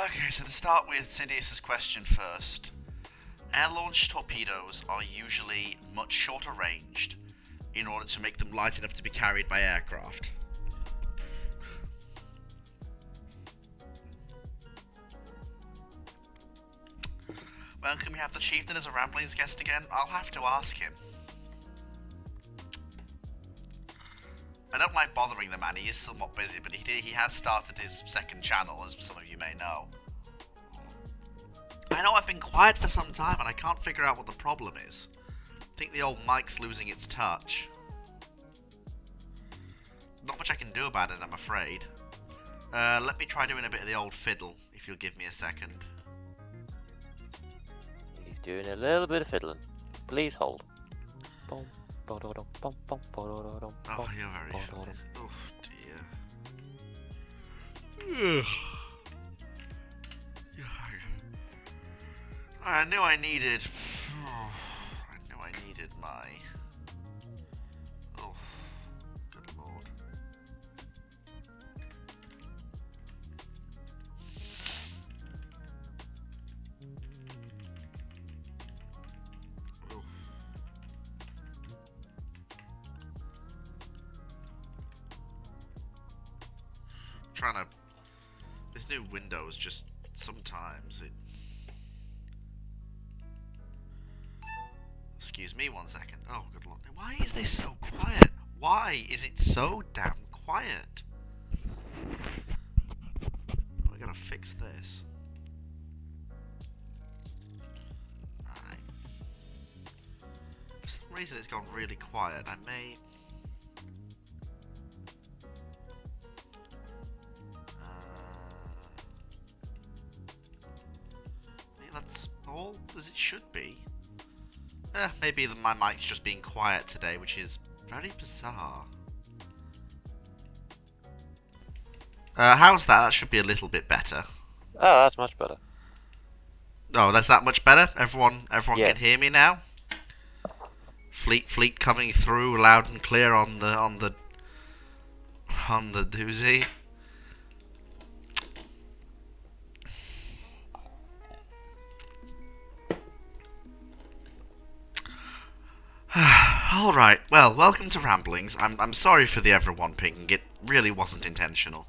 Okay, so to start with Sidious' question first. Air-launched torpedoes are usually much shorter ranged in order to make them light enough to be carried by aircraft. Well, can we have the chieftain as a Ramblings guest again? I'll have to ask him. I don't like bothering the man, he is somewhat busy, but he has started his second channel, as some of you may know. I know I've been quiet for some time and I can't figure out what the problem is. I think the old mic's losing its touch. Not much I can do about it, I'm afraid. Let me try doing a bit of the old fiddle, if you'll give me a second. He's doing a little bit of fiddling. Please hold. Oh, you're very funny. Oh, dear. I knew I needed... Oh, I knew I needed my... Oh, good lord. Oh. Trying to... This new Windows just... Sometimes it... Excuse me 1 second. Oh, good lord. Why is this so quiet? Why is it so damn quiet? Oh, I gotta fix this. Alright. For some reason it's gone really quiet. I may... Maybe that's all as it should be. Maybe my mic's just being quiet today, which is very bizarre. How's that? That should be a little bit better. Oh, that's much better. Oh, that's that much better? Everyone Yes. can hear me now? Fleet coming through loud and clear on the doozy. Alright, well, welcome to Ramblings. I'm sorry for the everyone pinging, it really wasn't intentional.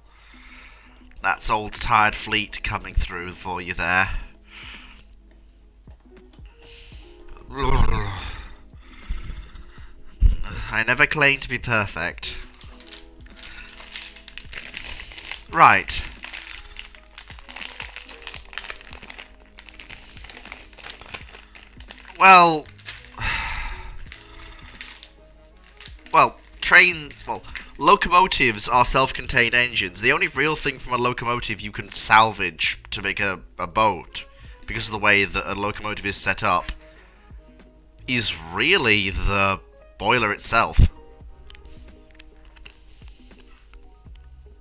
That's old tired fleet coming through for you there. I never claimed to be perfect. Right. Well, locomotives are self-contained engines. The only real thing from a locomotive you can salvage to make a boat, because of the way that a locomotive is set up, is really the boiler itself.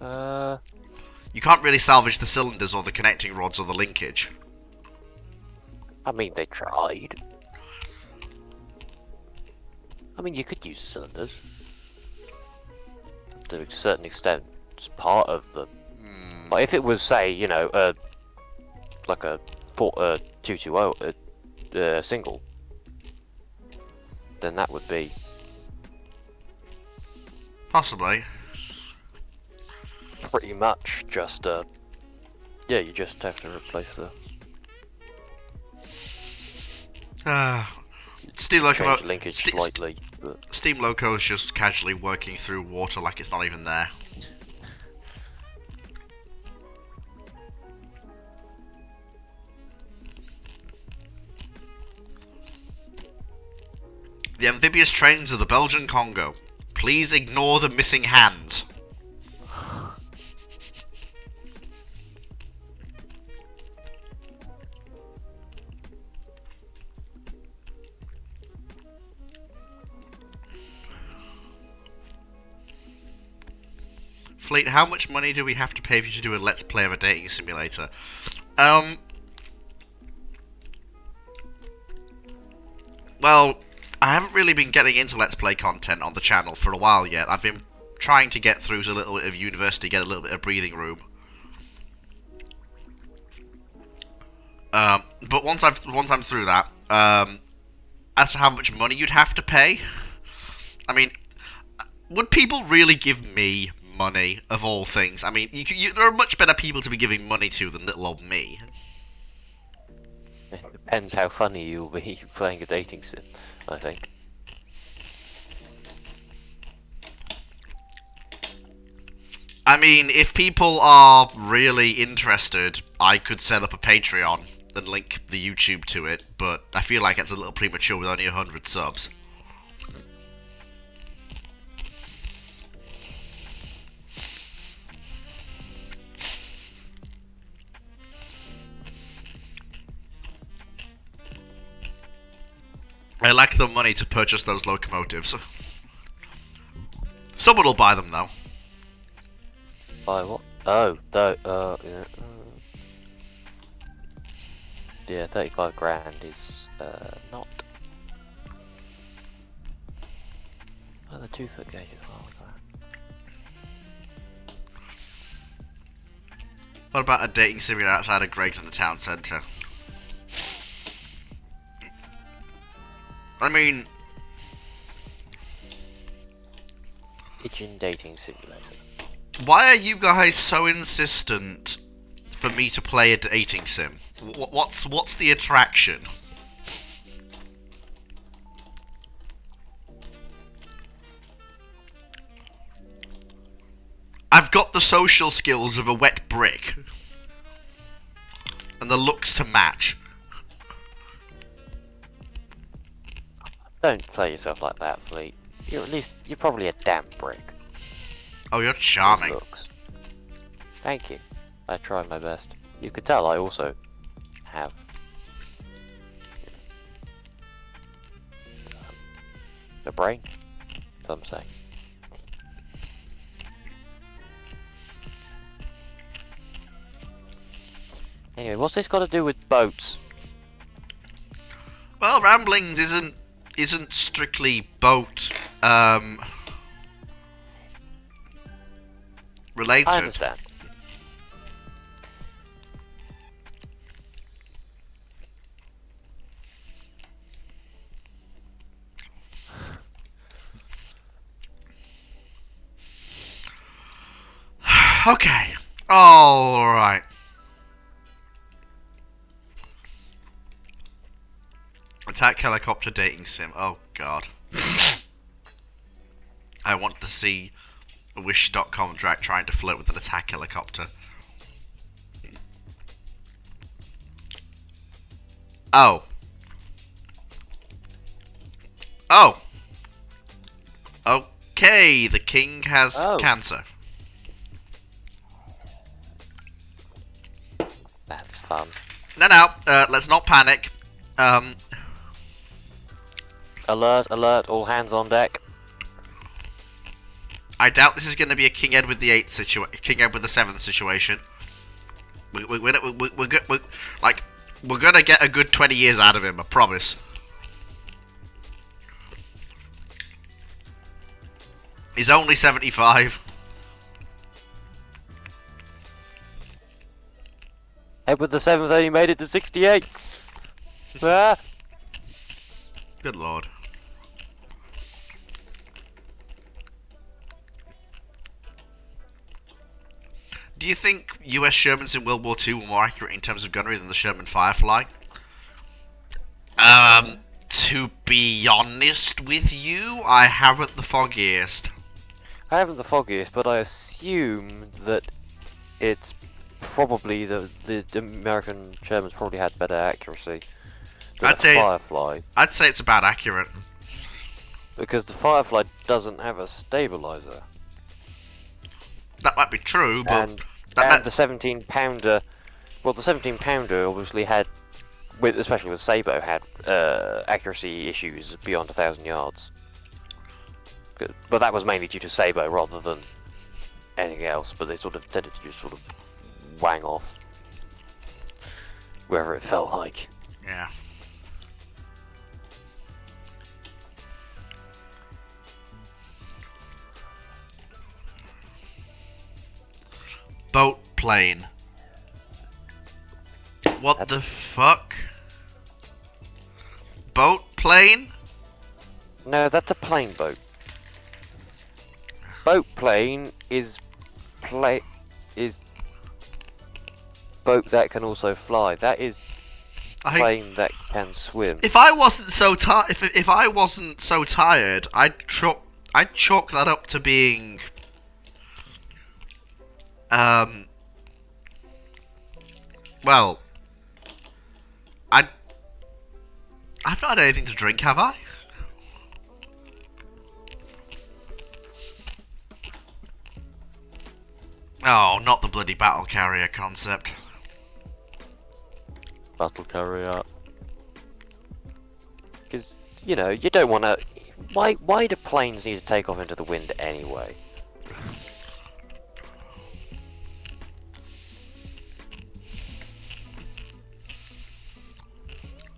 You can't really salvage the cylinders or the connecting rods or the linkage. I mean, they tried. I mean, you could use cylinders. To a certain extent, it's part of them. But if it was, say, you know, like a 220 single, then that would be Possibly. pretty much just yeah, you just have to replace the Steam change linkage slightly. But Steam Loco's just casually working through water like it's not even there. The amphibious trains of the Belgian Congo. Please ignore the missing hands. Fleet, how much money do we have to pay for you to do a Let's Play of a dating simulator? Well, I haven't really been getting into Let's Play content on the channel for a while yet. I've been trying to get through a little bit of university, get a little bit of breathing room. But once I'm through that, as to how much money you'd have to pay, I mean, would people really give me money of all things? I mean, there are much better people to be giving money to than little old me. It depends how funny you'll be playing a dating sim, I think. I mean, if people are really interested, I could set up a Patreon and link the YouTube to it, but I feel like it's a little premature with only 100 subs. I lack the money to purchase those locomotives. Someone will buy them, though. Buy what? Oh, yeah. Yeah, 35 grand is, not. Oh, the 2-foot gauge as well. What about a dating simulator outside of Greg's in the town centre? I mean... Pigeon dating simulator. Why are you guys so insistent for me to play a dating sim? What's the attraction? I've got the social skills of a wet brick. And the looks to match. Don't play yourself like that, Fleet. You're probably a damn brick. Oh, you're charming. Looks. Thank you. I tried my best. You could tell I also have a brain, some say. Anyway, what's this got to do with boats? Well, Ramblings isn't strictly boat related. I understand. Okay. Alright. Attack helicopter dating sim. Oh god. I want to see a Wish.com drag trying to flirt with an attack helicopter. Oh. Oh. Okay, the king has cancer. That's fun. No, let's not panic. Alert, all hands on deck. I doubt this is going to be a King Edward the Eighth situation, King Edward the Seventh situation. We're gonna get a good 20 years out of him, I promise. He's only 75. Edward the Seventh only made it to 68. Ah. Good lord. Do you think US Shermans in World War II were more accurate in terms of gunnery than the Sherman Firefly? To be honest with you, I haven't the foggiest. I haven't the foggiest, but I assume that it's probably the American Shermans probably had better accuracy than the Firefly. I'd say it's about accurate. Because the Firefly doesn't have a stabilizer. That might be true, but... And the 17-pounder... Well, the 17-pounder obviously had, especially with Sabo, had accuracy issues beyond 1,000 yards. But that was mainly due to Sabo rather than anything else, but they sort of tended to just sort of wang off wherever it felt like. Yeah. Boat plane. What That's- the fuck? Boat? Plane? No, that's a plane boat. Boat plane is boat that can also fly. That is plane that can swim. If I wasn't so tired, if I wasn't so tired, I'd chalk that up to being well, I've not had anything to drink, have I? Oh, not the bloody battle carrier concept. Battle carrier. Because, you know, you don't want to... Why do planes need to take off into the wind anyway?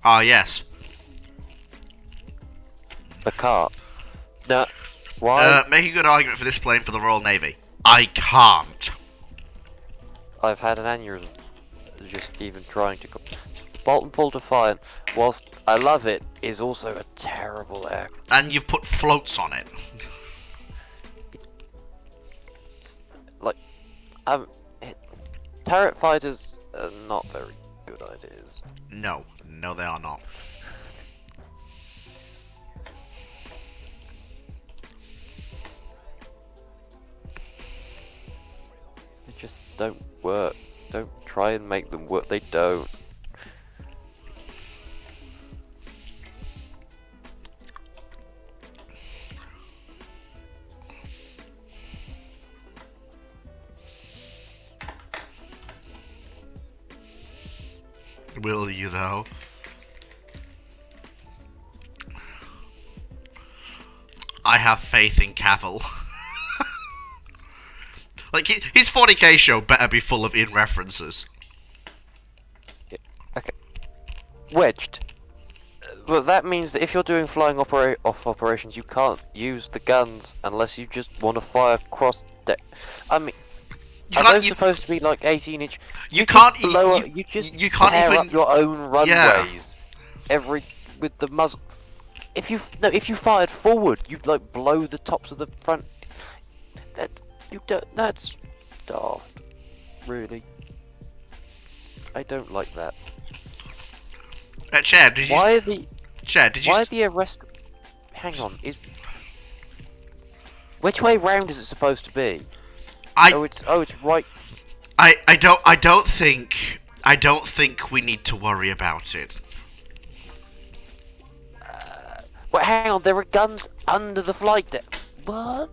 Ah, yes. The car. No. Why? Make a good argument for this plane for the Royal Navy. I can't. I've had an aneurysm. Just even trying to... Bolton Paul Defiant, whilst I love it, is also a terrible aircraft. And you've put floats on it. Like, turret fighters are not very good ideas. No, they are not. They just don't work. Don't try and make them work. They don't. Will you, though? I have faith in Cavill. Like, his 40k show better be full of in-references. Yeah. Okay. Wedged. Well, that means that if you're doing flying off operations, you can't use the guns unless you just want to fire cross deck. I mean, are those supposed to be like 18-inch? You can't blow you, up, you just you can't tear even up your own runways Yeah. with the muzzle. If you fired forward, you'd like blow the tops of the front. That's daft. Really. I don't like that. Chad, did you? Why are the Chad, did you? Why the arrest? Hang on. Which way round is it supposed to be? It's right. I don't think we need to worry about it. Wait, hang on. There are guns under the flight deck. What?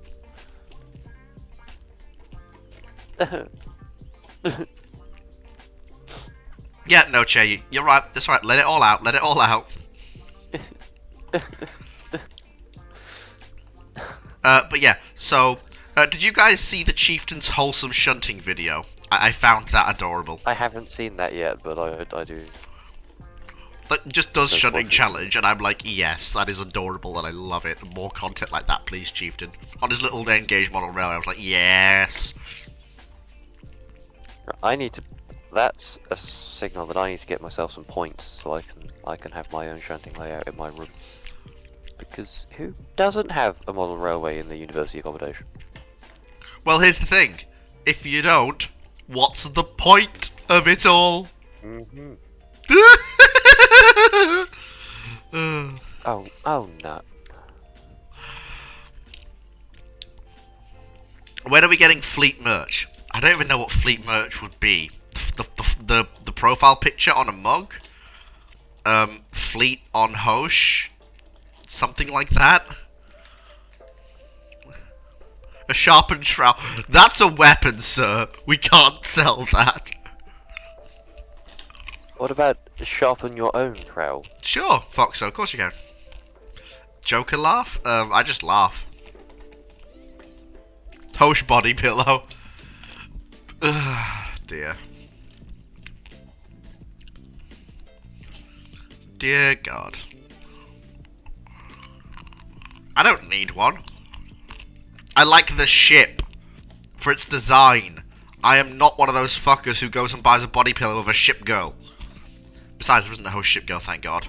Yeah, no, Che, you're right. That's right. Let it all out. Let it all out. But yeah, so did you guys see the Chieftain's wholesome shunting video? I found that adorable. I haven't seen that yet, but I do. Like, just does Those shunting ones. challenge, and I'm like, yes, that is adorable, and I love it. More content like that, please, Chieftain. On his little Engage model railway, I was like, yes. I need to. That's a signal that I need to get myself some points so I can have my own shunting layout in my room. Because who doesn't have a model railway in the university accommodation? Well, here's the thing. If you don't, what's the point of it all? Mm-hmm. Uh, Oh no. When are we getting fleet merch? I don't even know what fleet merch would be. The profile picture on a mug? Fleet on Hosh? Something like that? A sharpened trowel. That's a weapon, sir. We can't sell that. What about sharpen your own trowel? Sure, Foxo, of course you can. Joker laugh? I just laugh. Hosh body pillow. Ugh, dear. Dear God. I don't need one. I like the ship for its design. I am not one of those fuckers who goes and buys a body pillow of a ship girl. Besides, there isn't the host ship girl, thank God.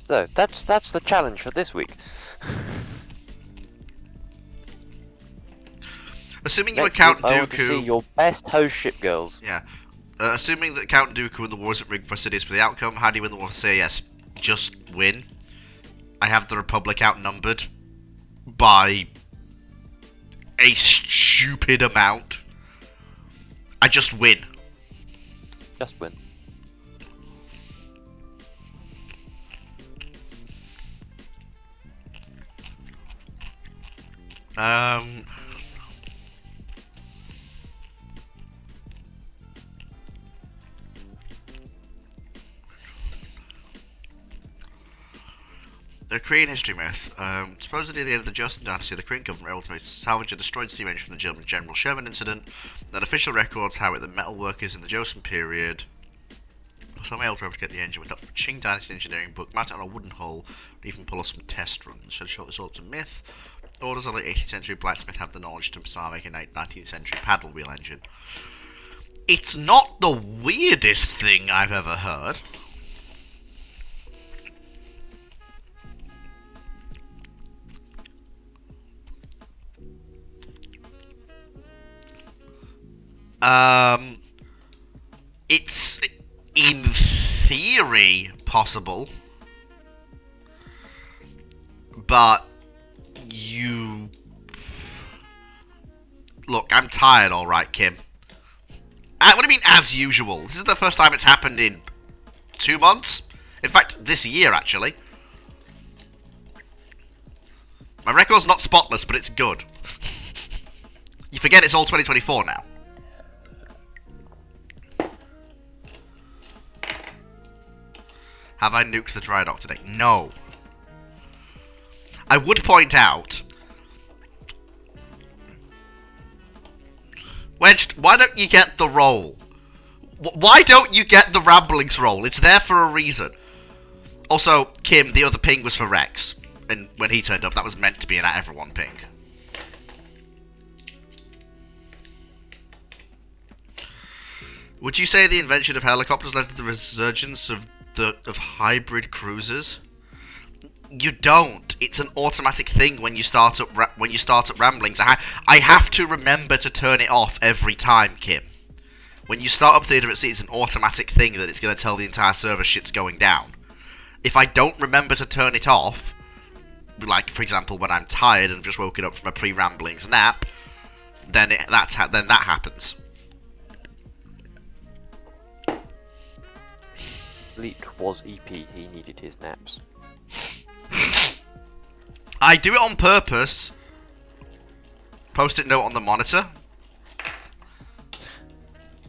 So that's the challenge for this week. Assuming you Next account week, I want to see Dooku... your best host ship girls. Yeah. Assuming that Count Dooku and the wars at Rig for Sidious for the outcome, how do you win the war? Say yes. Just win. I have the Republic outnumbered by a stupid amount. I just win. Just win. The Korean history myth. Supposedly at the end of the Joseon dynasty, the Korean government were able to salvage a destroyed steam engine from the German General Sherman incident. That official records how it the metal workers in the Joseon period were somehow able to replicate the engine with a Qing dynasty engineering book, mounted on a wooden hull, and even pull off some test runs. Should show this all to myth. Or does a late 18th century blacksmith have the knowledge to start making a 19th century paddle wheel engine? It's not the weirdest thing I've ever heard. It's in theory possible, but you... Look, I'm tired, alright, Kim. What do you mean, as usual? This is the first time it's happened in 2 months? In fact, this year, actually. My record's not spotless, but it's good. You forget it's all 2024 now. Have I nuked the dry dock today? No. I would point out... Wedged, why don't you get the role? Why don't you get the Ramblings role? It's there for a reason. Also, Kim, the other ping was for Rex. And when he turned up, that was meant to be an at everyone ping. Would you say the invention of helicopters led to the resurgence of hybrid cruisers? You don't. It's an automatic thing when you start up Ramblings. I have to remember to turn it off every time, Kim. When you start up Theatre at Sea, it's an automatic thing that it's going to tell the entire server shit's going down. If I don't remember to turn it off, like for example when I'm tired and just woken up from a pre-Ramblings nap, then that happens. Fleet was EP, he needed his naps. I do it on purpose. Post-it note on the monitor.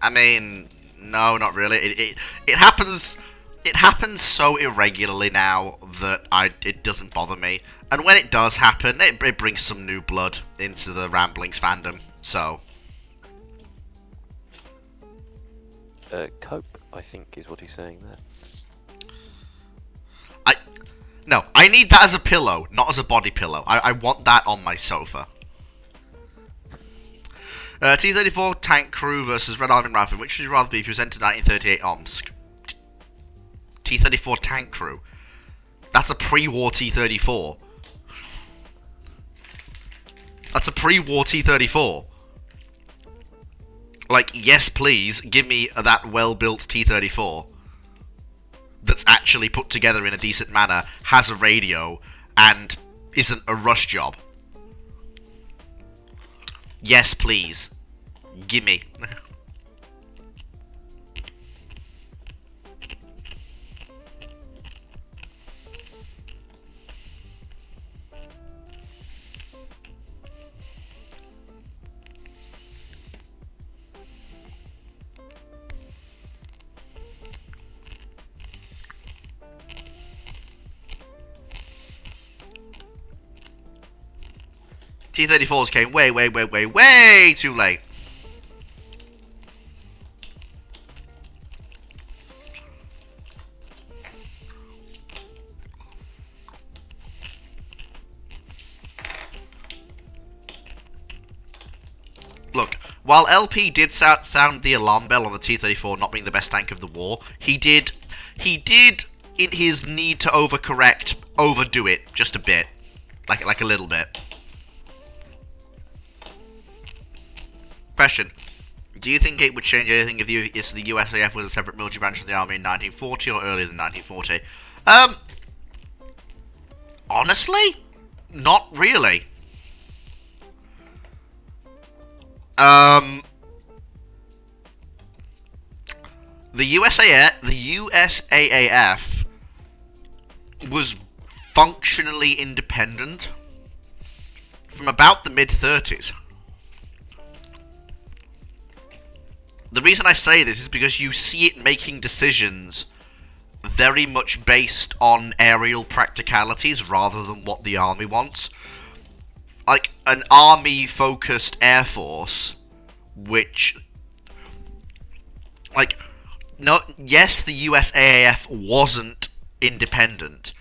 I mean, no, not really. It happens. It happens so irregularly now that it doesn't bother me. And when it does happen, it brings some new blood into the Ramblings fandom. So. Cope, I think, is what he's saying there. No, I need that as a pillow, not as a body pillow. I want that on my sofa. T-34 tank crew versus Red Army Rifle. Which would you rather be if you was entered 1938 Omsk? T-34 tank crew. That's a pre-war T-34. That's a pre-war T-34. Like, yes please, give me that well-built T-34. That's actually put together in a decent manner, has a radio, and isn't a rush job. Yes, please. Gimme. T-34s came way too late. Look, while LP did sound the alarm bell on the T-34 not being the best tank of the war, he did, in his need to overcorrect, overdo it just a bit. Like a little bit. Question. Do you think it would change anything if the USAF was a separate military branch of the army in 1940 or earlier than 1940? Honestly, not really. The USAAF was functionally independent from about the mid-30s. The reason I say this is because you see it making decisions very much based on aerial practicalities rather than what the army wants. Like, an army-focused air force, which... Like, no, yes, the USAAF wasn't independent,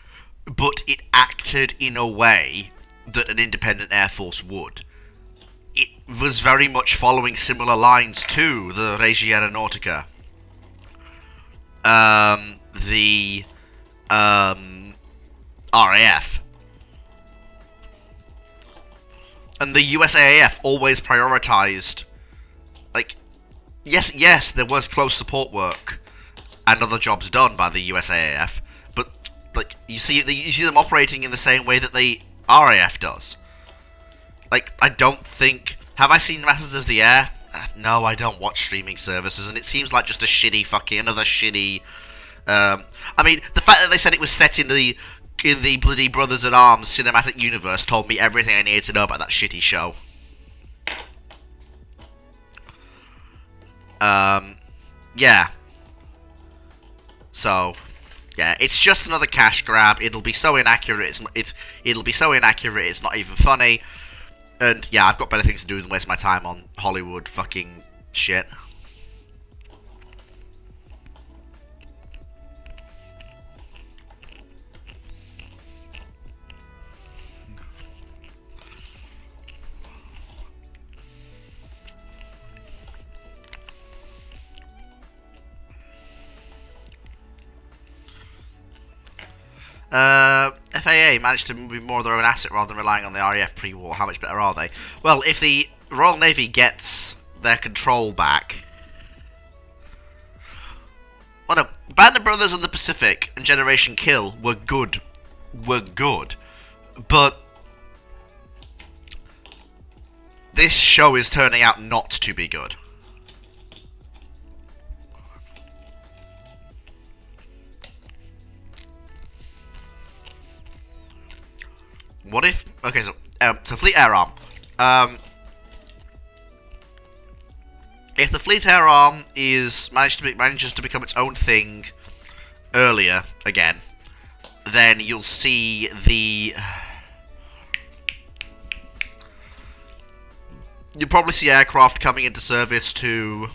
but it acted in a way that an independent air force would. It was very much following similar lines to the Regia Aeronautica. The RAF. And the USAAF always prioritized, like, yes, there was close support work and other jobs done by the USAAF, but like you see them operating in the same way that the RAF does. Like, I don't think... Have I seen Masters of the Air? No, I don't watch streaming services, and it seems like just another shitty... I mean, the fact that they said it was set in the bloody Brothers at Arms cinematic universe told me everything I needed to know about that shitty show. Yeah. So... Yeah, it's just another cash grab. It'll be so inaccurate. It'll be so inaccurate. It's not even funny. And yeah, I've got better things to do than waste my time on Hollywood fucking shit. FAA managed to be more of their own asset rather than relying on the RAF pre-war. How much better are they? Well, if the Royal Navy gets their control back... Well, no, Band of Brothers of the Pacific and Generation Kill were good. But... this show is turning out not to be good. What if... Okay, so Fleet Air Arm. If the Fleet Air Arm manages to become its own thing earlier, again, then you'll see the... You'll probably see aircraft coming into service to...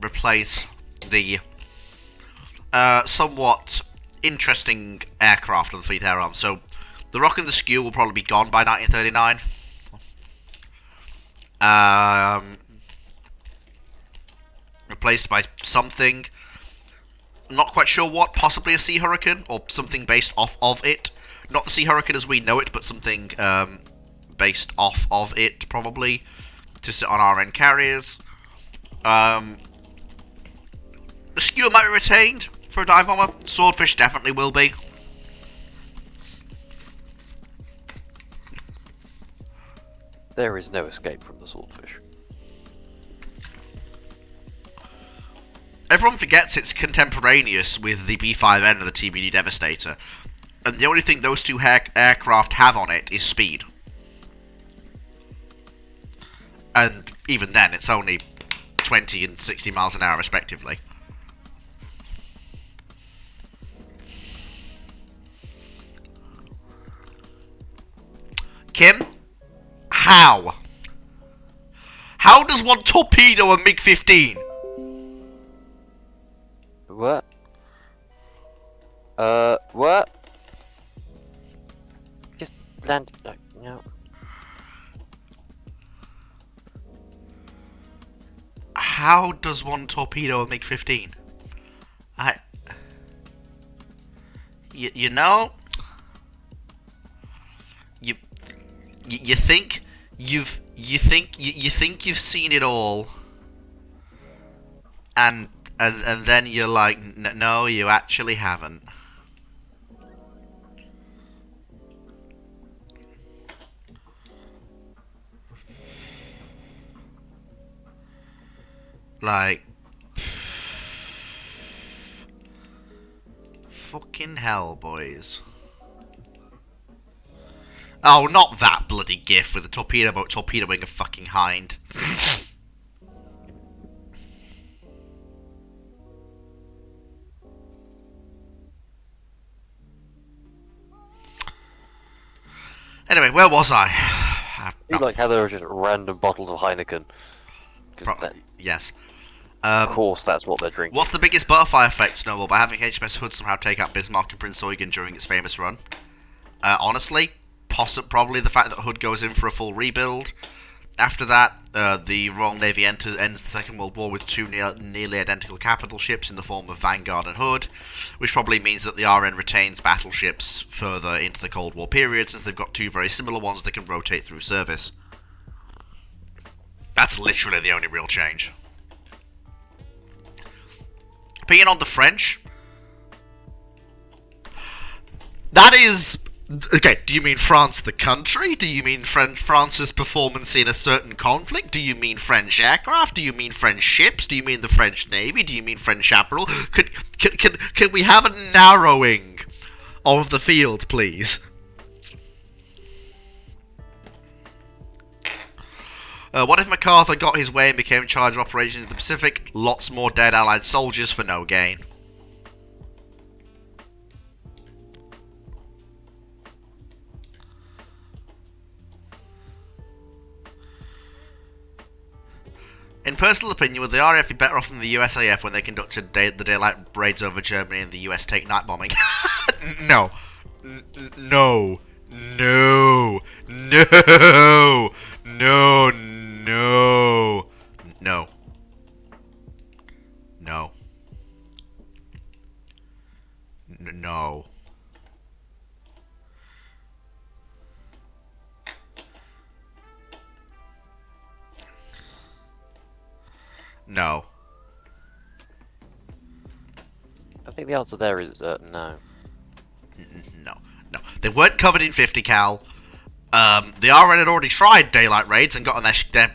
replace the... somewhat... interesting aircraft on the Fleet Air Arm. So, the Rock and the Skew will probably be gone by 1939. Replaced by something. I'm not quite sure what. Possibly a Sea Hurricane or something based off of it. Not the Sea Hurricane as we know it, but something based off of it, probably, to sit on RN carriers. The Skewer might be retained for a dive bomber. Swordfish definitely will be. There is no escape from the Swordfish. Everyone forgets it's contemporaneous with the B-5N and the TBD Devastator. And the only thing those two aircraft have on it is speed. And even then, it's only 20 and 60 miles an hour respectively. Kim? How? How does one torpedo a MiG-15? What? What? Just land... No. how does one torpedo make 15? You know, you think you've seen it all, and then you're like, no, you actually haven't. Like, fucking hell, boys. Oh, not that bloody gif with a torpedo boat torpedoing a fucking hind. Anyway, where was I? I like how there were just random bottles of Heineken. Yes. Of course, that's what they're drinking. What's the biggest butterfly effect, Snowball, by having HMS Hood somehow take out Bismarck and Prince Eugen during its famous run? Honestly, probably the fact that Hood goes in for a full rebuild. After that, the Royal Navy ends the Second World War with two nearly identical capital ships in the form of Vanguard and Hood, which probably means that the RN retains battleships further into the Cold War period, since they've got two very similar ones that can rotate through service. That's literally the only real change. Opinion on the French? That is... Okay, do you mean France the country? Do you mean France's performance in a certain conflict? Do you mean French aircraft? Do you mean French ships? Do you mean the French Navy? Do you mean French admiral? Can we have a narrowing of the field, please? What if MacArthur got his way and became in charge of operations in the Pacific? Lots more dead Allied soldiers for no gain. In personal opinion, would the RAF be better off than the USAF when they conducted the daylight raids over Germany and the US take night bombing? No. No. No. No. No. No. No. No. No. No. I think the answer there is no. No. No. They weren't covered in 50 cal. The RN had already tried daylight raids and gotten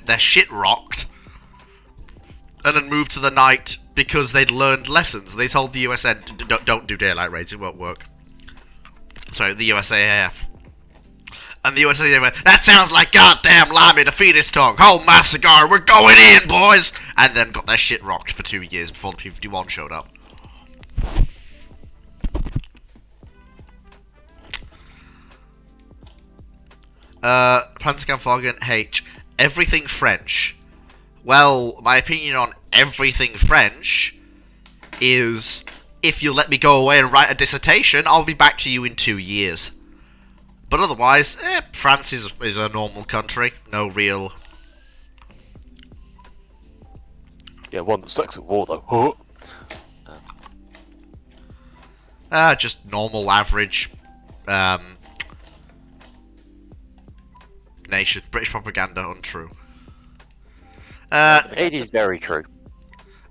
their shit rocked. And then moved to the night because they'd learned lessons. They told the USN, don't do daylight raids, it won't work. Sorry, the USAF. And the USAF went, that sounds like goddamn Limey defeatist talk. Hold my cigar, we're going in, boys! And then got their shit rocked for 2 years before the P-51 showed up. Panzerkampfwagen H. Everything French. Well, my opinion on everything French is, if you let me go away and write a dissertation, I'll be back to you in 2 years. But otherwise, France is a normal country. No real... Yeah, one that sucks at war, though. Just normal, average... nation. British propaganda, untrue. It is very true.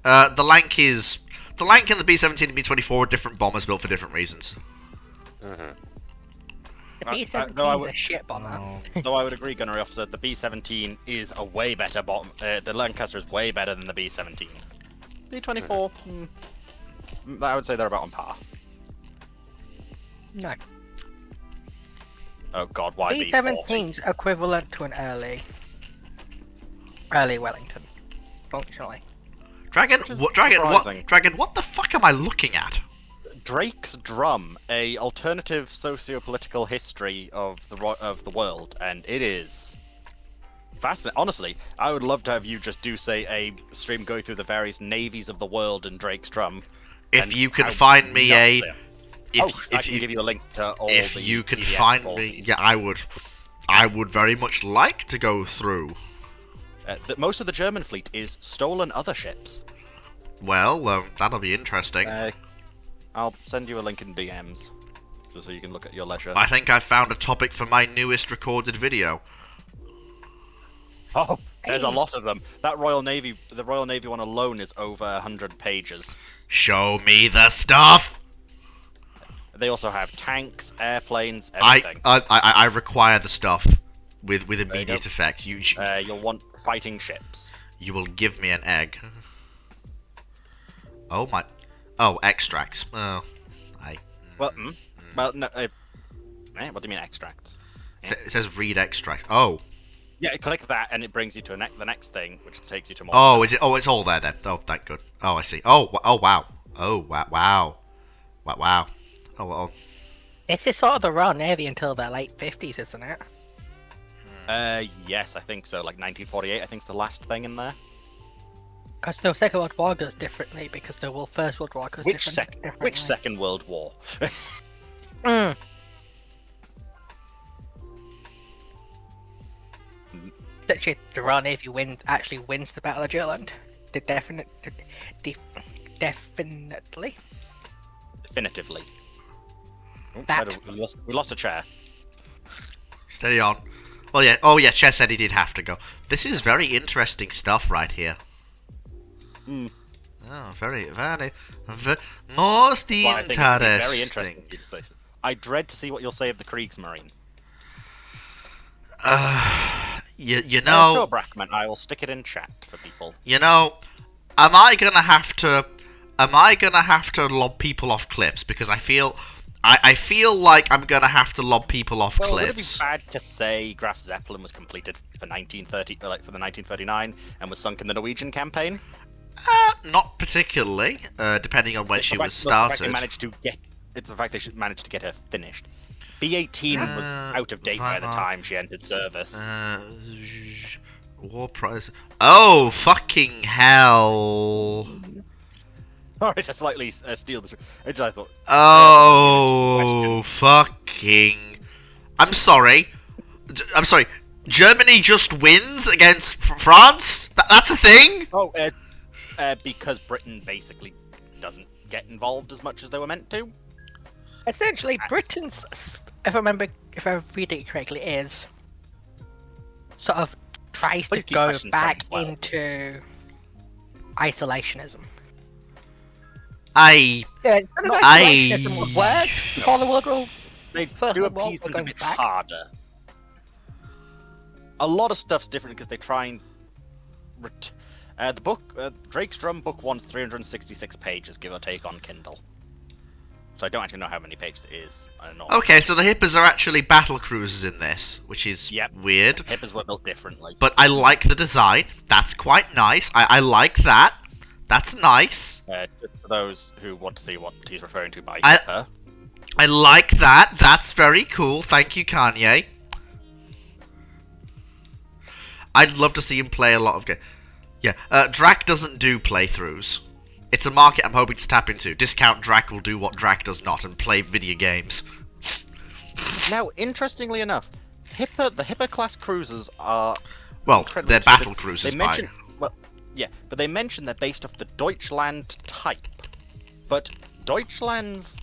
The Lank and the B-17 and B-24 are different bombers built for different reasons. Mm-hmm. The B-17 is a shit bomber. Though I would agree, Gunnery Officer, the B-17 is a way better bomb. The Lancaster is way better than the B-17. B-24, I would say they're about on par. No. Oh god, why B-40? B-17's equivalent to an early Wellington, functionally. Dragon, what the fuck am I looking at? Drake's Drum, a alternative socio-political history of the world, and it is fascinating. Honestly, I would love to have you just do, say, a stream going through the various navies of the world in Drake's Drum. If you can find me a... I can give you a link to all the... If you can PDF find me... qualities. Yeah, I would very much like to go through Most of the German fleet is stolen other ships. Well, that'll be interesting. I'll send you a link in DMs, just so you can look at your leisure. I think I found a topic for my newest recorded video. Oh, there's a lot of them. The Royal Navy one alone is over 100 pages. Show me the stuff! They also have tanks, airplanes, everything. I require the stuff with immediate effect. You'll want fighting ships. You will give me an egg. Oh my! Oh, extracts. Oh, Well, well, no. What do you mean extracts? It says read extract. Oh. Yeah, click that, and it brings you to the next thing, which takes you to more. Oh, is it? Oh, it's all there then. Oh, that good. Oh, I see. Oh, wow. Oh, wow. Wow. Oh, well. This is sort of the Royal Navy until the late 50s, isn't it? Yes, I think so. Like 1948, I think is the last thing in there. Because the Second World War goes differently, because the First World War goes differently. Which Second World War? Actually, the Royal Navy actually wins the Battle of Jutland. Definitively. We lost a chair. Steady on. Well, yeah. Oh, yeah. Chess said he did have to go. This is very interesting stuff right here. Oh, very most interesting. Very interesting. I dread to see what you'll say of the Kriegsmarine. You know. Sure, Brackman. I will stick it in chat for people. You know, am I gonna have to lob people off cliffs? Because I feel like I'm gonna have to lob people off cliffs. Would it be bad to say Graf Zeppelin was completed for 1939 and was sunk in the Norwegian campaign? Not particularly, depending on when she was started. It's the fact they managed to get her finished. B-18 was out of date by the time she entered service. War prize. Oh, fucking hell! Sorry to slightly steal this. I thought. Oh, fucking! I'm sorry. Germany just wins against France? That's a thing? Oh, because Britain basically doesn't get involved as much as they were meant to. Essentially, Britain's, if I read it correctly, is sort of tries to go back into isolationism. Isolationism would work before the World War. They do appeasement a bit harder. A lot of stuff's different because they try and the book, Drake's Drum Book 1's 366 pages, give or take, on Kindle. So I don't actually know how many pages it is. Okay, so the Hippers are actually battle cruisers in this, which is weird. The Hippers were built differently. But I like the design. That's quite nice. I like that. That's nice. Just for those who want to see what he's referring to by Hipper. I like that. That's very cool. Thank you, Kanye. I'd love to see him play a lot of games. Yeah, Drac doesn't do playthroughs. It's a market I'm hoping to tap into. Discount Drac will do what Drac does not and play video games. Now, interestingly enough, the Hipper class cruisers are... Well, they're battle cruisers, but they mention they're based off the Deutschland type. But Deutschlands,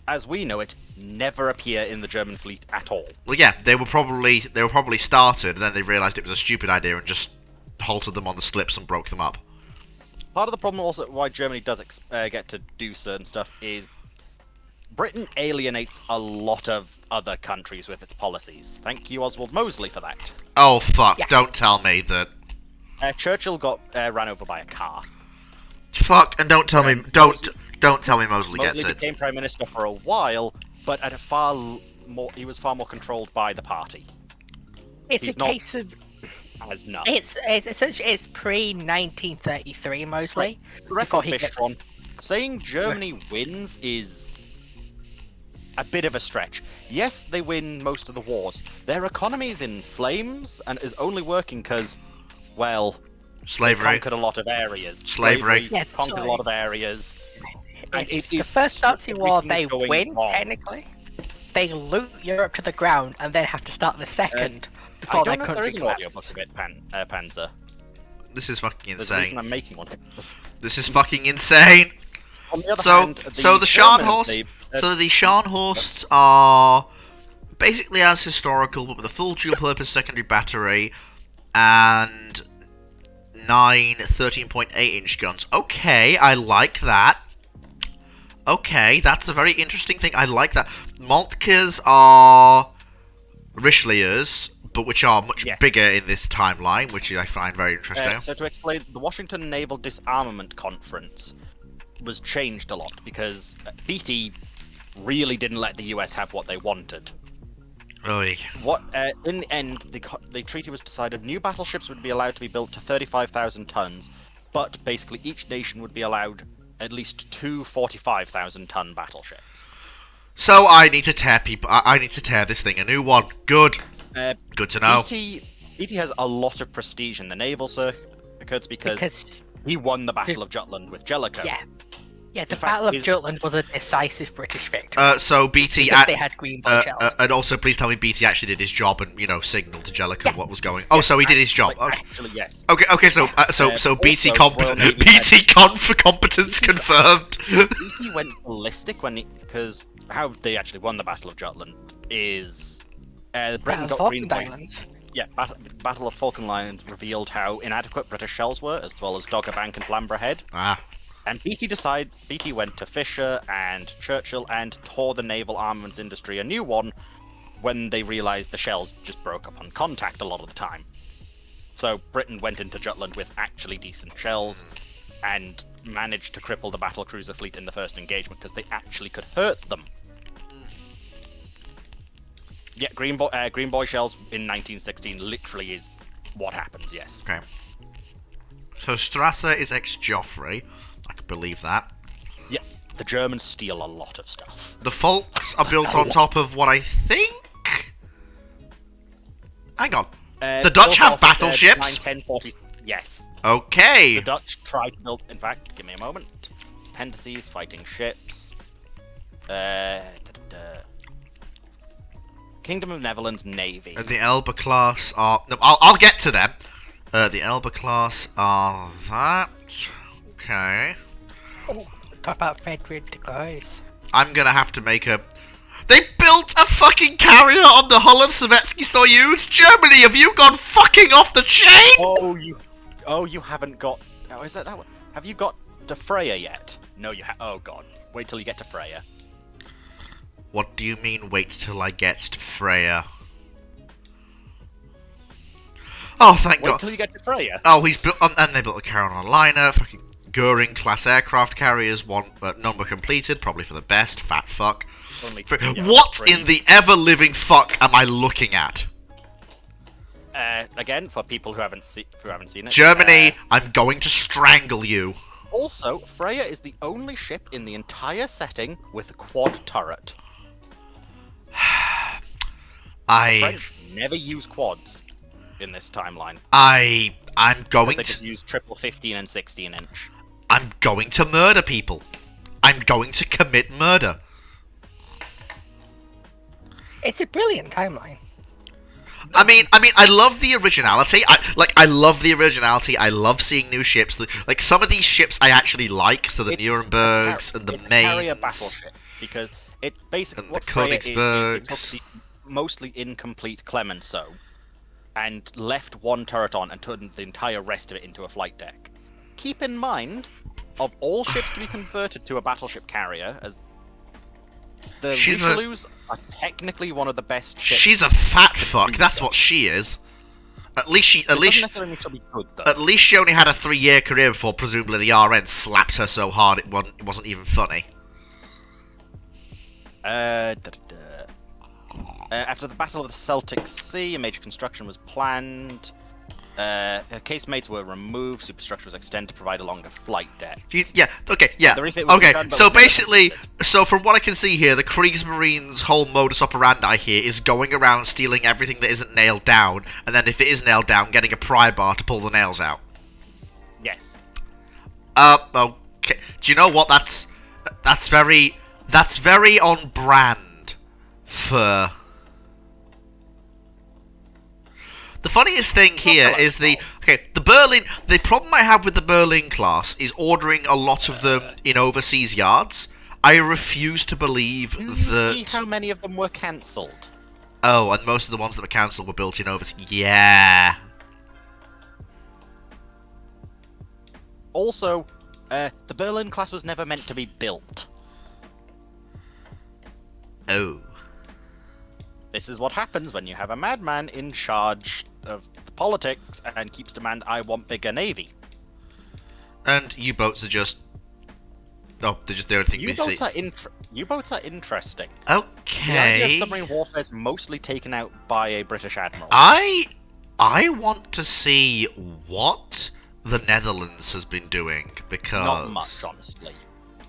as we know it, never appear in the German fleet at all. Well, yeah, they were probably started, and then they realised it was a stupid idea and just halted them on the slips and broke them up. Part of the problem also why Germany does get to do certain stuff is Britain alienates a lot of other countries with its policies. Thank you, Oswald Mosley, for that. Oh, fuck. Yeah. Don't tell me that... Churchill got ran over by a car. Fuck, and don't tell me... Don't tell me Mosley gets it. Mosley became Prime Minister for a while, but at he was far more controlled by the party. It's a case of... As nuts. It's essentially it's pre-1933 mostly. Right. Saying Germany wins is a bit of a stretch. Yes, they win most of the wars. Their economy is in flames and is only working because, well, slavery. They conquered a lot of areas. Slavery. Conquered a lot of areas. And it's the first Nazi war they win, technically. They loot Europe to the ground and then have to start the second. I don't know if there is an audiobook of it, Panzer. This is fucking There's a reason insane. I'm making one. This is fucking insane. On the other So, hand, the Germans, Scharnhorst, so the Scharnhorsts are basically as historical, but with a full dual-purpose secondary battery and 9 13.8-inch guns. Okay, I like that. Okay, that's a very interesting thing. I like that. Moltkes are Richelieu's, but which are much Yeah. bigger in this timeline, which I find very interesting. So to explain, the Washington Naval Disarmament Conference was changed a lot because Beatty really didn't let the US have what they wanted. Oy. In the end, the treaty was decided new battleships would be allowed to be built to 35,000 tons, but basically each nation would be allowed at least 2 45,000-ton battleships. So I need to tear people. I need to tear this thing a new one. Good. Good to know. Beatty has a lot of prestige in the naval circuits because he won the Battle of Jutland with Jellicoe. Yeah, the In fact, Battle of his- Jutland was a decisive British victory. So BT because they had green bomb shells. and also please tell me BT actually did his job and signaled to Jellicoe what was going. Oh, so he did his job. Like, Okay. actually, yes. Okay. So BT also, Royal Navy BT competence confirmed. Beatty went ballistic because how they actually won the Battle of Jutland is Britain Battle of got green Falkland light. Islands. Yeah, Battle of Falkland Islands revealed how inadequate British shells were, as well as Dogger Bank and Flamborough Head. And Beatty went to Fisher and Churchill and tore the naval armaments industry a new one when they realised the shells just broke up on contact a lot of the time. So Britain went into Jutland with actually decent shells and managed to cripple the battlecruiser fleet in the first engagement because they actually could hurt them. Yeah, Green Boy shells in 1916 literally is what happens, yes. Okay. So Strasser is ex-Joffrey. I can believe that. Yeah, the Germans steal a lot of stuff. The Folks are built on top of what I think. Hang on. The Dutch have battleships? 1040s. Yes. Okay. The Dutch tried to build. In fact, give me a moment. Appendices, fighting ships. Kingdom of Netherlands Navy. And the Elba class are. No, I'll get to them. The Elba class are that. Okay. Talk about Frederick the Great. I'm gonna have to make a. They built a fucking carrier on the hull of Sovietsky Soyuz. Germany, have you gone fucking off the chain? You haven't got. Oh, is that one? Have you got to Freya yet? No, you have. Oh god, wait till you get to Freya. What do you mean? Wait till I get to Freya. Oh, thank Wait God. till you get to Freya. Oh, he's built, and they built a Carolina, fucking Goering class aircraft carriers. One number completed, probably for the best. Fat fuck. Only, What three. in the ever living fuck am I looking at? Again, for people who haven't seen it. Germany, I'm going to strangle you. Also, Freya is the only ship in the entire setting with a quad turret. French never use quads in this timeline. I'm going They to. just use triple 15 and 16 inch. I'm going to murder people. I'm going to commit murder. It's a brilliant timeline. I mean, I love the originality. I love the originality. I love seeing new ships. Like some of these ships, I actually like. So the It's Nurembergs and the it's a carrier Maines. battleship because it basically And what the Freya is it Königsbergs. took the mostly incomplete Clemenceau and left one turret on and turned the entire rest of it into a flight deck. Keep in mind, of all ships to be converted to a battleship carrier, as the She's a- Richelieus are technically one of the best ships. She's a fat fuck. That's what she is. At least she It doesn't necessarily need to be good though. At least she only had a 3-year career before presumably the RN slapped her so hard it wasn't even funny. After the Battle of the Celtic Sea, a major construction was planned. Her casemates were removed, superstructure was extended to provide a longer flight deck. The refit was Okay, done, but so was never basically, completed. so from what I can see here, the Kriegsmarine's whole modus operandi here is going around stealing everything that isn't nailed down, and then if it is nailed down, getting a pry bar to pull the nails out. Yes. Okay. Do you know what? That's very on brand for. The funniest thing here is the The problem I have with the Berlin class is ordering a lot of them in overseas yards. I refuse to believe See that. how many of them were cancelled. Oh, and most of the ones that were cancelled were built in overseas. Yeah. Also, the Berlin class was never meant to be built. Oh. This is what happens when you have a madman in charge of the politics and keeps demand, I want bigger navy. And U-boats are just. Oh, they're just the only thing we see. U-boats are interesting. Okay. The idea of submarine warfare is mostly taken out by a British admiral. I want to see what the Netherlands has been doing, because... Not much, honestly.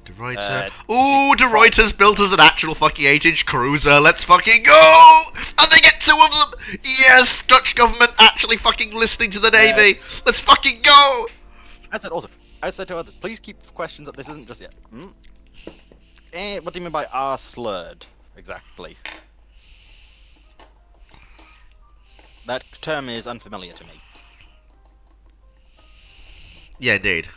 De Ruyter... Ooh, De Ruyter's built as an actual fucking 8-inch cruiser. Let's fucking go! And they get 2 of them! Yes! Dutch government actually fucking listening to the Navy! Let's fucking go! That's it, also. I said to others, please keep questions up. This isn't just yet. What do you mean by slurred, exactly? That term is unfamiliar to me. Yeah, indeed.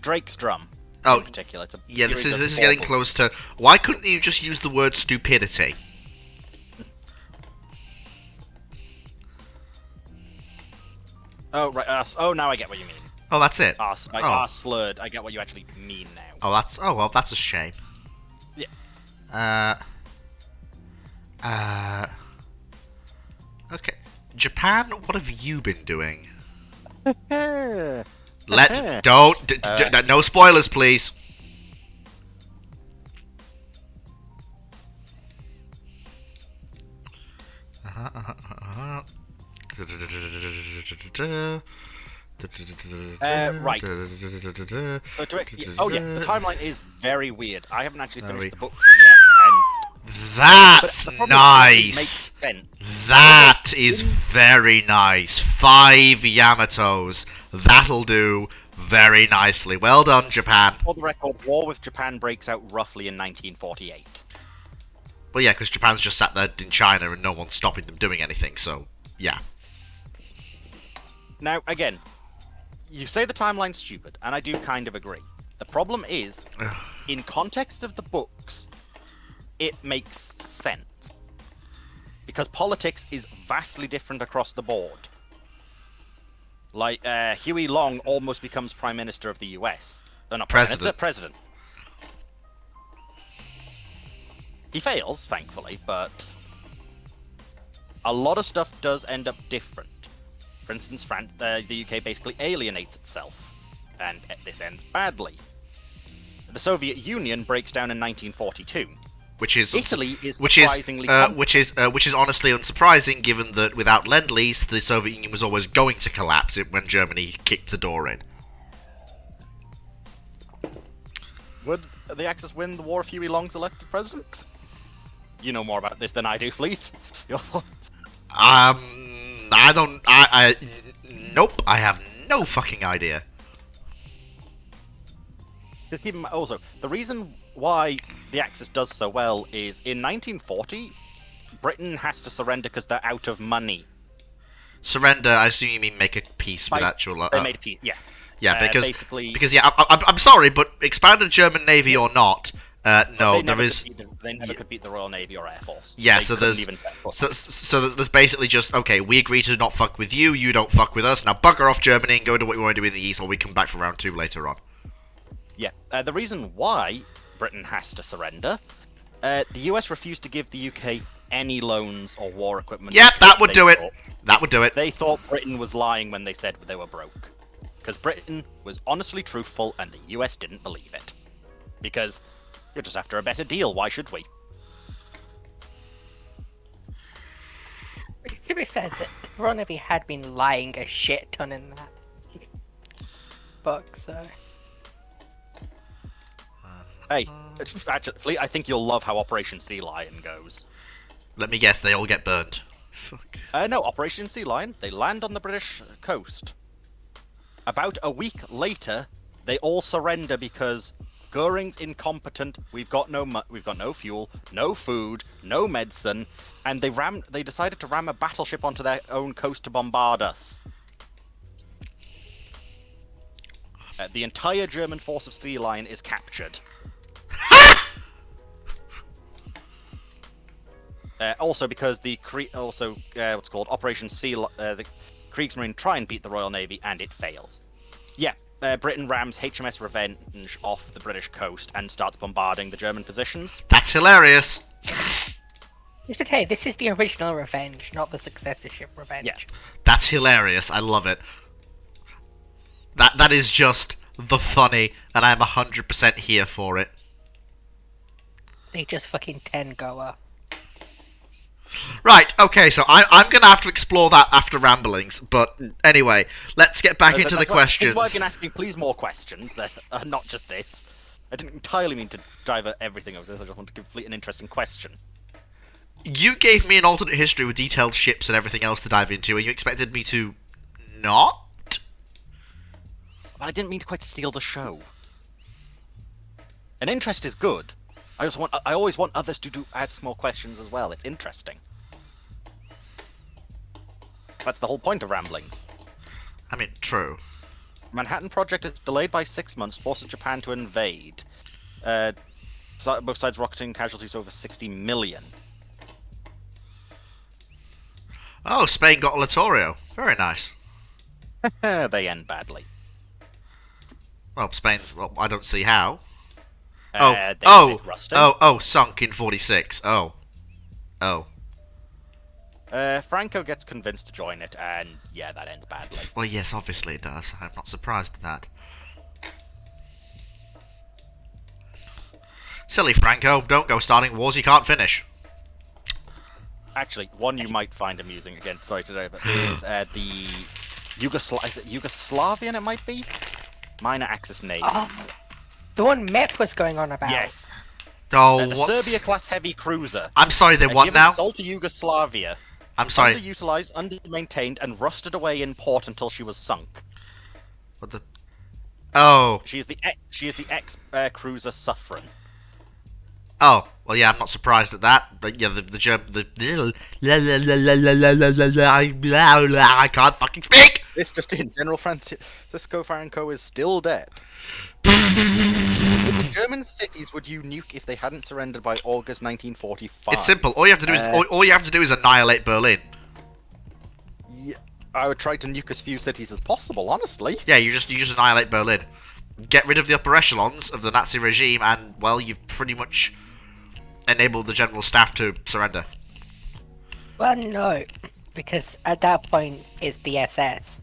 Drake's drum. Oh, in particular. It's a yeah, this series of is getting awful- close to... Why couldn't you just use the word stupidity? Oh, right. Oh, now I get what you mean. Oh, that's it. Slurred. I get what you actually mean now. Oh, that's... Oh, well, that's a shame. Yeah. Okay. Japan, what have you been doing? Uh, No spoilers, please. Right. So the timeline is very weird. I haven't actually finished the books yet, That's but the problem nice. makes sense. That is very nice. 5 Yamatos. That'll do very nicely. Well done, Japan. For the record, war with Japan breaks out roughly in 1948. Well, yeah, because Japan's just sat there in China and no one's stopping them doing anything, so, yeah. Now, again, you say the timeline's stupid, and I do kind of agree. The problem is, in context of the books, it makes sense. Because politics is vastly different across the board. Like, Huey Long almost becomes Prime Minister of the US. Not Prime Minister, President. He fails, thankfully, but a lot of stuff does end up different. For instance, the UK basically alienates itself, and this ends badly. The Soviet Union breaks down in 1942. Italy is surprisingly which is honestly unsurprising, given that without Lend-Lease, the Soviet Union was always going to collapse when Germany kicked the door in. Would the Axis win the war if Huey Long's elected president? You know more about this than I do, Fleet. Your thoughts? Nope, I have no fucking idea. Just keep in mind, also, the reason why the Axis does so well is in 1940, Britain has to surrender because they're out of money. Surrender, I assume you mean make a peace with actual... They made peace, yeah. Yeah, because basically... I'm sorry, but expanded German Navy or not, no, there is... They never could beat the Royal Navy or Air Force. Yeah, they so there's... even set foot. So there's basically just, okay, we agree to not fuck with you, you don't fuck with us, now bugger off Germany and go do what you want to do in the East, or we come back for round 2 later on. Yeah, the reason why Britain has to surrender, the US refused to give the UK any loans or war equipment. Yep, that would do it. That would do it. They thought Britain was lying when they said they were broke. Because Britain was honestly truthful and the US didn't believe it. Because you're just after a better deal, why should we? To be fair, the Royal Navy had been lying a shit ton in that book, so... Hey, actually, Fleet, I think you'll love how Operation Sea Lion goes. Let me guess, they all get burned. Fuck. No, Operation Sea Lion, they land on the British coast. About a week later, they all surrender because Goering's incompetent. We've got no fuel, no food, no medicine, and they decided to ram a battleship onto their own coast to bombard us. The entire German force of sea line is captured. Also, because what's called Operation Sea, the Kriegsmarine try and beat the Royal Navy, and it fails. Yeah, Britain rams HMS Revenge off the British coast and starts bombarding the German positions. That's hilarious. You should say this is the original Revenge, not the successor ship Revenge. Yeah. That's hilarious. I love it. That is just the funny, and I'm 100% here for it. They just fucking 10 goer. Right, okay, so I'm going to have to explore that after ramblings, but anyway, let's get back into the questions. That's why I've been asking, please, more questions that are not just this. I didn't entirely mean to divert everything over this, I just want to complete an interesting question. You gave me an alternate history with detailed ships and everything else to dive into, and you expected me to not? I didn't mean to quite steal the show. An interest is good. I always want others to ask more questions as well. It's interesting. That's the whole point of ramblings. I mean, true. Manhattan Project is delayed by 6 months, forces Japan to invade. Both sides rocketing casualties over 60 million. Oh, Spain got Littorio. Very nice. They end badly. Well, Spain, well, I don't see how. Sunk in 46. Oh. Franco gets convinced to join it, and yeah, that ends badly. Well, yes, obviously it does. I'm not surprised at that. Silly Franco, don't go starting wars you can't finish. Actually, one you might find amusing, again, sorry today, but is the Yugoslavian, it might be? Minor Axis navies. The one Met was going on about. Yes. Oh, the Serbia-class heavy cruiser. I'm sorry, they what now? Sold to Yugoslavia. I'm sorry. Underutilized, undermaintained, and rusted away in port until she was sunk. What the? Oh. She is the ex cruiser Suffren. Oh, well, yeah, I'm not surprised at that. But yeah, the German, I can't fucking speak. It's just in. General Francisco Franco is still dead. Which German cities would you nuke if they hadn't surrendered by August 1945? It's simple. All you have to do is all you have to do is annihilate Berlin. Yeah, I would try to nuke as few cities as possible, honestly. Yeah, you just annihilate Berlin. Get rid of the upper echelons of the Nazi regime, and well, you've pretty much enabled the general staff to surrender. Well, no, because at that point it's the SS.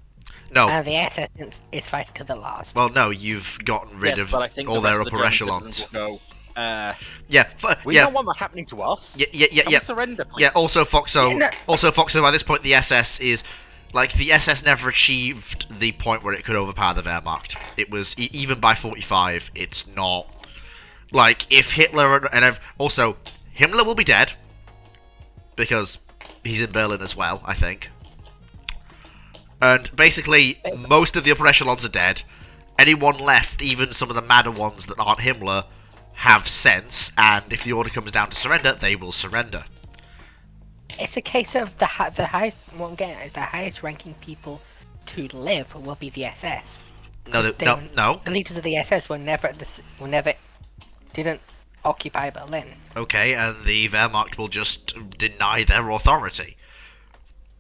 No. And the SS is fighting to the last. Well, no, you've gotten rid of all their upper echelons. We don't want that happening to us. Yeah. Surrender, please. Yeah. Also, Foxo. By this point, the SS is like the SS never achieved the point where it could overpower the Wehrmacht. It was even by 45. It's not like if Hitler and also Himmler will be dead because he's in Berlin as well, I think. And basically, most of the upper echelons are dead. Anyone left, even some of the madder ones that aren't Himmler, have sense, and if the order comes down to surrender, they will surrender. It's a case of the highest. What I'm getting at is the highest ranking people to live will be the SS. No. The leaders of the SS didn't occupy Berlin. Okay, and the Wehrmacht will just deny their authority.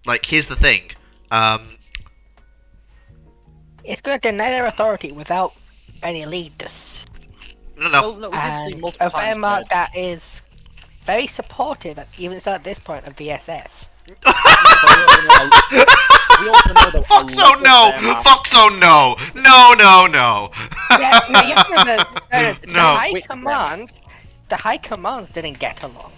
Like, here's the thing. It's going to deny their authority without any leaders. No. Well, no, we did see multiple times. A Wehrmacht that is very supportive, even at this point, of the SS. We also know that Foxo, no! Foxo, no! No! Yeah, no, you have to remember, No. The high commands didn't get along.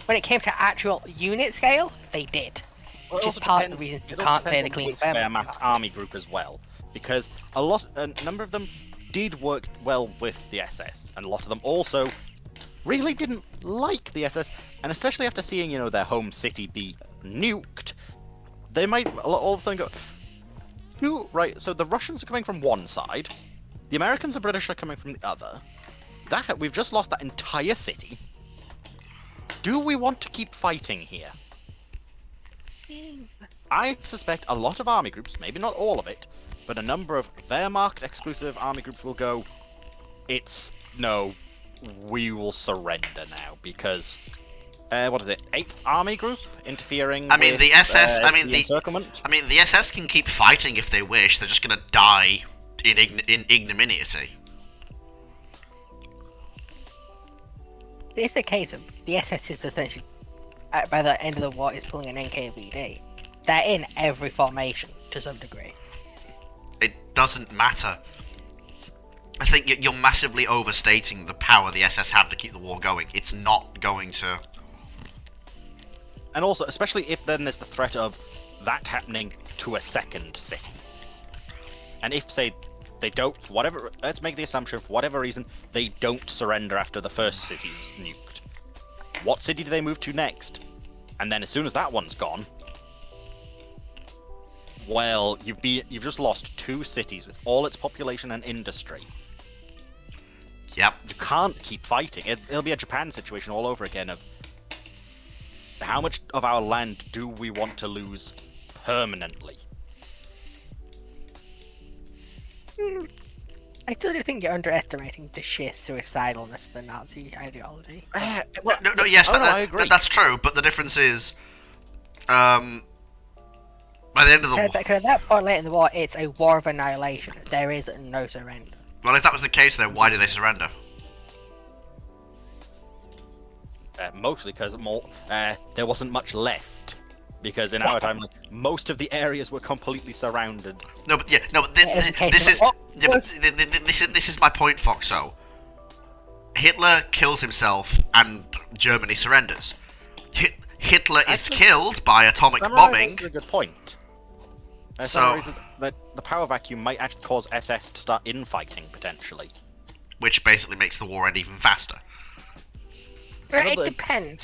When it came to actual unit scale, they did. Well, Which is part of the reason you can't say the clean Wehrmacht army group as well, because a number of them did work well with the SS, and a lot of them also really didn't like the SS, and especially after seeing, their home city be nuked, they might all of a sudden go, right, so the Russians are coming from one side, The Americans and British are coming from the other. That we've just lost that entire city. Do we want to keep fighting here? I suspect a lot of army groups, maybe not all of it, but a number of Wehrmacht exclusive army groups will go, no, we will surrender now, because, what is it, 8th Army Group interfering with the SS, the encirclement? the SS can keep fighting if they wish, they're just gonna die in ignominy. It's a case of the SS is essentially, by the end of the war, is pulling an NKVD. They're in every formation to some degree. It doesn't matter. I think you're massively overstating the power the SS have to keep the war going. It's not going to. And also, especially if then there's the threat of that happening to a second city. And if, say, they don't, for whatever, let's make the assumption, for whatever reason, they don't surrender after the first city's nuked. What city do they move to next? And then as soon as that one's gone, well, you've just lost 2 cities with all its population and industry. Yep. You can't keep fighting. It'll be a Japan situation all over again of how much of our land do we want to lose permanently? I still do think you're underestimating the sheer suicidalness of the Nazi ideology. Yes, I agree. that's true, but the difference is, by the end of the war... Because at that point late in the war, it's a war of annihilation. There is no surrender. Well, if that was the case, then why did they surrender? Mostly because there wasn't much left. Because in our time, most of the areas were completely surrounded. This is my point, Foxo. Hitler kills himself, and Germany surrenders. Hitler is killed by atomic bombing. That's a good point. So that the power vacuum might actually cause SS to start infighting potentially, which basically makes the war end even faster. It depends.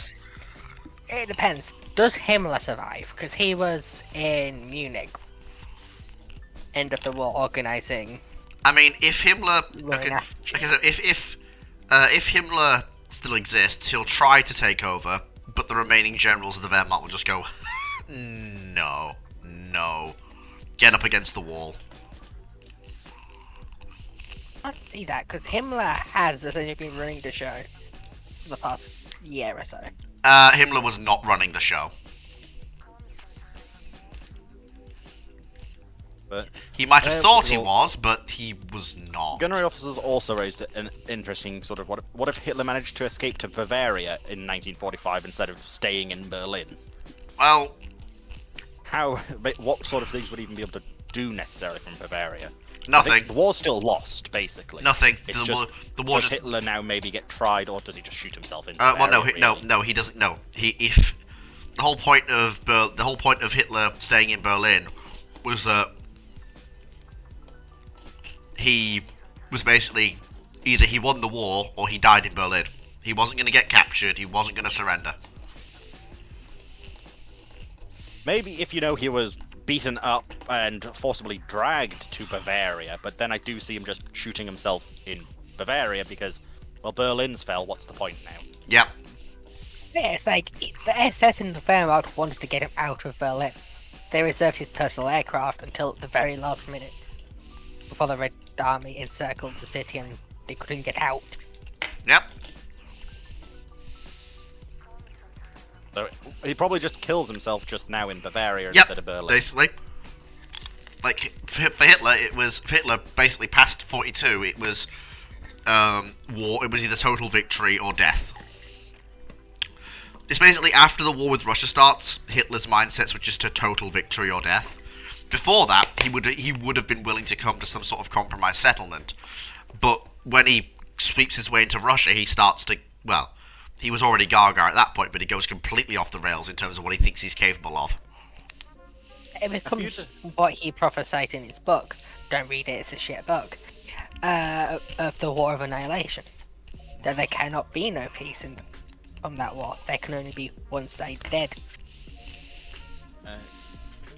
It depends. Does Himmler survive? Because he was in Munich. End of the war, organizing. I mean, if Himmler, so if Himmler still exists, he'll try to take over, but the remaining generals of the Wehrmacht will just go, no, get up against the wall. I can see that because Himmler has essentially been running the show for the past year or so. Himmler was not running the show. But he might have thought he was, but he was not. Gunnery officers also raised an interesting sort of what if Hitler managed to escape to Bavaria in 1945 instead of staying in Berlin? Well, what sort of things would he even be able to do necessarily from Bavaria? Nothing. The war's still lost, basically. Nothing. It's does Hitler now maybe get tried, or does he just shoot himself in? No, he doesn't. No, if the whole point of Hitler staying in Berlin was that he was basically either he won the war or he died in Berlin. He wasn't going to get captured. He wasn't going to surrender. Maybe if he was beaten up and forcibly dragged to Bavaria, but then I do see him just shooting himself in Bavaria because, well, Berlin's fell, what's the point now? Yep. Yeah, it's like, the SS and the Wehrmacht wanted to get him out of Berlin. They reserved his personal aircraft until the very last minute, before the Red Army encircled the city and they couldn't get out. Yep. So he probably just kills himself just now in Bavaria instead of Berlin. Basically. Like, for Hitler basically past 42, it was war, it was either total victory or death. It's basically after the war with Russia starts, Hitler's mindset switches to total victory or death. Before that, he would have been willing to come to some sort of compromise settlement. But when he sweeps his way into Russia, he starts to, well, he was already Gaga at that point, but he goes completely off the rails in terms of what he thinks he's capable of. It becomes what he prophesied in his book. Don't read it, it's a shit book. Of the War of Annihilation. That there cannot be no peace from that war. There can only be one side dead.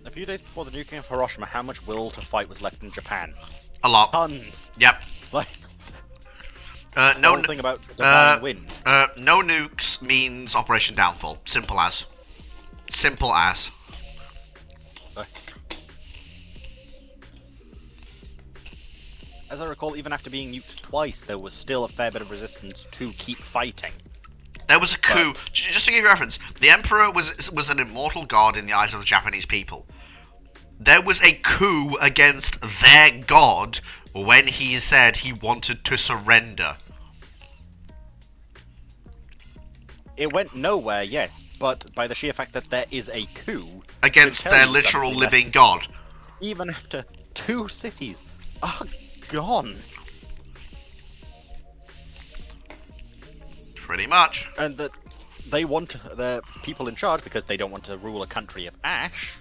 A few days before the nuking of Hiroshima, how much will to fight was left in Japan? A lot. Tons. Yep. Like, No, the whole thing about divine wind. no nukes means Operation Downfall. Simple as. Simple as. As I recall, even after being nuked twice, there was still a fair bit of resistance to keep fighting. There was a coup. But- Just to give you a reference, the Emperor was an immortal god in the eyes of the Japanese people. There was a coup against their god when he said he wanted to surrender. It went nowhere, yes, but by the sheer fact that there is a coup Against should tell their you literal something that living god. even after 2 cities are gone, Pretty much. and that they want the people in charge because they don't want to rule a country of ash.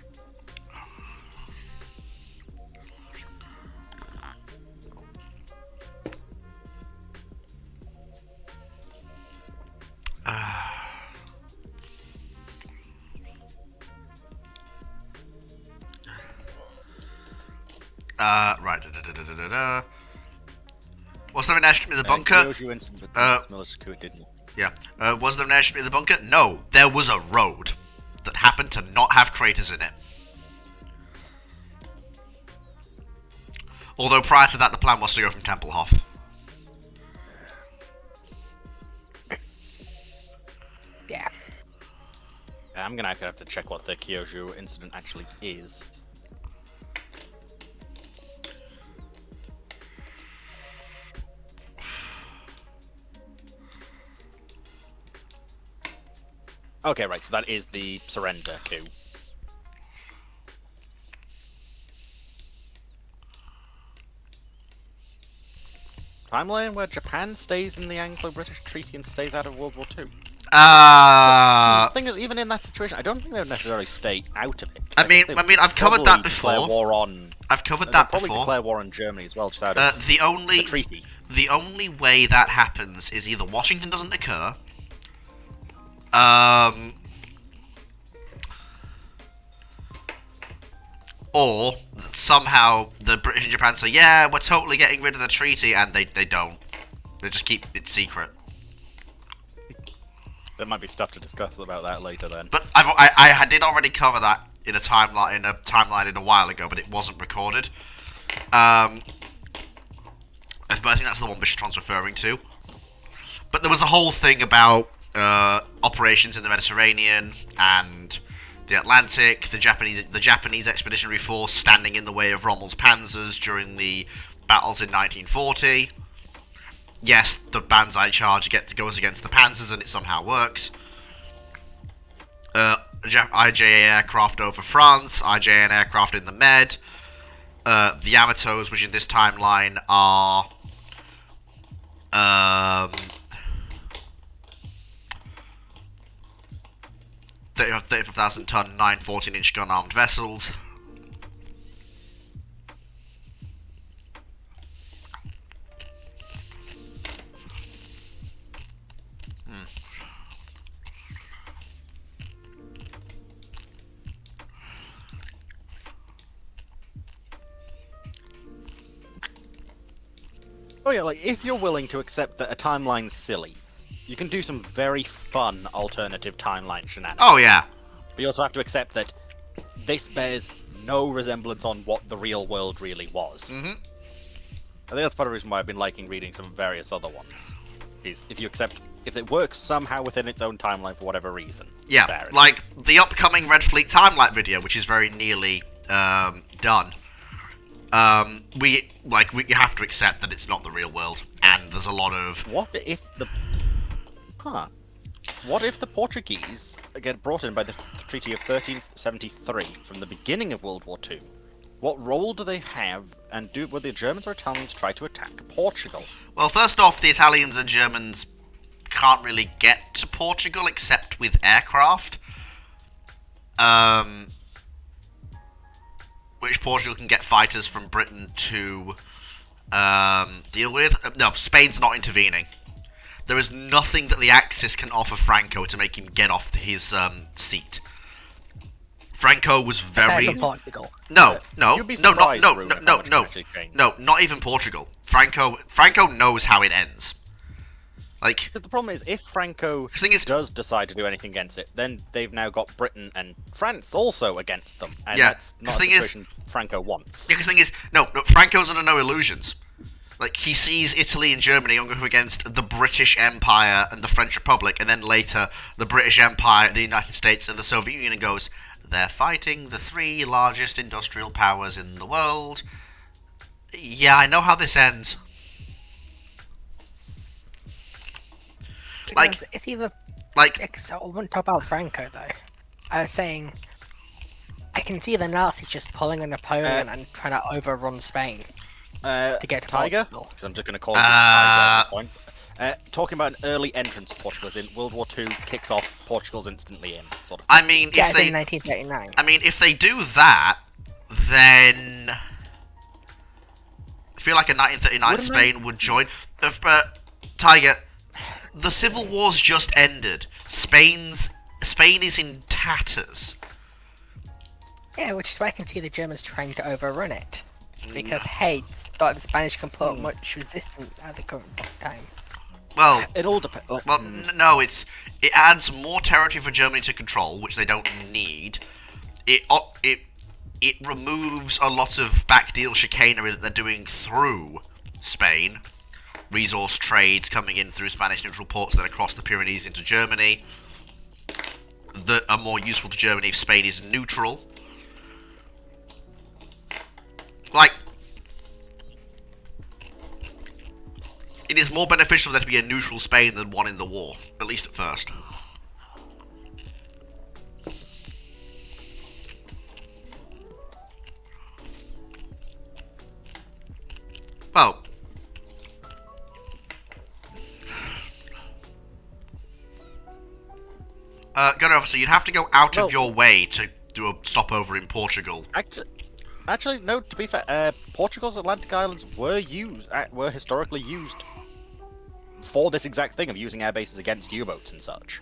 Right. Was there an airstrip in the bunker? Kyoju incident with the military coup, it didn't. Yeah. Was there an airstrip in the bunker? No. There was a road that happened to not have craters in it. Although prior to that, the plan was to go from Tempelhof. Yeah. I'm gonna have to check what the Kyoju incident actually is. Okay, right, so that is the surrender coup. Timeline where Japan stays in the Anglo-British Treaty and stays out of World War II. The thing is, even in that situation, I don't think they would necessarily stay out of it. I mean, I've covered that Declare before. war on. I've covered They'll that probably before. declare war on Germany as well, just out of The the treaty. only way that happens is either Washington doesn't occur, or somehow the British and Japan say, yeah, we're totally getting rid of the treaty, and they don't. They just keep it secret. There might be stuff to discuss about that later then. But I did already cover that in a timeline in a while ago, but it wasn't recorded. But I think that's the one Bishatron's referring to. But there was a whole thing about operations in the Mediterranean and the Atlantic, the Japanese Expeditionary Force standing in the way of Rommel's panzers during the battles in 1940. Yes, the Banzai charge goes against the panzers and it somehow works. IJA aircraft over France, IJN aircraft in the Med. The Yamatos, which in this timeline are 35,000-ton, 9 14-inch gun armed vessels. Oh yeah, like, if you're willing to accept that a timeline's silly, you can do some very fun alternative timeline shenanigans. Oh yeah. But you also have to accept that this bears no resemblance on what the real world really was. Mm-hmm. I think that's part of the reason why I've been liking reading some various other ones. Is if you accept, if it works somehow within its own timeline for whatever reason. Yeah, fair enough. like the upcoming Red Fleet timeline video, which is very nearly done. We have to accept that it's not the real world, and there's a lot of What if the... What if the Portuguese get brought in by the Treaty of 1373 from the beginning of World War II? What role do they have, and will the Germans or Italians try to attack Portugal? Well, first off, the Italians and Germans can't really get to Portugal except with aircraft. Which Portugal can get fighters from Britain to deal with. No, Spain's not intervening. There is nothing that the Axis can offer Franco to make him get off his seat. Franco was very From Portugal. no, no, You'd be no, surprised, no, Ruben, no, how no, much no, can actually change. no, not even Portugal. Franco knows how it ends. Like, But the problem is, if Franco the thing is, does decide to do anything against it, then they've now got Britain and France also against them, and Yeah, that's 'cause not a thing is- situation Franco wants. because the thing is, no, Franco's under no illusions. Like, he sees Italy and Germany going up against the British Empire and the French Republic, and then later the British Empire, the United States, and the Soviet Union, and goes, they're fighting the three largest industrial powers in the world. Yeah, I know how this ends. Like- Because it's either Like, so I wouldn't talk about Franco though. I was saying I can see the Nazis just pulling a Napoleon and trying to overrun Spain to get to Tiger? Portugal. Because I'm just going to call it Tiger at this point. Talking about an early entrance to Portugal, as in World War II kicks off, Portugal's instantly in, sort of. I mean, Yeah, if it's they, in 1939. I mean, if they do that, then I feel like a 1939 Wouldn't Spain would join. Tiger, the Civil War's just ended. Spain is in tatters. Yeah, which is why I can see the Germans trying to overrun it. Because hey, the Spanish can put up much resistance at the current time. Well, It all depends. well, no, it adds more territory for Germany to control, which they don't need. It removes a lot of backdeal chicanery that they're doing through Spain. Resource trades coming in through Spanish neutral ports, then across the Pyrenees into Germany, that are more useful to Germany if Spain is neutral. Like, it is more beneficial for there to be a neutral Spain than one in the war, at least at first. Well, Gunner Officer, you'd have to go out Well- of your way to do a stopover in Portugal. Actually, no. To be fair, Portugal's Atlantic Islands were historically used for this exact thing of using air bases against U-boats and such,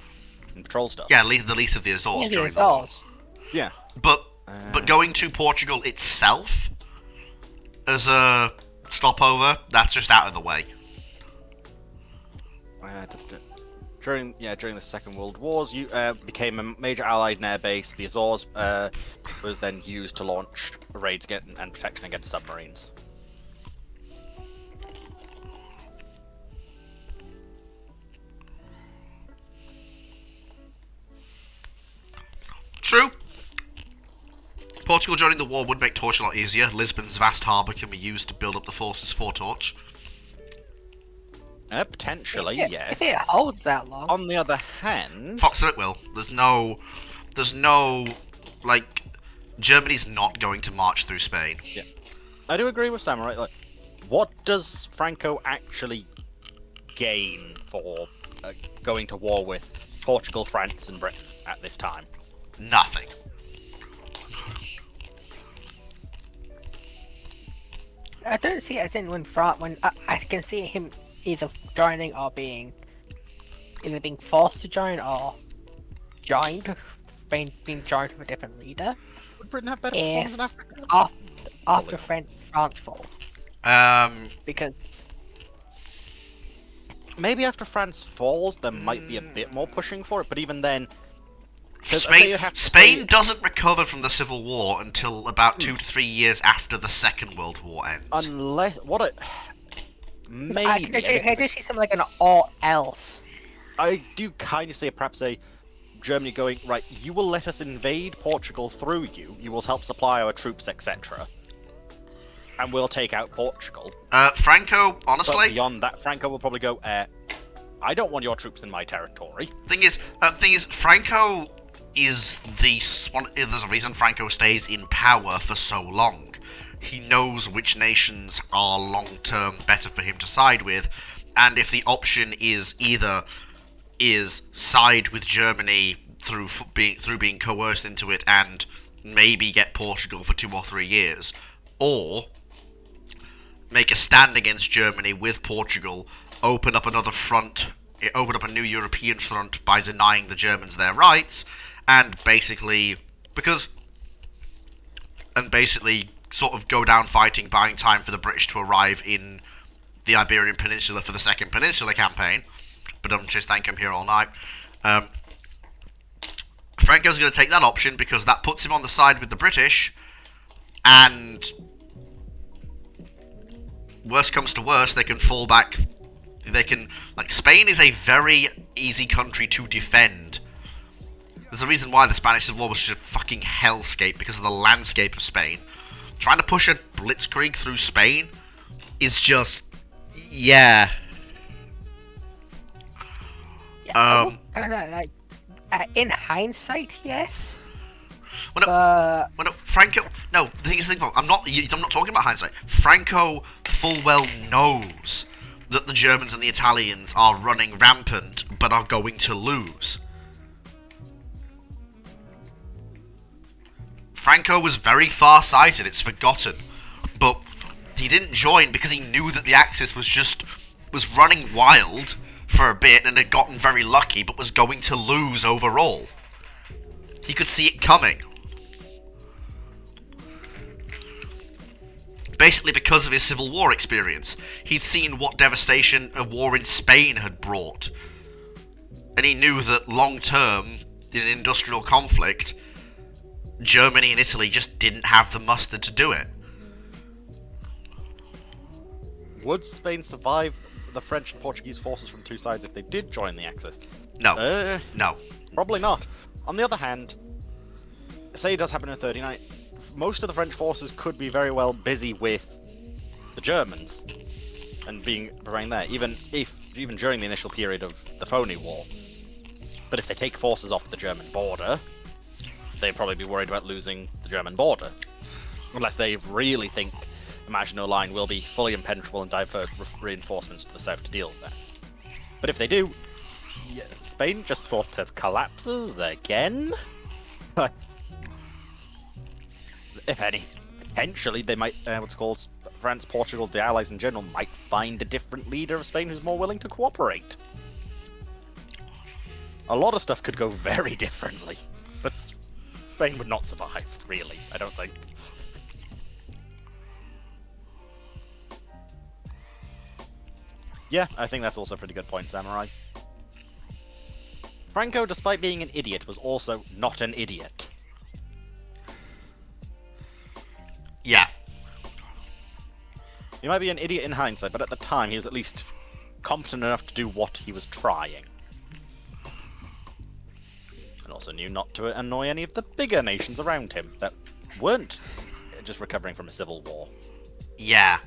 and patrol stuff. Yeah, the least of the Azores Yeah, the during the war. Azores. Yeah. But going to Portugal itself as a stopover, that's just out of the way. During the Second World Wars, you became a major Allied air base. The Azores was then used to launch raids and protection against submarines. True. Portugal joining the war would make Torch a lot easier. Lisbon's vast harbour can be used to build up the forces for Torch. Potentially, Yeah, yes. if it holds that long. On the other hand, Fox it will. There's no, like, Germany's not going to march through Spain. I do agree with Samurai. Like, what does Franco actually gain for going to war with Portugal, France, and Britain at this time? Nothing. I don't see it as in when I can see him either joining or being forced to join or joined, being joined with a different leader. Would Britain have better If- performance in Africa? After France falls, because Maybe after France falls, there might be a bit more pushing for it, but even then, 'cause I say you have to Spain say- doesn't recover from the Civil War until about 2 to 3 years after the Second World War ends. unless maybe I and can it's- see something like an or else. I do kind of see perhaps a Germany going, right, you will let us invade Portugal through you, you will help supply our troops, etc. And we'll take out Portugal. Franco, But honestly, beyond that, Franco will probably go, I don't want your troops in my territory. thing is, Franco is there's a reason Franco stays in power for so long. He knows which nations are long-term better for him to side with, and if the option is either side with Germany through being coerced into it and maybe get Portugal for 2 or 3 years, or make a stand against Germany with Portugal, open up another front, open up a new European front by denying the Germans their rights, and basically, because and basically sort of go down fighting, buying time for the British to arrive in the Iberian Peninsula for the Second Peninsula Campaign. But I'm just think I'm here all night. Franco's going to take that option because that puts him on the side with the British, and worst comes to worst, they can fall back. They can, like, Spain is a very easy country to defend. There's a reason why the Spanish Civil War was such a fucking hellscape, because of the landscape of Spain. Trying to push a blitzkrieg through Spain is just, yeah. In hindsight, yes. Well, no, Franco. No, the thing is, I'm not talking about hindsight. Franco full well knows that the Germans and the Italians are running rampant, but are going to lose. Franco was very far-sighted. It's forgotten, but he didn't join because he knew that the Axis was running wild for a bit and had gotten very lucky, but was going to lose overall. He could see it coming. Basically because of his Civil War experience. He'd seen what devastation a war in Spain had brought. And he knew that long term, in an industrial conflict, Germany and Italy just didn't have the mustard to do it. Would Spain survive the French and Portuguese forces from two sides if they did join the Axis? No. No. Probably not. On the other hand, say it does happen in 39, most of the French forces could be very well busy with the Germans and preparing there, even during the initial period of the Phoney War. But if they take forces off the German border, they'd probably be worried about losing the German border, unless they really think the Maginot Line will be fully impenetrable and divert reinforcements to the south to deal with that. But if they do, Spain just sort of collapses again. If any, potentially they might, what's called France, Portugal, the Allies in general, might find a different leader of Spain who's more willing to cooperate. A lot of stuff could go very differently, but Spain would not survive, really, I don't think. Yeah, I think that's also a pretty good point, Samurai. Franco, despite being an idiot, was also not an idiot. Yeah. He might be an idiot in hindsight, but at the time he was at least competent enough to do what he was trying. And also knew not to annoy any of the bigger nations around him that weren't just recovering from a civil war. Yeah.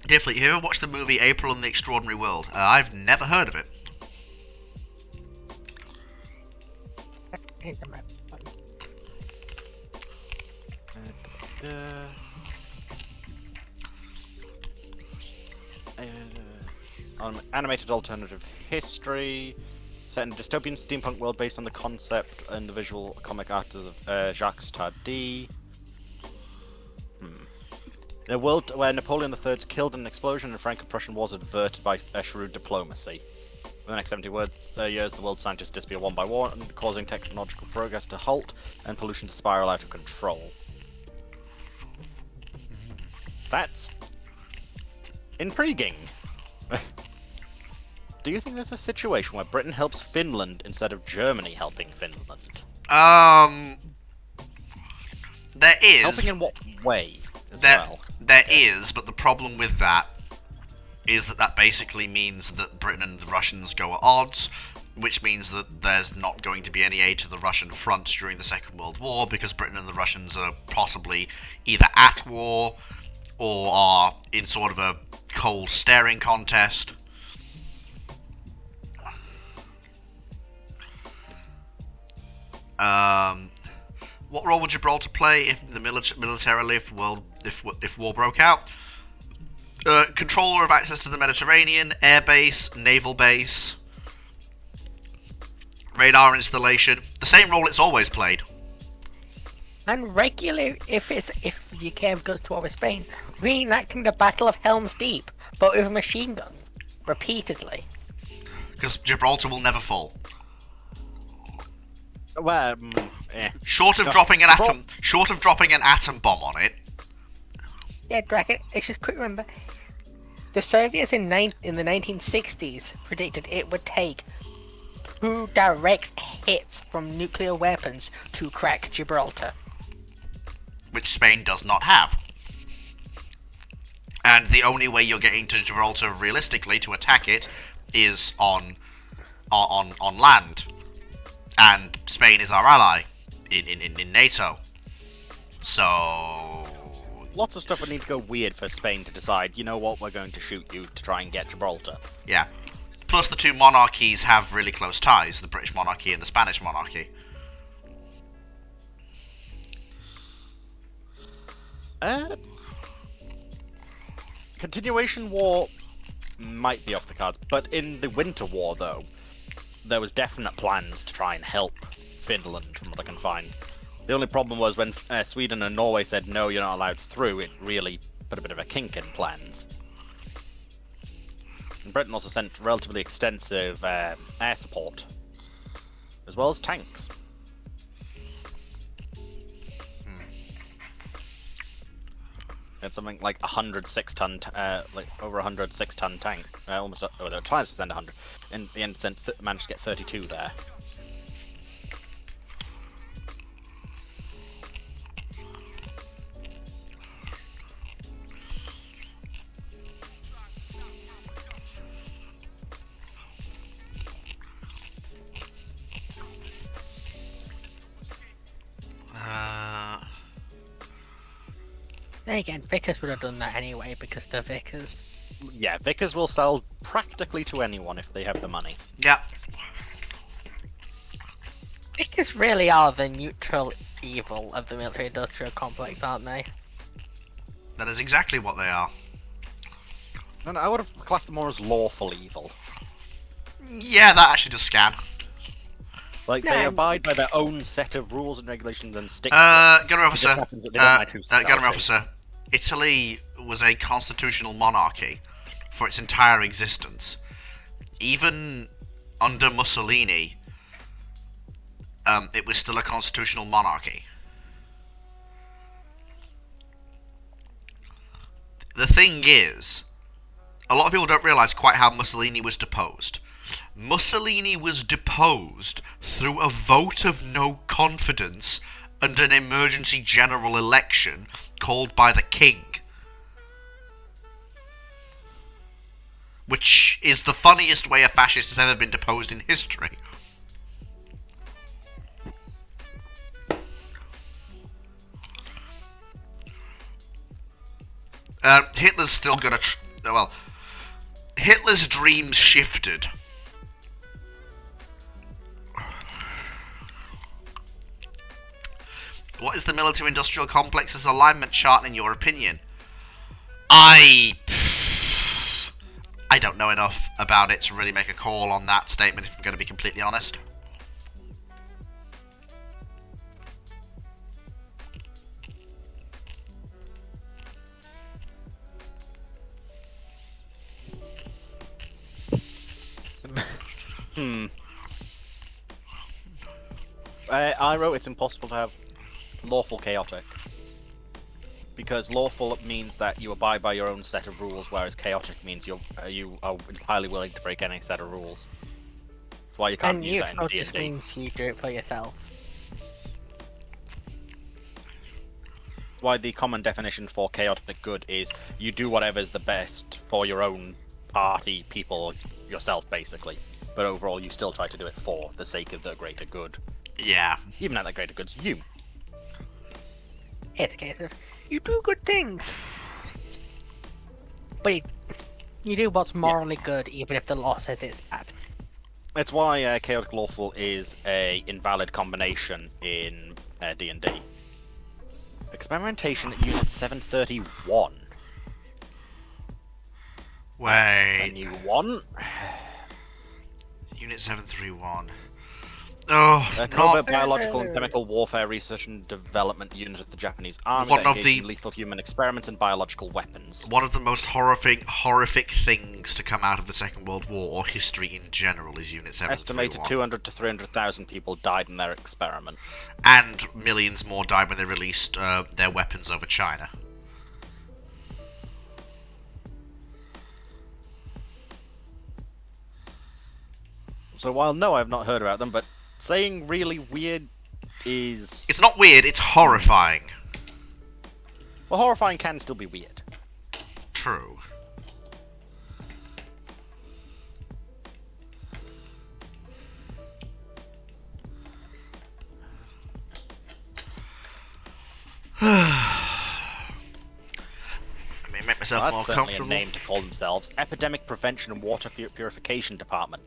Definitely. You ever watched the movie April in the Extraordinary World? I've never heard of it. Animated alternative history set in a dystopian steampunk world based on the concept and the visual comic art of Jacques Tardy. In a world where Napoleon III's killed in an explosion and Franco-Prussian wars averted by shrewd diplomacy. For the next 70 years, the world's scientists disappear one by one, causing technological progress to halt and pollution to spiral out of control. That's intriguing. Do you think there's a situation where Britain helps Finland instead of Germany helping Finland? There is. Helping in what way, well? There is, but the problem with that is that basically means that Britain and the Russians go at odds, which means that there's not going to be any aid to the Russian front during the Second World War, because Britain and the Russians are possibly either at war or are in sort of a cold staring contest. What role would Gibraltar play if the militarily if war broke out? Controller of access to the Mediterranean, air base, naval base, radar installation. The same role it's always played. And regularly, if the UK goes to war with Spain, reenacting the Battle of Helm's Deep, but with machine guns, repeatedly. Because Gibraltar will never fall. Well, Short of No, dropping an the pro- atom, short of dropping an atom bomb on it. Yeah, Dragon, it's just quick remember. The Soviets in the 1960s predicted it would take 2 direct hits from nuclear weapons to crack Gibraltar. Which Spain does not have. And the only way you're getting to Gibraltar realistically to attack it is on land. And Spain is our ally in NATO. So Lots of stuff would need to go weird for Spain to decide, you know what, we're going to shoot you to try and get Gibraltar. yeah. Plus the two monarchies have really close ties, the British monarchy and the Spanish monarchy. Continuation war might be off the cards, but in the Winter War, though, there was definite plans to try and help Finland, from what I can find. The only problem was when Sweden and Norway said, no, you're not allowed through, it really put a bit of a kink in plans. And Britain also sent relatively extensive air support, as well as tanks. It's something like 106-ton, like over 106-ton tank. Almost, they were trying to send 100. In the end, managed to get 32 there. Then again, Vickers would have done that anyway because they're Vickers. Yeah, Vickers will sell practically to anyone if they have the money. Yeah. Vickers really are the neutral evil of the military-industrial complex, aren't they? That is exactly what they are. No, I would have classed them more as lawful evil. Yeah, that actually does scan. Like, No. they abide by their own set of rules and regulations and stick Gunner It just officer. happens that they don't like who Gunner starts it. officer. Italy was a constitutional monarchy for its entire existence. Even under Mussolini, it was still a constitutional monarchy. The thing is, a lot of people don't realise quite how Mussolini was deposed. Mussolini was deposed through a vote of no confidence and an emergency general election called by the king. Which is the funniest way a fascist has ever been deposed in history. Hitler's still gonna... well, Hitler's dreams shifted. What is the military-industrial complex's alignment chart in your opinion? I don't know enough about it to really make a call on that statement, if I'm going to be completely honest. I wrote it's impossible to have lawful chaotic. Because lawful means that you abide by your own set of rules, whereas chaotic means you are entirely willing to break any set of rules. That's why you can't And use that in neutral just D&D. means you do it for yourself. Why the common definition for chaotic good is you do whatever's the best for your own party, people, yourself, basically. But overall, you still try to do it for the sake of the greater good. Yeah. Even at that greater good's you. It's a case of, you do good things. But you do what's morally good even if the law says it's bad. That's why chaotic lawful is a invalid combination in D&D. Experimentation at Unit 731. Wait. Menu 1. Unit 731. Oh, Covert not Biological and Chemical Warfare Research and Development Unit of the Japanese Army One that of engaged the- in lethal human experiments and biological weapons. one of the most horrific things to come out of the Second World War, or history in general, is Unit 731. Estimated 200 to 300,000 people died in their experiments. And millions more died when they released their weapons over China. So while no, I've not heard about them, but saying really weird is... It's not weird, it's horrifying. Well, horrifying can still be weird. True. Let me make myself Well, more that's certainly a comfortable. name to call themselves. Epidemic Prevention and Water Purification Department.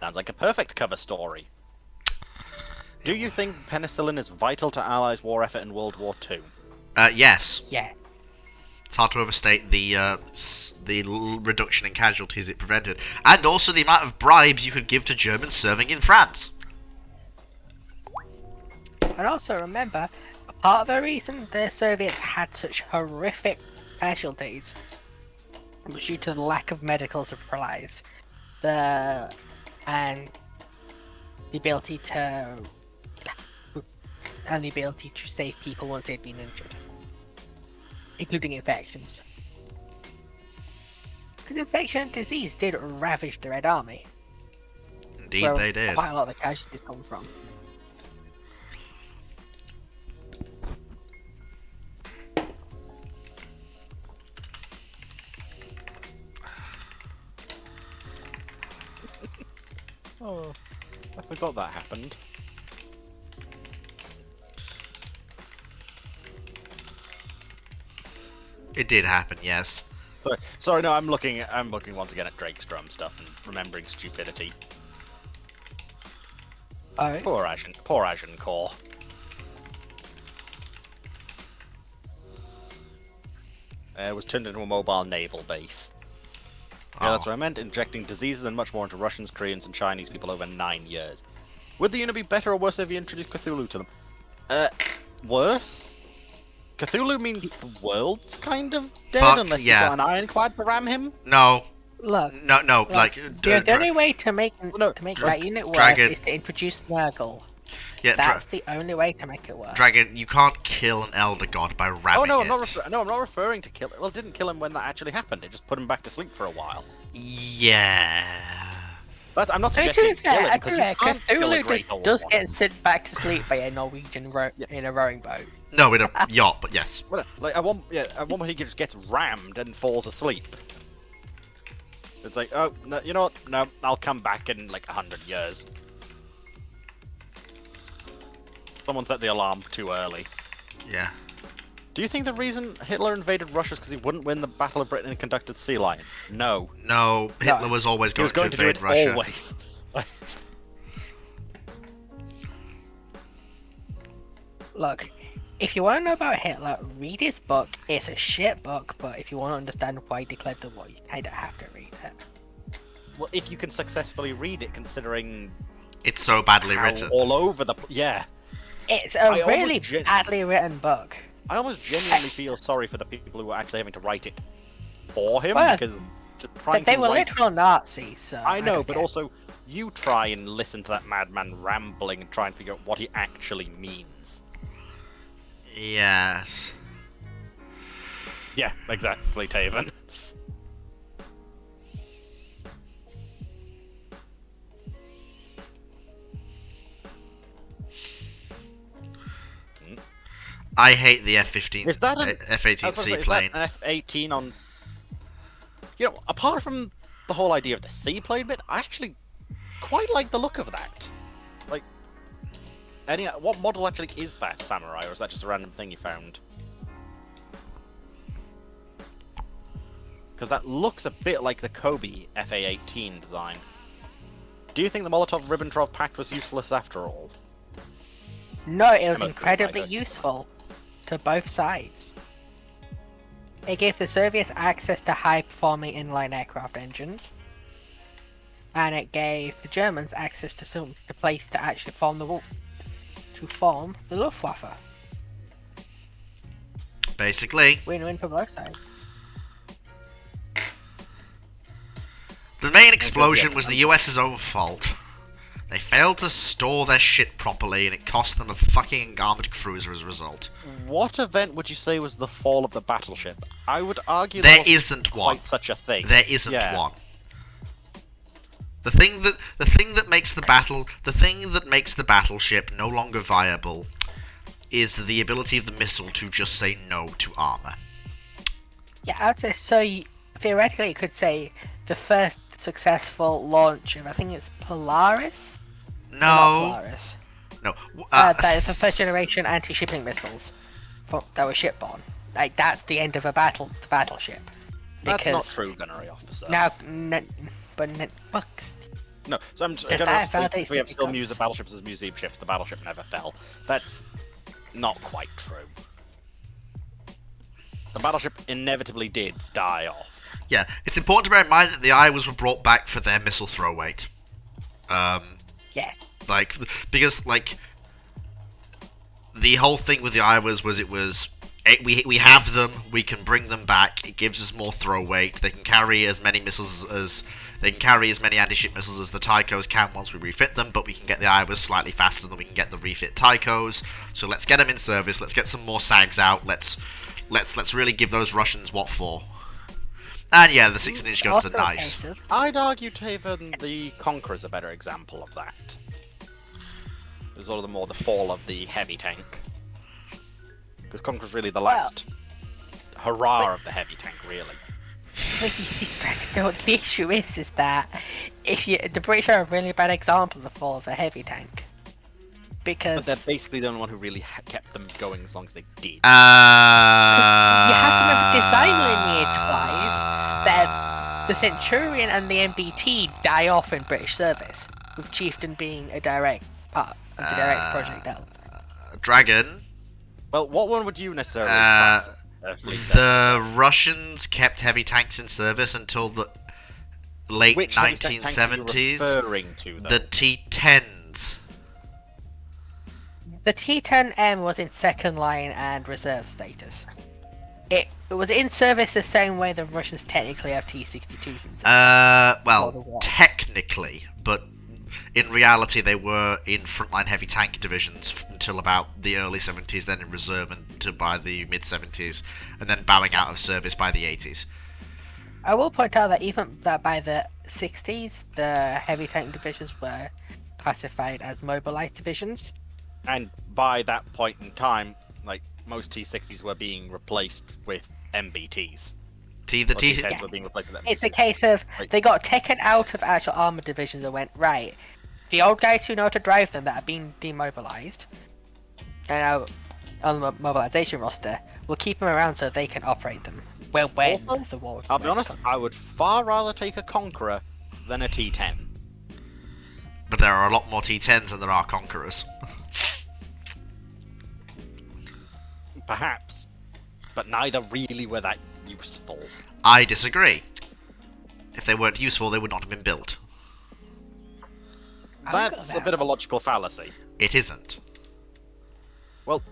Sounds like a perfect cover story. Do you think penicillin is vital to Allies' war effort in World War II? Yes. Yeah. It's hard to overstate the reduction in casualties it prevented, and also the amount of bribes you could give to Germans serving in France. And also remember, part of the reason the Soviets had such horrific casualties was due to the lack of medical supplies, and the ability to save people once they'd been injured, including infections. Because infection and disease did ravage the Red Army. Indeed, where they did. quite a lot of the casualties come from. Oh, I forgot that happened. It did happen, yes. Sorry, no, I'm looking once again at Drake's drum stuff and remembering stupidity. Alright. Poor Agincourt. It was turned into a mobile naval base. Yeah, that's Oh. what I meant. Injecting diseases and much more into Russians, Koreans, and Chinese people over 9 years. Would the unit be better or worse if you introduced Cthulhu to them? Worse? Cthulhu means the world's kind of dead Fuck, unless yeah. you've got an ironclad to ram him? No, Look, no, like... the only way to make no, that unit work Dragon. is to introduce Nurgle. yeah, That's the only way to make it work. Dragon, you can't kill an Elder God by ramming Oh no, it. I'm not referring to kill. Well, it didn't kill him when that actually happened. It just put him back to sleep for a while. Yeah... But I'm not To be suggesting kill fair, him because you can't kill a Cthulhu great old does one. get sent back to sleep by a Norwegian in a rowing boat. No, in a yacht, but yes. Well, like at one point he just gets rammed and falls asleep. It's like, oh, no, you know what? No, I'll come back in like 100 years. Someone set the alarm too early. Yeah. Do you think the reason Hitler invaded Russia is because he wouldn't win the Battle of Britain and conducted Sea Lion? No. No, Hitler was always He going, was going to to do invade it Russia. always. Look, if you want to know about Hitler, read his book. It's a shit book, but if you want to understand why he declared the war, you kind of have to read it. Well, if you can successfully read it, considering It's so badly how written. all over the yeah, It's a I almost really gen- badly written book. I almost genuinely feel sorry for the people who are actually having to write it for him Well, because just trying But they to were write... literal Nazis, so I know, don't but care. also you try and listen to that madman rambling and try and figure out what he actually means. Yes. Yeah, exactly, Taven. I hate the F-15, Is that an F-18C plane. An F-18 on? You know, apart from the whole idea of the seaplane bit, I actually quite like the look of that. Like, what model actually is that, Samurai, or is that just a random thing you found? Because that looks a bit like the Kobe FA-18 design. Do you think the Molotov-Ribbentrop Pact was useless after all? No, it was must be incredibly right, useful to both sides. It gave the Soviets access to high-performing inline aircraft engines. and it gave the Germans access to some a place to actually form the Luftwaffe. Basically, Win-win for both sides. the main explosion was the US's own fault. They failed to store their shit properly, and it cost them a fucking armored cruiser as a result. What event would you say was the fall of the battleship? I would argue There wasn't isn't one. quite such a thing. There isn't Yeah. one. The thing that makes the battleship no longer viable is the ability of the missile to just say no to armor. Yeah, I would say so. Theoretically, you could say the first successful launch of, I think it's Polaris? Not No, Polaris. no. That is the first generation anti-shipping missiles that were shipborne. Like, that's the end of the battleship. That's not Because true, Gunnery Officer. now, No, so I'm If gonna that say, validates we have the still becomes- battleships as museum ships. The battleship never fell. That's not quite true. The battleship inevitably did die off. Yeah, it's important to bear in mind that the Iowas were brought back for their missile throw weight. yeah. Because the whole thing with the Iowas was we have them, we can bring them back. It gives us more throw weight. They can carry as many missiles as they can carry as many anti-ship missiles as the Tychos can once we refit them. But we can get the Iowas slightly faster than we can get the refit Tychos. So let's get them in service. Let's get some more SAGs out. Let's really give those Russians what for. And yeah, the 16-inch guns are Also nice. cases- I'd argue, Taven, the Conqueror's a better example of that. It was all the more the fall of the heavy tank. Because Conqueror's really the last hurrah of the heavy tank, really. The issue is that the British are a really bad example of the fall of the heavy tank. Because But they're basically the only one who really kept them going as long as they did. you have to remember design lineage-wise that the Centurion and the MBT die off in British service, with Chieftain being a direct part of the direct Project L. Dragon. Well, what one would you necessarily Uh, class a fleet then? The Russians kept heavy tanks in service until the late Which heavy tank tanks are you 1970s. referring to, though? The T-10s. The T-10M was in second line and reserve status. It was in service the same way the Russians technically have T-62s in service. World of Well, War. technically, but in reality they were in frontline heavy tank divisions until about the early 70s, then in reserve until by the mid-70s, and then bowing out of service by the 80s. I will point out that even that by the 60s, the heavy tank divisions were classified as mobilized divisions. And by that point in time, like, most T-60s were being replaced with MBTs. The Or T T-10s were being replaced with MBTs. It's a case of they got taken out of actual armored divisions and went, right, the old guys who know how to drive them that have been demobilized and are on the mobilization roster, we'll keep them around so they can operate them. Well, when Also, the war I'll be honest, I would far rather take a Conqueror than a T-10. But there are a lot more T-10s than there are Conquerors. Perhaps. But neither really were that useful. I disagree. If they weren't useful, they would not have been built. That's a bit of a logical fallacy. It isn't. Well,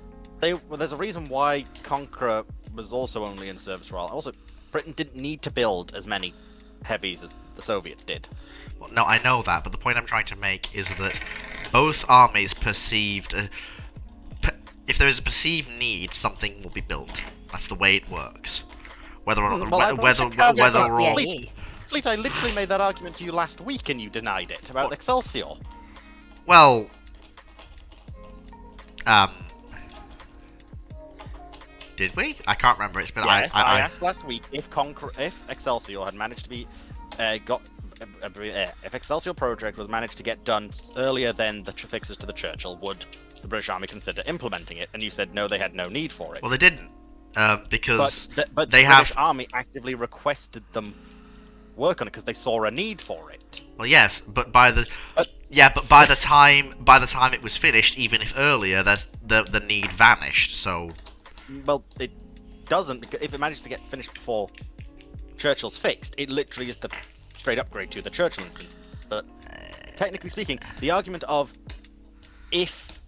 there's a reason why Conqueror was also only in service for a while. Also, Britain didn't need to build as many heavies as the Soviets did. Well, no, I know that, but the point I'm trying to make is that both armies perceived... if there is a perceived need, something will be built. That's the way it works. Whether or not... Well, I whether don't think whether that's or... not BAE. Fleet, I literally made that argument to you last week and you denied it about Excelsior. Well... Did we? I can't remember. It's been... Yes, I asked last week if Excelsior had managed to be if Excelsior project was managed to get done earlier than the fixes to the Churchill, would the British Army consider implementing it? And you said no, they had no need for it. Well, they didn't. Because but they the have... British Army actively requested them work on it because they saw a need for it. Well, yes, but by the... But- yeah, but by the time it was finished, even if earlier, the need vanished, so... Well, it doesn't, because if it managed to get finished before Churchill's fixed, it literally is the straight upgrade to the Churchill instance. but technically speaking, the argument of if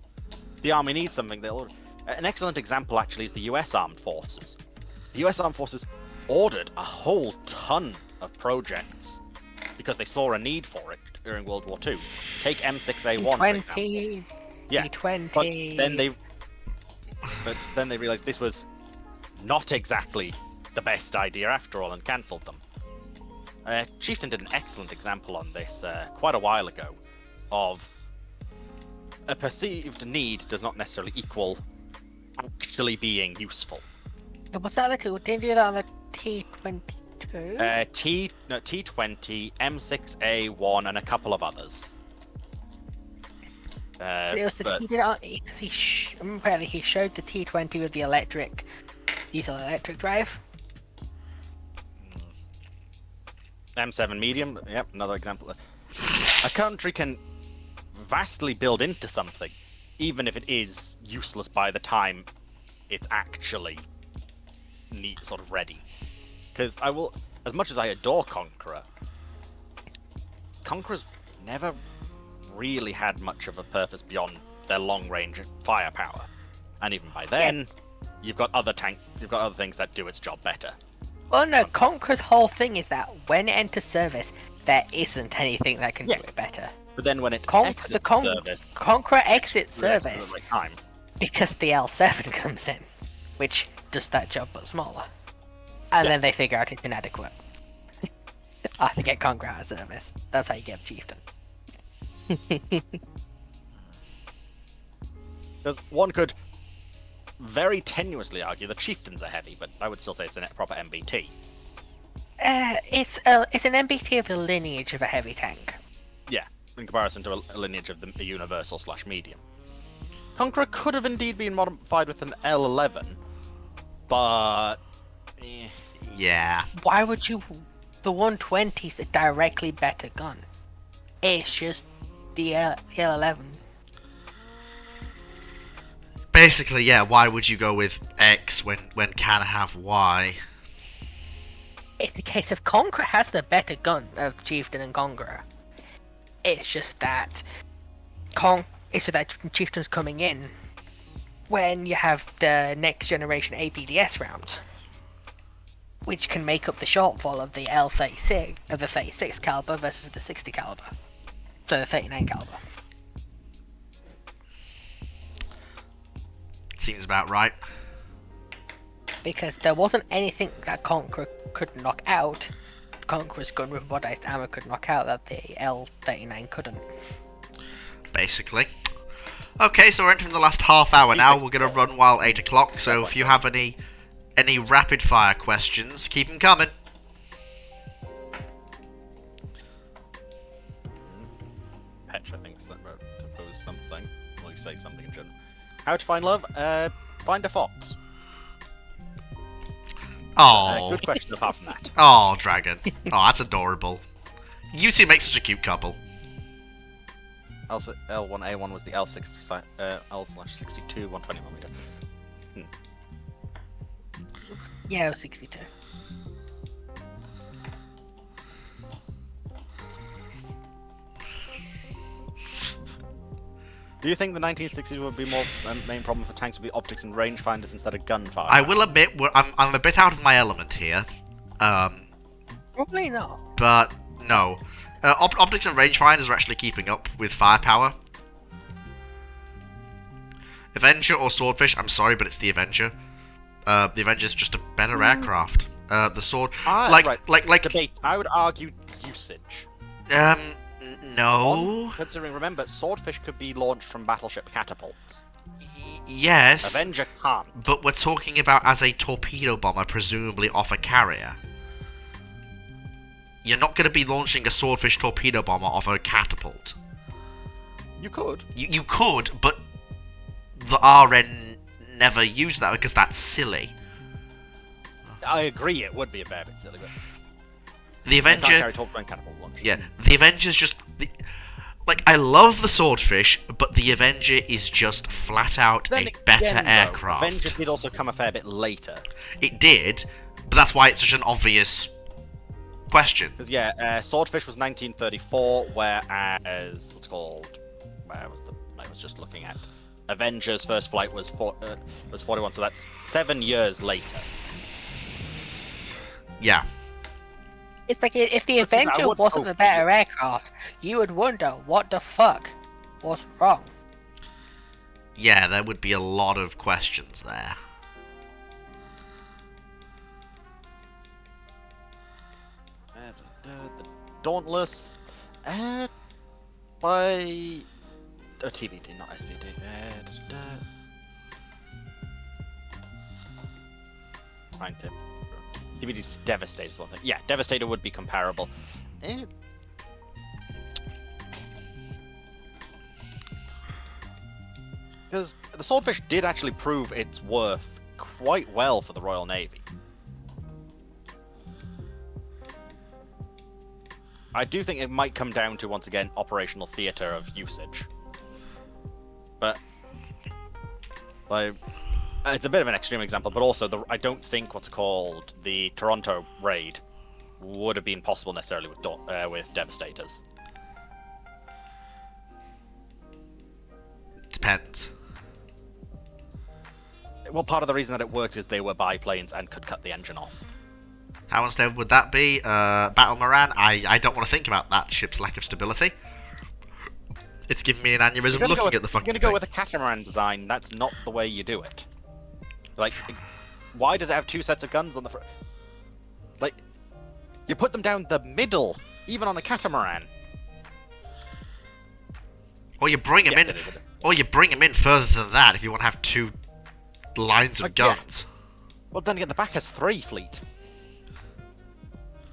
the army needs something, they'll order. An excellent example actually is the US Armed Forces. The US Armed Forces ordered a whole ton of projects because they saw a need for it during World War II. Take M6A1 for example. T20. Yeah, T20. but then they realized this was not exactly the best idea after all and cancelled them. Chieftain did an excellent example on this quite a while ago of a perceived need does not necessarily equal actually being useful. What's that other two? Didn't you do that on the T22? T20, M6A1, and a couple of others. It was the but- he did it, apparently he showed the T20 with the diesel electric drive. M7 medium, yep, another example. A country can vastly build into something, even if it is useless by the time it's actually sort of ready. Because I will, as much as I adore Conqueror, Conqueror's never really had much of a purpose beyond their long-range firepower, and even by then, you've got other things that do its job better. Well, no, Conqueror's whole thing is that when it enters service, there isn't anything that can do it better. But then when it exits service, Conqueror exits it exits at service the right time. because the L7 comes in, which does that job but smaller. And then they figure out it's inadequate. I have to get Conqueror out of service. That's how you get Chieftain. Because one could very tenuously argue that Chieftains are heavy, but I would still say it's a proper MBT. It's an MBT of the lineage of a heavy tank. Yeah, in comparison to a lineage of the Universal / medium. Conqueror could have indeed been modified with an L11, but... Yeah. Why would you... The 120's a directly better gun. It's just the L11. Basically, yeah, why would you go with X when can have Y? In the case of Conqueror has the better gun of Chieftain and Conqueror. It's just that Chieftain's coming in when you have the next generation APDS rounds, which can make up the shortfall of the L36 of the 36 caliber versus the 60 caliber. So the 39 caliber. Seems about right. Because there wasn't anything that Conqueror could knock out. Conqueror's gun with robotized armor could knock out that the L39 couldn't. Basically. Okay, so we're entering the last half hour now. We're going to run while 8 o'clock, so if you have any rapid fire questions, keep them coming. Petch, I think, to pose something. Well, say something in general. How to find love? Find a fox. Oh, Good question apart from that. oh, dragon. Oh, that's adorable. You two make such a cute couple. Also, L1A1 was the L/62 120mm. Yeah, it was 62. Do you think the 1960s would be more main problem for tanks would be optics and rangefinders instead of gunfire? I will admit, I'm a bit out of my element here. Probably not. But no. Optics and rangefinders are actually keeping up with firepower. Avenger or Swordfish, I'm sorry, but it's the Avenger. The Avenger's just a better aircraft. The Sword... right. like... Debate. I would argue usage. No... Considering, remember, Swordfish could be launched from battleship catapults. Yes, Avenger can't. but we're talking about as a torpedo bomber, presumably off a carrier. You're not going to be launching a Swordfish torpedo bomber off a catapult. You could. You could, but the RN never used that because that's silly. I agree, it would be a fair bit silly, but... The You can't Avenger... carry torpedo and catapult launch. Yeah, the Avenger's just... Like, I love the Swordfish, but the Avenger is just flat out Then a better again, though, aircraft. Avenger did also come a fair bit later. It did, but that's why it's such an obvious Question. Because yeah, Swordfish was 1934, whereas what's it called? Where was the? I was just looking at. Avengers First Flight was 41, so that's 7 years later. Yeah. It's like if the I Avenger would wasn't hope a better aircraft, you would wonder what the fuck was wrong. Yeah, there would be a lot of questions there. The Dauntless, by TBD, not SVD. Trying to. TBD's Devastator sort of thing. Yeah, Devastator would be comparable. Because the Swordfish did actually prove its worth quite well for the Royal Navy. I do think it might come down to, once again, operational theatre of usage. But, like, it's a bit of an extreme example, but also I don't think the Toronto raid would have been possible necessarily with Devastators. Depends. Well, part of the reason that it worked is they were biplanes and could cut the engine off. How unstable would that be? Battle Moran? I don't want to think about that ship's lack of stability. It's giving me an aneurysm looking at the fucking You're gonna go with a catamaran design, that's not the way you do it. Like, why does it have 2 sets of guns on the front? Like, you put them down the middle, even on a catamaran. Or you bring them in. Or you bring them in further than that if you want to have 2 lines of guns. Yeah. Well, then again, the back has 3 fleet.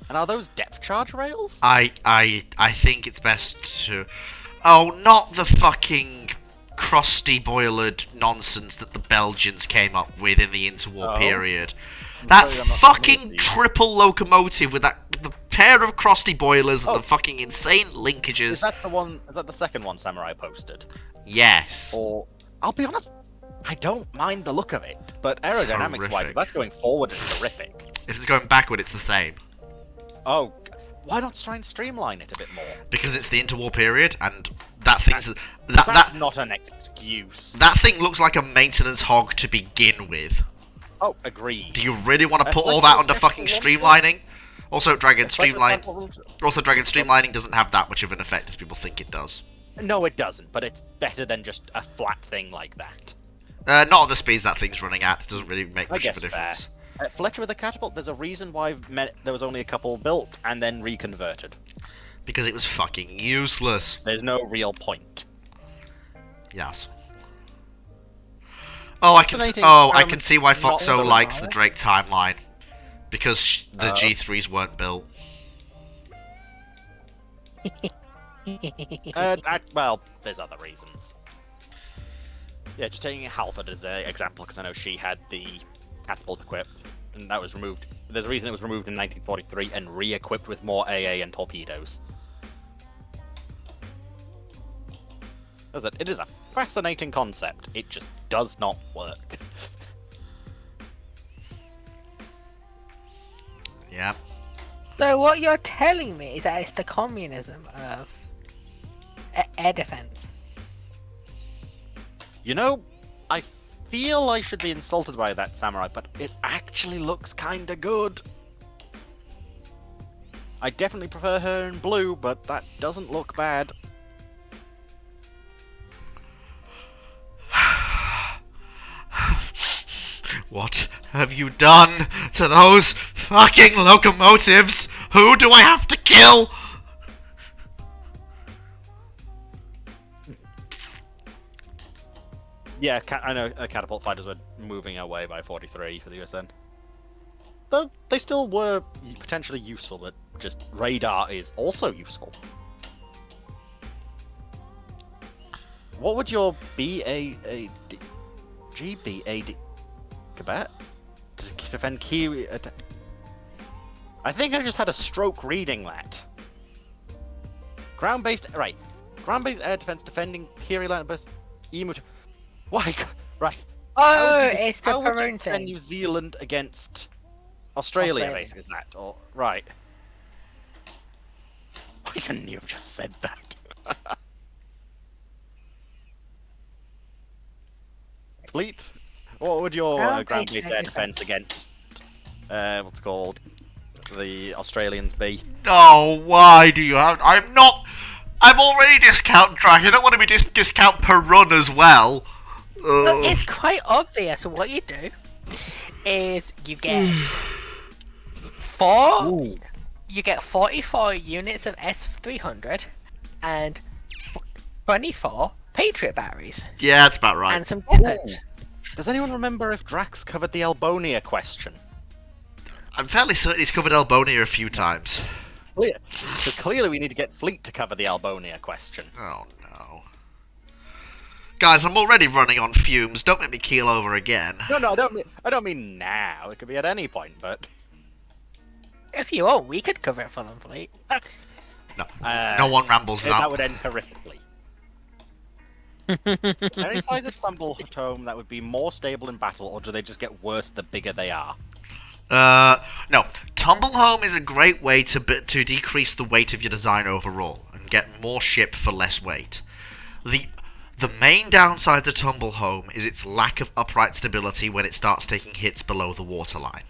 And are those depth charge rails? I think it's best to... Oh, not the fucking crusty boilered nonsense that the Belgians came up with in the interwar period. That fucking triple locomotive with the pair of crusty boilers and the fucking insane linkages. Is that the one? Is that the second one Samurai posted? Yes. Or I'll be honest, I don't mind the look of it, but aerodynamics-wise, if that's going forward, it's horrific. If it's going backward, it's the same. Oh, why not try and streamline it a bit more? Because it's the interwar period, and that thing's that's not an excuse. That thing looks like a maintenance hog to begin with. Oh, agreed. Do you really want to put all that under fucking streamlining? Also, Dragon streamlining doesn't have that much of an effect as people think it does. No, it doesn't, but it's better than just a flat thing like that. Not at the speeds that thing's running at. It doesn't really make much of a difference. Fletcher with the catapult, there's a reason why there was only a couple built and then reconverted. Because it was fucking useless. There's no real point. Yes. Oh, I can see why Foxo likes the Drake timeline. Because the G3s weren't built. Well, there's other reasons. Yeah, just taking Halford as an example, because I know she had the catapult equipped, and that was removed. There's a reason it was removed in 1943 and re-equipped with more AA and torpedoes. It is a fascinating concept. It just does not work. Yeah. So what you're telling me is that it's the communism of air defense. You know, I feel I should be insulted by that, Samurai, but it actually looks kinda good. I definitely prefer her in blue, but that doesn't look bad. What have you done to those fucking locomotives? Who do I have to kill? Yeah, I know catapult fighters were moving away by 43 for the USN. Though they still were potentially useful, but just radar is also useful. What would your GBAD Quebec to defend Kiwi? I think I just had a stroke reading that. Ground-based air defense defending Peary Land bus Emu. Why? Right. Oh, it's the how would you Peroon defend thing. New Zealand against Australia, basically, is that? Or right? couldn't you have just said that? Fleet, what would your ground based air defense against what's it called the Australians be? Oh, why do you have? I'm already discount drag. I don't want to be discount per run as well. Well, it's quite obvious. What you do is you get you get 44 units of S300 and 24 Patriot batteries. Yeah, that's about right. And some Gepards. Does anyone remember if Drax covered the Albonia question? I'm fairly certain he's covered Albonia a few times. So clearly we need to get Fleet to cover the Albonia question. Oh no. Guys, I'm already running on fumes. Don't make me keel over again. No, I don't mean now. It could be at any point, but If you want, we could cover it for them, Fleet. No, no one rambles that without. would end horrifically. Any size of tumble tome that would be more stable in battle, or do they just get worse the bigger they are? No. Tumble home is a great way to decrease the weight of your design overall and get more ship for less weight. The main downside to tumble home is its lack of upright stability when it starts taking hits below the waterline.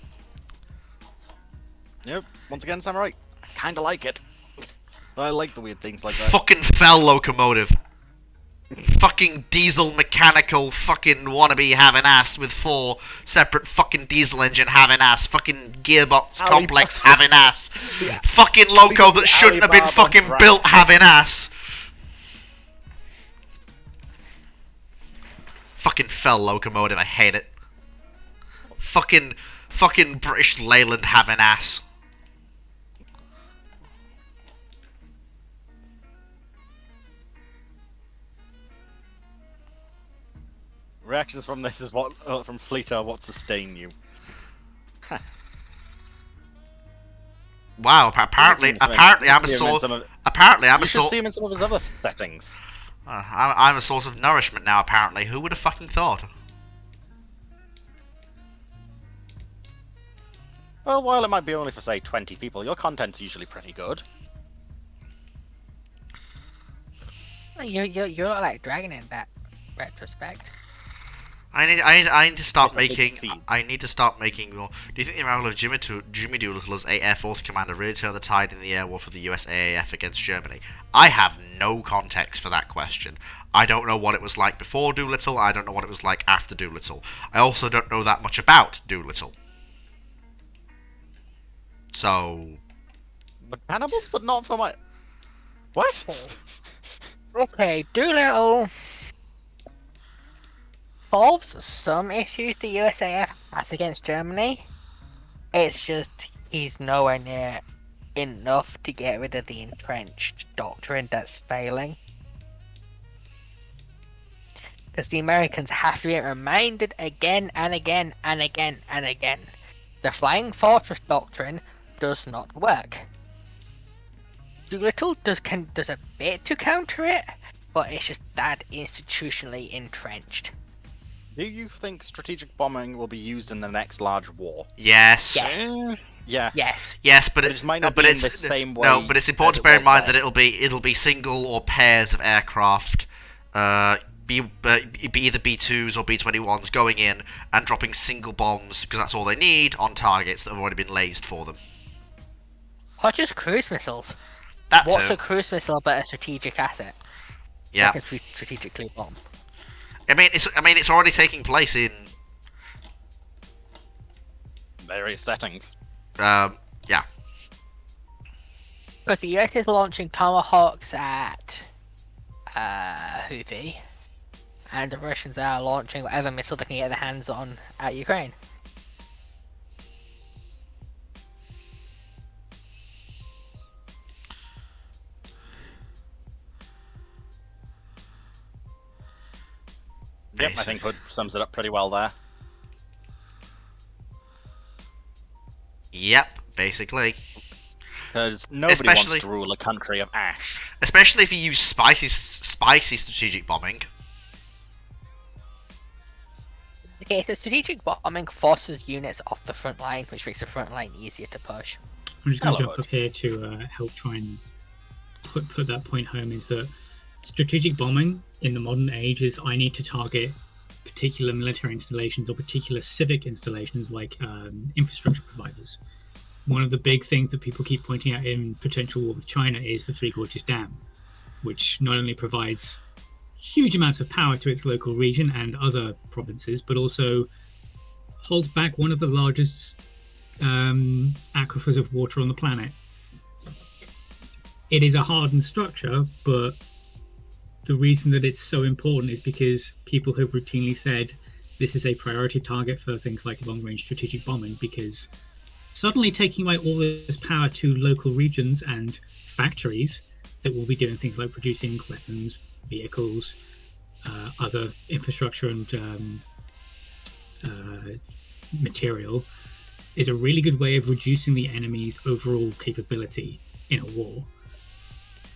Yep. Once again, Samurai, I kind of like it. I like the weird things like that. Fucking fell locomotive. Fucking diesel mechanical fucking wannabe having ass with 4 separate fucking diesel engine having ass. Fucking gearbox complex having ass. Yeah. Fucking loco that shouldn't have been Alibaba fucking crap. built having ass. Fucking fell locomotive, I hate it. Fucking British Leyland having ass. Reactions from this is what from Fleet are what sustain you. Wow, apparently I'm a source. Apparently I'm a You should source. see him in some of his other settings. I'm a source of nourishment now. Apparently, who would have fucking thought? Well, while it might be only for say 20 people, your content's usually pretty good. You're not like Dragon in that retrospect. I need to start It's a big making. seed. I need to start making more. Do you think the arrival of Jimmy Doolittle as Air Force Commander really turned the tide in the air war for the USAAF against Germany? I have no context for that question. I don't know what it was like before Doolittle. I don't know what it was like after Doolittle. I also don't know that much about Doolittle. So, But cannibals, but not for my. What? Okay, Doolittle solves some issues the USAF has against Germany. It's just he's nowhere near enough to get rid of the entrenched doctrine that's failing. Because the Americans have to be reminded again and again and again and again. The Flying Fortress doctrine does not work. Doolittle does a bit to counter it, but it's just that institutionally entrenched. Do you think strategic bombing will be used in the next large war? yes. Yeah. Yeah. Yes. Yes, but It just might not but be in it's the same no, way but it's important as to it bear in was mind then. that it'll be single or pairs of aircraft, be either B2s or B21s going in and dropping single bombs because that's all they need on targets that have already been lased for them. Or just cruise missiles. That What's too. a cruise missile but a strategic asset? Yeah. That can strategically bomb. I mean it's already taking place in Various settings. yeah. Because the US is launching Tomahawks at Houthi, and the Russians are launching whatever missile they can get their hands on at Ukraine. Yep, I think Hood sums it up pretty well there. Yep, basically. Because nobody Especially- wants to rule a country of ash. Especially if you use spicy strategic bombing. Okay, so strategic bombing forces units off the front line, which makes the front line easier to push. I'm just going to Hello, jump up here to help try and put that point home is that strategic bombing in the modern age is I need to target particular military installations or particular civic installations like infrastructure providers. One of the big things that people keep pointing out in potential war with China is the Three Gorges Dam, which not only provides huge amounts of power to its local region and other provinces, but also holds back one of the largest aquifers of water on the planet. It is a hardened structure, but the reason that it's so important is because people have routinely said this is a priority target for things like long-range strategic bombing, because suddenly taking away all this power to local regions and factories that will be doing things like producing weapons, vehicles, other infrastructure and material is a really good way of reducing the enemy's overall capability in a war.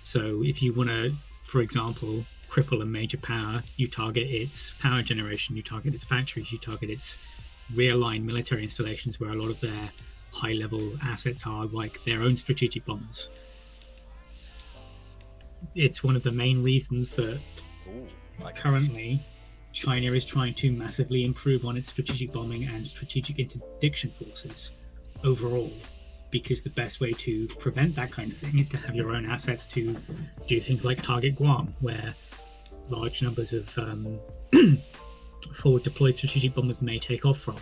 So if you want to, for example, cripple a major power, you target its power generation, you target its factories, you target its realigned military installations where a lot of their high-level assets are, like their own strategic bombers. It's one of the main reasons that currently China is trying to massively improve on its strategic bombing and strategic interdiction forces overall, because the best way to prevent that kind of thing is to have your own assets to do things like target Guam, where large numbers of forward deployed strategic bombers may take off from.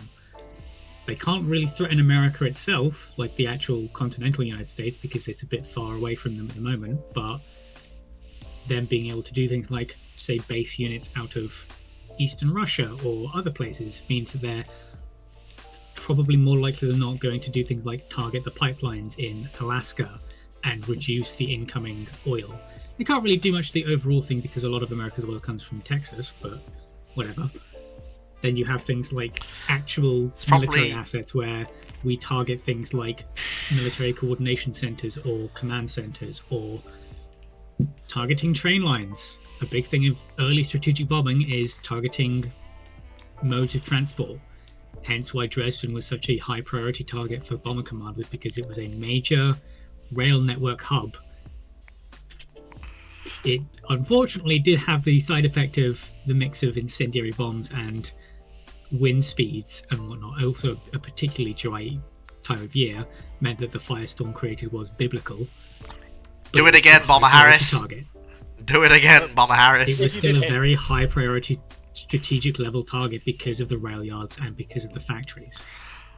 They can't really threaten America itself, like the actual continental United States, because it's a bit far away from them at the moment, but them being able to do things like, say, base units out of Eastern Russia or other places means that they're probably more likely than not going to do things like target the pipelines in Alaska and reduce the incoming oil. They can't really do much to the overall thing because a lot of America's oil comes from Texas, but whatever. Then you have things like actual military assets where we target things like military coordination centers or command centers, or targeting train lines. A big thing of early strategic bombing is targeting modes of transport. Hence why Dresden was such a high priority target for Bomber Command, was because it was a major rail network hub. It unfortunately did have the side effect of the mix of incendiary bombs and wind speeds and whatnot. Also, a particularly dry time of year meant that the firestorm created was biblical. Do it again, Bomber Harris. Do it again, Bomber Harris. It was still a very high priority strategic level target because of the rail yards and because of the factories.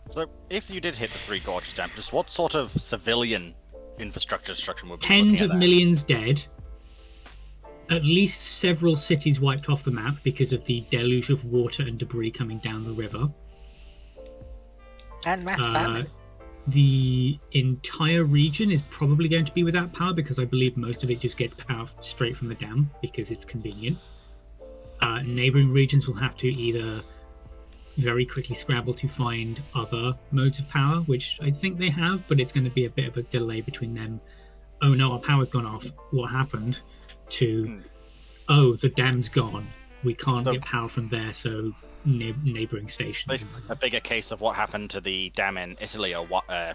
So, if you did hit the Three Gorges Dam, just what sort of civilian infrastructure destruction would be Tens of millions dead. At least several cities wiped off the map because of the deluge of water and debris coming down the river. And mass famine. The entire region is probably going to be without power because I believe most of it just gets power straight from the dam because it's convenient. Neighbouring regions will have to either very quickly scramble to find other modes of power, which I think they have, but it's going to be a bit of a delay between them. Oh no, our power's gone off. What happened? To, oh, the dam's gone. We can't get power from there, so neighbouring stations. A bigger case of what happened to the dam in Italy, or what? I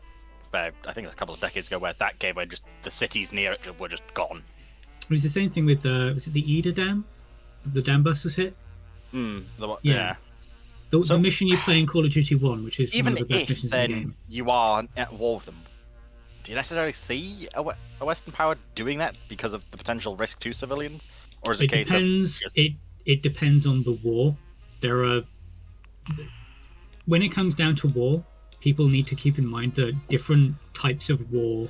think it was a couple of decades ago, where that gave, where just the cities near it were just gone. It was the same thing with was it the Ida Dam? The dam busters hit. Yeah. The mission you play in Call of Duty 1, which is even one of the best missions in the game. Even if you are at war with them, do you necessarily see a Western power doing that because of the potential risk to civilians, or is it a case depends, of it depends on the war. When it comes down to war, people need to keep in mind that different types of war,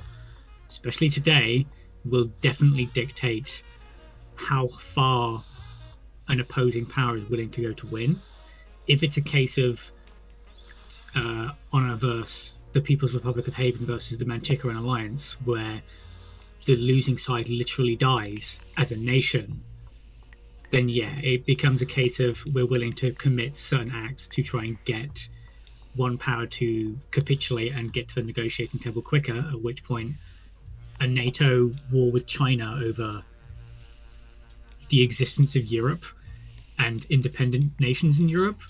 especially today, will definitely dictate how far an opposing power is willing to go to win. If it's a case of on a verse, the People's Republic of Haven versus the Manticoran Alliance, where the losing side literally dies as a nation, then yeah, it becomes a case of we're willing to commit certain acts to try and get one power to capitulate and get to the negotiating table quicker, at which point a NATO war with China over the existence of Europe and independent nations in Europe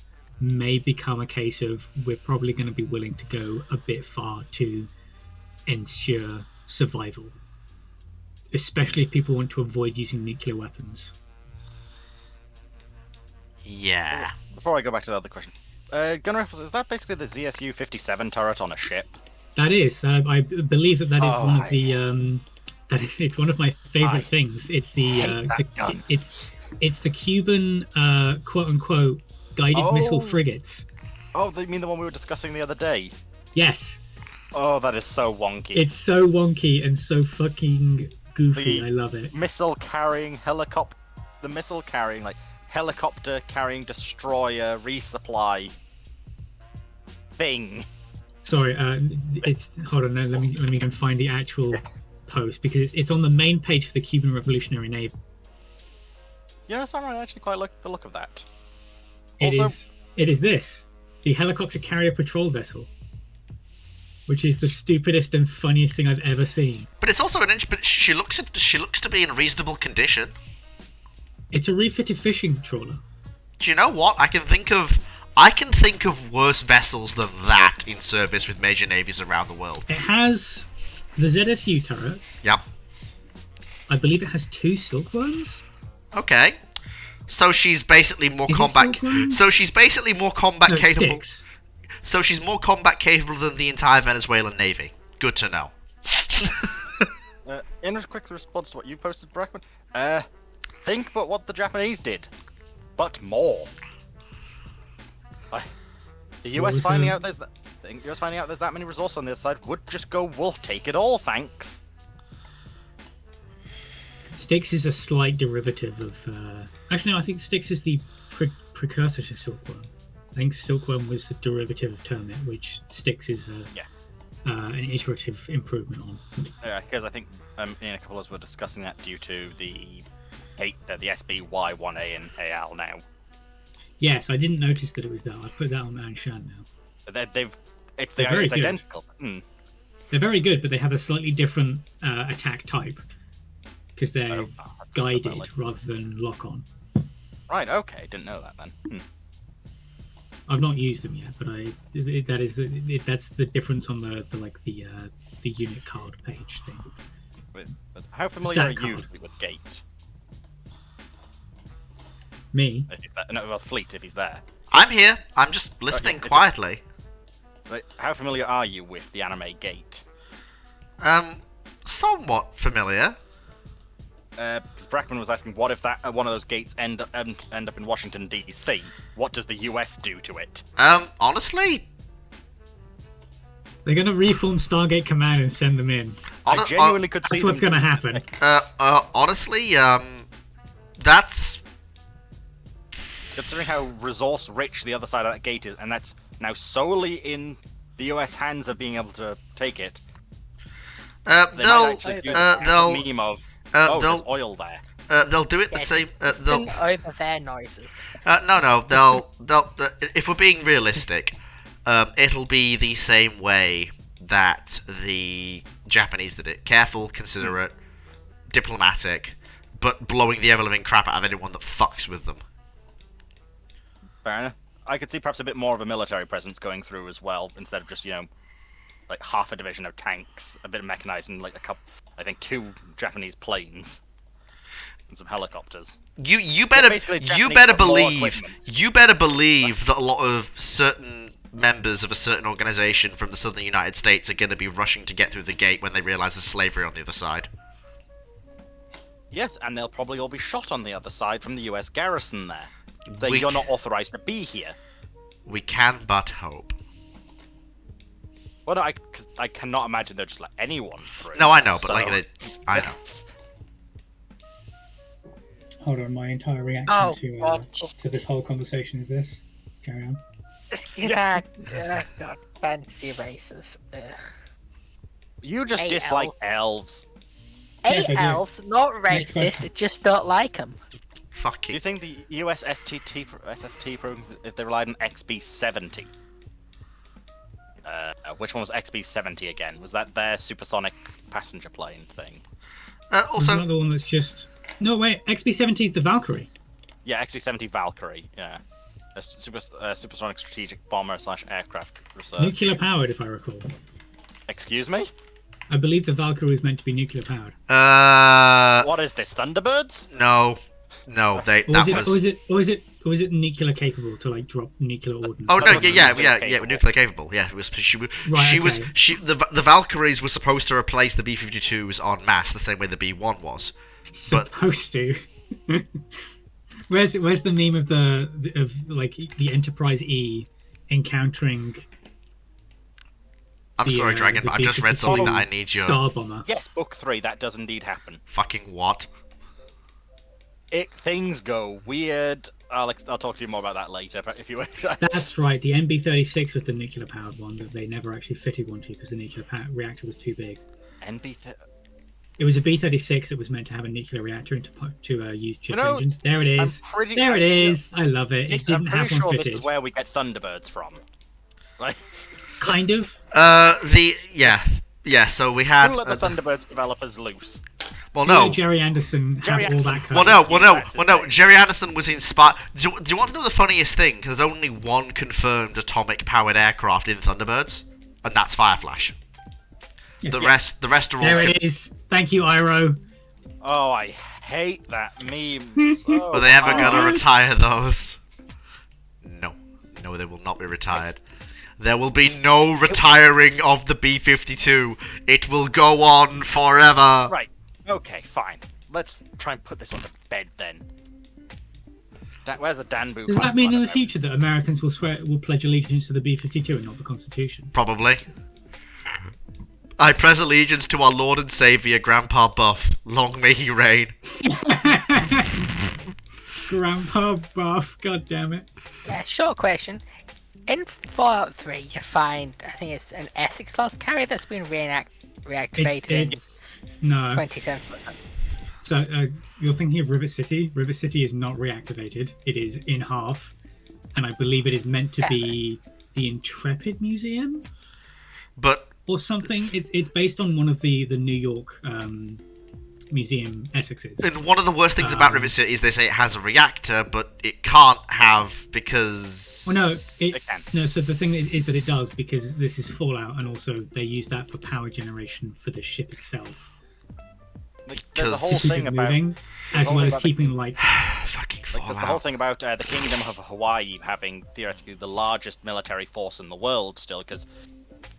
may become a case of we're probably going to be willing to go a bit far to ensure survival. especially if people want to avoid using nuclear weapons. Yeah. Before I go back to the other question, gun rifles, is that basically the ZSU-57 turret on a ship? That is, I believe that is Oh, one of the it's one of my favorite I things. It's the, hate that gun. it's the Cuban quote unquote guided missile Oh. frigates. Oh, you mean the one we were discussing the other day? Yes, Oh, that is so wonky. it's so wonky and so fucking goofy. The I love it. The missile carrying, helicopter carrying destroyer resupply thing. Sorry, it's hold on. No, let me go and find the actual post because it's on the main page for the Cuban Revolutionary Navy. You know, something I actually quite like the look of that. It Also- is this the helicopter carrier patrol vessel, which is the stupidest and funniest thing I've ever seen. But it's also but she looks to be in reasonable condition. It's a refitted fishing trawler. Do you know what? I can think of worse vessels than that in service with major navies around the world. It has the ZSU turret. Yep. I believe it has 2 silkworms. Okay. So she's basically more Is it combat. silkworm? So she's basically more combat No, capable. sticks. So she's more combat capable than the entire Venezuelan navy. Good to know. In a quick response to what you posted, Brackman, think about what the Japanese did, but more. The US was finding that? out there's that many resources on the other side would just go, we'll take it all, thanks. Styx is a slight derivative of. Actually, no, I think Styx is the precursor to Silkworm. I think Silkworm was the derivative of Termit, which Styx is an iterative improvement on. Yeah, because I think in a couple of us were discussing that due to the SBY1A and AL now. Yes, I didn't notice that it was that. I put that on Anshan now. It's very good. identical. They're very good, but they have a slightly different attack type because they're guided rather than lock on. Right. Okay. Didn't know that then. I've not used them yet, but that's the difference on the unit card page thing. But how familiar Stat are you card. with Gate? Me, Well, Fleet, if he's there. I'm here. I'm just listening it's a- quietly. Like, how familiar are you with the anime Gate? Somewhat familiar. Because Brackman was asking, what if that one of those gates end up in Washington D.C.? What does the U.S. do to it? Honestly, they're gonna reform Stargate Command and send them in. I genuinely could see That's what's them. gonna happen. honestly, that's Considering how resource-rich the other side of that gate is, and that's now solely in the U.S. hands of being able to take it. They might they'll actually do they'll the meme of, there's they'll oil there. they'll do it the same. They'll Bring over their noises. no, they'll if we're being realistic, it'll be the same way that the Japanese did it. Careful, considerate, diplomatic, but blowing the ever-living crap out of anyone that fucks with them. Fair enough. I could see perhaps a bit more of a military presence going through as well, instead of just, like half a division of tanks, a bit of mechanized, and like I think 2 Japanese planes. And some helicopters. You better basically you Japanese better got more believe equipment. you better believe that a lot of certain members of a certain organization from the southern United States are going to be rushing to get through the gate when they realize there's slavery on the other side. Yes, and they'll probably all be shot on the other side from the US garrison there. Saying We you're c- not authorized to be here. We can but hope. Well, no, cause I cannot imagine they'll just let anyone through. No, I know, but so- I know. Hold on, my entire reaction Oh, to God. to this whole conversation is this. Carry on. God, fantasy races. You just Hey, dislike elves. Yes, I Eight do. elves, not Next racist, question. just don't like them. Do you Fucking. think the US SST program, if they relied on XB-70? Which one was XB-70 again? Was that their supersonic passenger plane thing? There's Also, another one that's just no wait. XB-70 is the Valkyrie. Yeah, XB-70 Valkyrie. Yeah, a supersonic strategic bomber / aircraft research. Nuclear powered, if I recall. Excuse me? I believe the Valkyrie is meant to be nuclear powered. What is this, Thunderbirds? No, they Or that was it nuclear capable to like drop nuclear ordnance? Oh no, That was yeah, nuclear we're nuclear capable. Yeah, it was Right, the Valkyries were supposed to replace the B-52s en masse the same way the B-1 was. Supposed to. Where's the meme of the Enterprise E encountering? I'm sorry, Dragon, but I've just read something that I need your Star Bomber. Yes, Book 3, that does indeed happen. fucking what? Things go weird. Alex, I'll talk to you more about that later if you wish. That's right. The NB-36 was the nuclear powered one that they never actually fitted one to because the nuclear reactor was too big. It was a B-36 that was meant to have a nuclear reactor to use jet engines. There it is. There it is. I love it. It didn't have one fitted. This is where we get Thunderbirds from. Like, kind of. So we had. who let the Thunderbirds developers loose? Well, no. Jerry Anderson had all that. Well, no. Jerry Anderson was inspired. Do you want to know the funniest thing? Because there's only one confirmed atomic-powered aircraft in Thunderbirds, and that's Fireflash. Yes. The rest are all. There it is. Thank you, Iro. Oh, I hate that meme. But they ever gonna retire those? No, they will not be retired. There will be no retiring of the B-52. It will go on forever. Right. Okay, fine. Let's try and put this onto bed then. Where's the Danbu? Does that mean in the future that Americans will pledge allegiance to the B-52 and not the Constitution? Probably. I pledge allegiance to our Lord and Saviour, Grandpa Buff. Long may he reign. Grandpa Buff, god damn it. Yeah, short question. In Fallout 3, you find, I think it's an Essex class carrier that's been reactivated No. in 27. So you're thinking of Rivet City. Rivet City is not reactivated. It is in half, and I believe it is meant to be the Intrepid Museum, or something. It's based on one of the New York museum Essexes. And one of the worst things about Rivet City is they say it has a reactor, but it can't have because. Well, no, no. So the thing is that it does because this is Fallout, and also they use that for power generation for the ship itself. There's a whole to keep thing it about moving, as well as keeping the lights on. Fucking there's the whole Fallout. thing about the Kingdom of Hawaii having theoretically the largest military force in the world still, because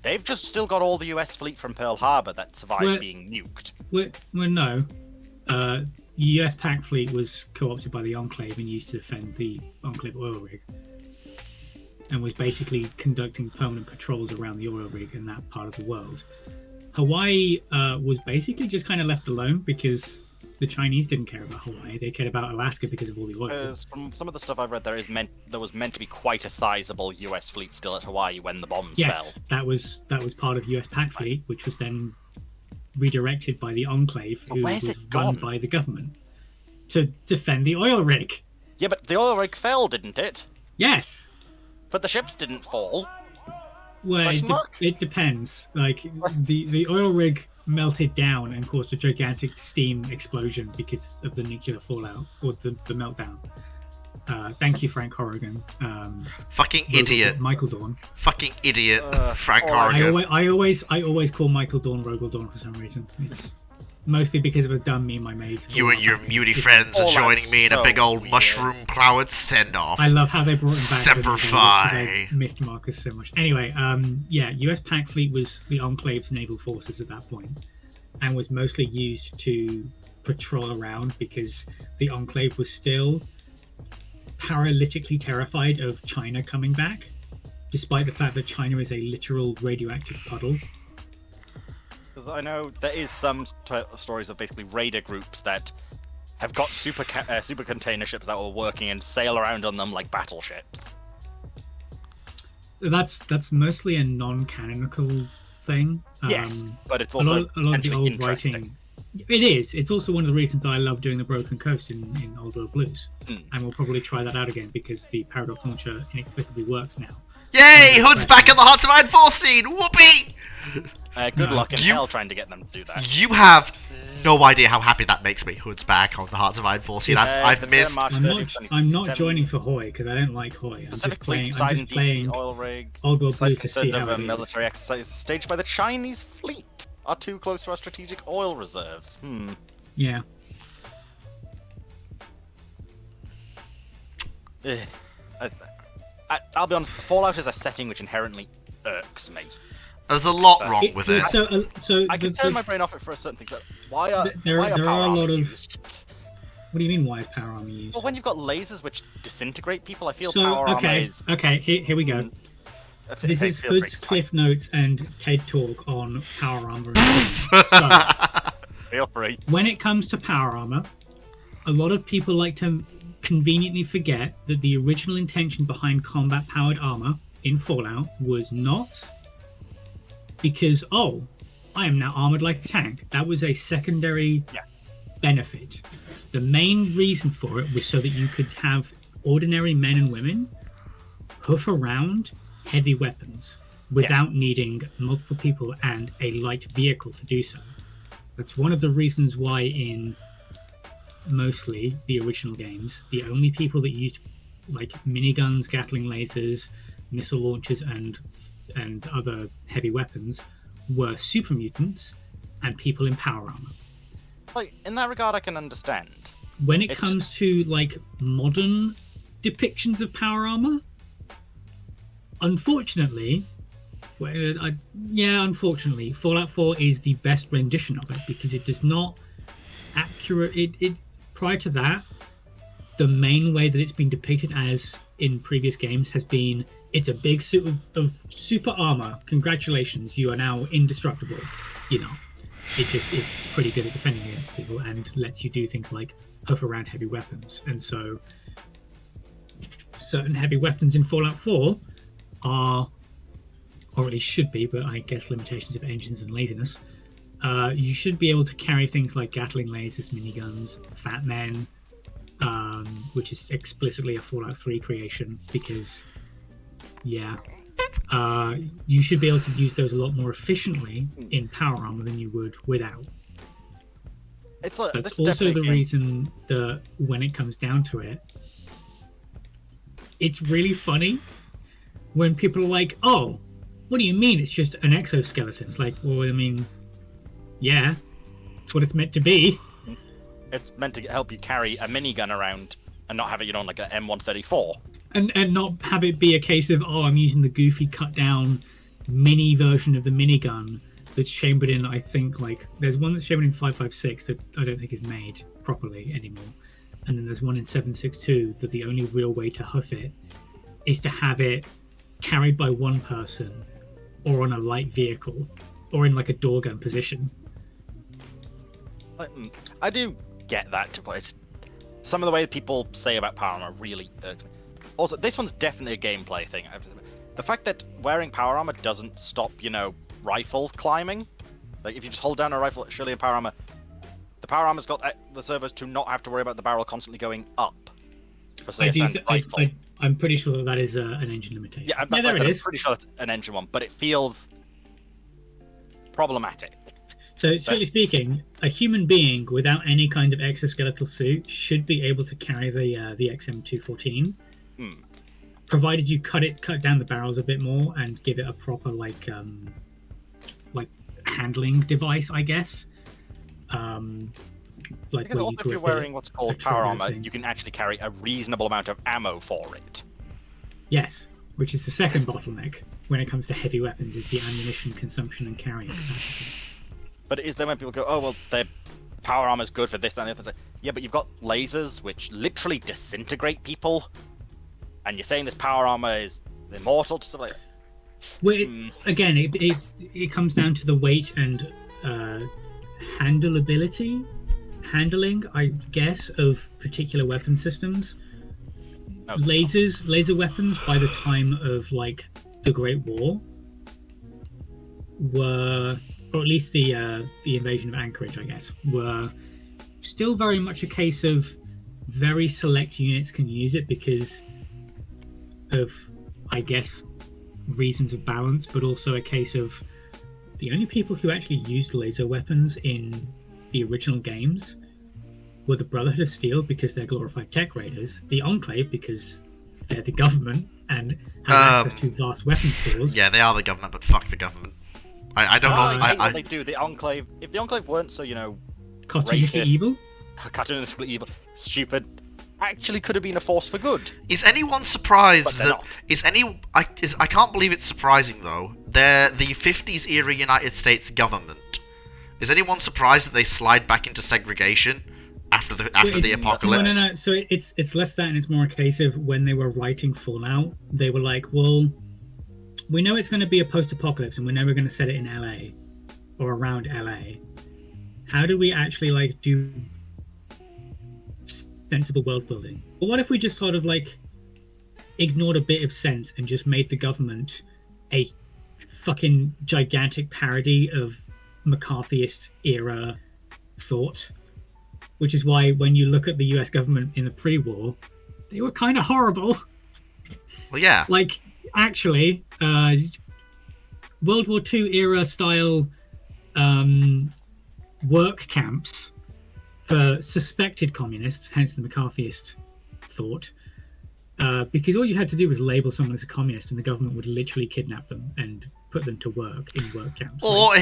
they've just still got all the US fleet from Pearl Harbor that survived being nuked. Well, no. US Pac fleet was co-opted by the Enclave and used to defend the Enclave oil rig, and was basically conducting permanent patrols around the oil rig in that part of the world. Hawaii was basically just kind of left alone because the Chinese didn't care about Hawaii. They cared about Alaska because of all the oil. Because from some of the stuff I've read, there was meant to be quite a sizable US fleet still at Hawaii when the bombs fell. Yes, that was part of US Pac fleet, which was then redirected by the Enclave, who was run by the government, to defend the oil rig. Yeah, but the oil rig fell, didn't it? Yes. But the ships didn't fall. Well, it depends. Like the oil rig melted down and caused a gigantic steam explosion because of the nuclear fallout or the meltdown. Thank you, Frank Horrigan. Fucking idiot. Michael Dorn. Fucking idiot, Frank Horrigan. I always call Michael Dorn Rogel Dorn for some reason. It's mostly because of a dumb meme I made. You and your muty friends are joining me in a big old mushroom-flowered send-off. I love how they brought him back. Semper Fi. I missed Marcus so much. Anyway, US Pac fleet was the Enclave's naval forces at that point, and was mostly used to patrol around because the Enclave was still paralytically terrified of China coming back, despite the fact that China is a literal radioactive puddle. I know there is some stories of basically raider groups that have got super container ships that were working and sail around on them like battleships. That's mostly a non-canonical thing. Yes, but it's also a lot of the old interesting. writing. It is. It's also one of the reasons I love doing the Broken Coast in Old World Blues, and we'll probably try that out again because the Paradox launcher inexplicably works now. Yay! Hood's back at the Hearts of Iron 4 scene! Whoopee! Good luck in hell trying to get them to do that. You have no idea how happy that makes me. Hood's back on the Hearts of Iron 4 scene. I've missed. I'm not joining for Hoy because I don't like Hoy. I'm just playing oil rig. Old World Blues to see how it is. military exercise staged by the Chinese fleet are too close to our strategic oil reserves. Yeah. I'll be honest, Fallout is a setting which inherently irks me. There's a lot wrong with it. So I can turn my brain off it for a certain thing, but why are there power are a lot armor of. used? What do you mean? Why is power armor used? Well, when you've got lasers which disintegrate people, I feel So power armor is. okay, here we go. This is Hood's Cliff Notes and TED Talk on power armor. So, Feel free. when it comes to power armor, a lot of people like to conveniently forget that the original intention behind combat powered armor in Fallout was not because, oh, I am now armored like a tank. That was a secondary benefit. The main reason for it was so that you could have ordinary men and women hoof around heavy weapons without needing multiple people and a light vehicle to do so. That's one of the reasons why in mostly the original games, the only people that used like miniguns, Gatling lasers, missile launchers, and other heavy weapons were super mutants and people in power armor. Like, in that regard, I can understand. When it comes to like modern depictions of power armor, unfortunately, unfortunately, Fallout 4 is the best rendition of it because it does not it prior to that, the main way that it's been depicted as in previous games has been it's a big suit of super armor. Congratulations, you are now indestructible. You know, it's pretty good at defending against people and lets you do things like hoof around heavy weapons. And so certain heavy weapons in Fallout 4 are, or at least should be, but I guess limitations of engines and laziness, you should be able to carry things like Gatling lasers, miniguns, Fat Men, which is explicitly a Fallout 3 creation because, you should be able to use those a lot more efficiently in power armor than you would without. That's also the reason that when it comes down to it, it's really funny when people are like, oh, what do you mean it's just an exoskeleton? It's like, well, I mean, yeah, it's what it's meant to be. It's meant to help you carry a minigun around and not have it, like an M134. And not have it be a case of, oh, I'm using the goofy cut down mini version of the minigun that's chambered in, I think, like, there's one that's chambered in 5.56 that I don't think is made properly anymore. And then there's one in 7.62 that the only real way to hoof it is to have it carried by one person or on a light vehicle or in like a door gun position. I do get that, but it's some of the way people say about power armor really irks me. Also, this one's definitely a gameplay thing. The fact that wearing power armor doesn't stop, rifle climbing. Like, if you just hold down a rifle, surely in power armor, the power armor's got the servos to not have to worry about the barrel constantly going up. For, say, I'm pretty sure that is an engine limitation. Yeah, there it is. I'm pretty sure it's an engine one, but it feels problematic. So, strictly speaking, a human being without any kind of exoskeletal suit should be able to carry the XM214, provided you cut down the barrels a bit more and give it a proper like handling device, I guess. Like where also, you if you're wearing what's called a power trigger armor, thing. you can actually carry a reasonable amount of ammo for it. Yes, which is the second bottleneck when it comes to heavy weapons, is the ammunition consumption and carrying capacity. But it is then when people go, oh, well, their power armor's good for this, that, and the other. Yeah, but you've got lasers which literally disintegrate people, and you're saying this power armor is immortal to stuff like that. Well, again, it comes down to the weight and handling, I guess, of particular weapon systems. Laser weapons by the time of like the Great War were, or at least the invasion of Anchorage, I guess, were still very much a case of very select units can use it because of, I guess, reasons of balance, but also a case of the only people who actually used laser weapons in the original games were the Brotherhood of Steel because they're glorified tech raiders, the Enclave because they're the government and have access to vast weapon stores. Yeah, they are the government, but fuck the government. I don't know. I hate I what they do. The Enclave. If the Enclave weren't so, Cartoonishly Racist. evil. cartoonistically evil, stupid, actually could have been a force for good. Is anyone surprised But they're that not. I can't believe it's surprising though. They're the 50s era United States government. Is anyone surprised that they slide back into segregation after the apocalypse? No. So it's less that, and it's more a case of when they were writing Fallout, they were like, well, we know it's going to be a post-apocalypse, and we're never going to set it in LA or around LA. How do we actually like do sensible world building? But what if we just sort of like ignored a bit of sense and just made the government a fucking gigantic parody of McCarthyist era thought? Which is why when you look at the US government in the pre-war, they were kind of horrible. Well, yeah. Like, actually, World War II era style work camps for suspected communists, hence the McCarthyist thought, because all you had to do was label someone as a communist and the government would literally kidnap them and put them to work in work camps. Or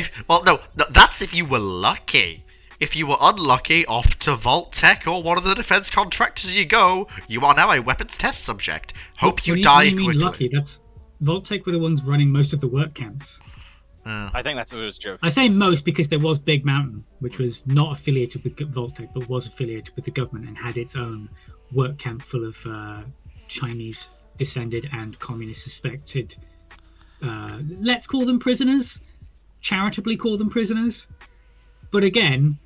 that's if you were lucky. If you were unlucky, off to Vault-Tec or one of the defense contractors you go. You are now a weapons test subject. Hope you die when you mean quickly. lucky, that's Vault-Tec were the ones running most of the work camps. I think that's what it was joke. I say most because there was Big Mountain, which was not affiliated with Vault-Tec, but was affiliated with the government and had its own work camp full of Chinese descended and communist suspected. Let's call them prisoners, charitably call them prisoners. But again,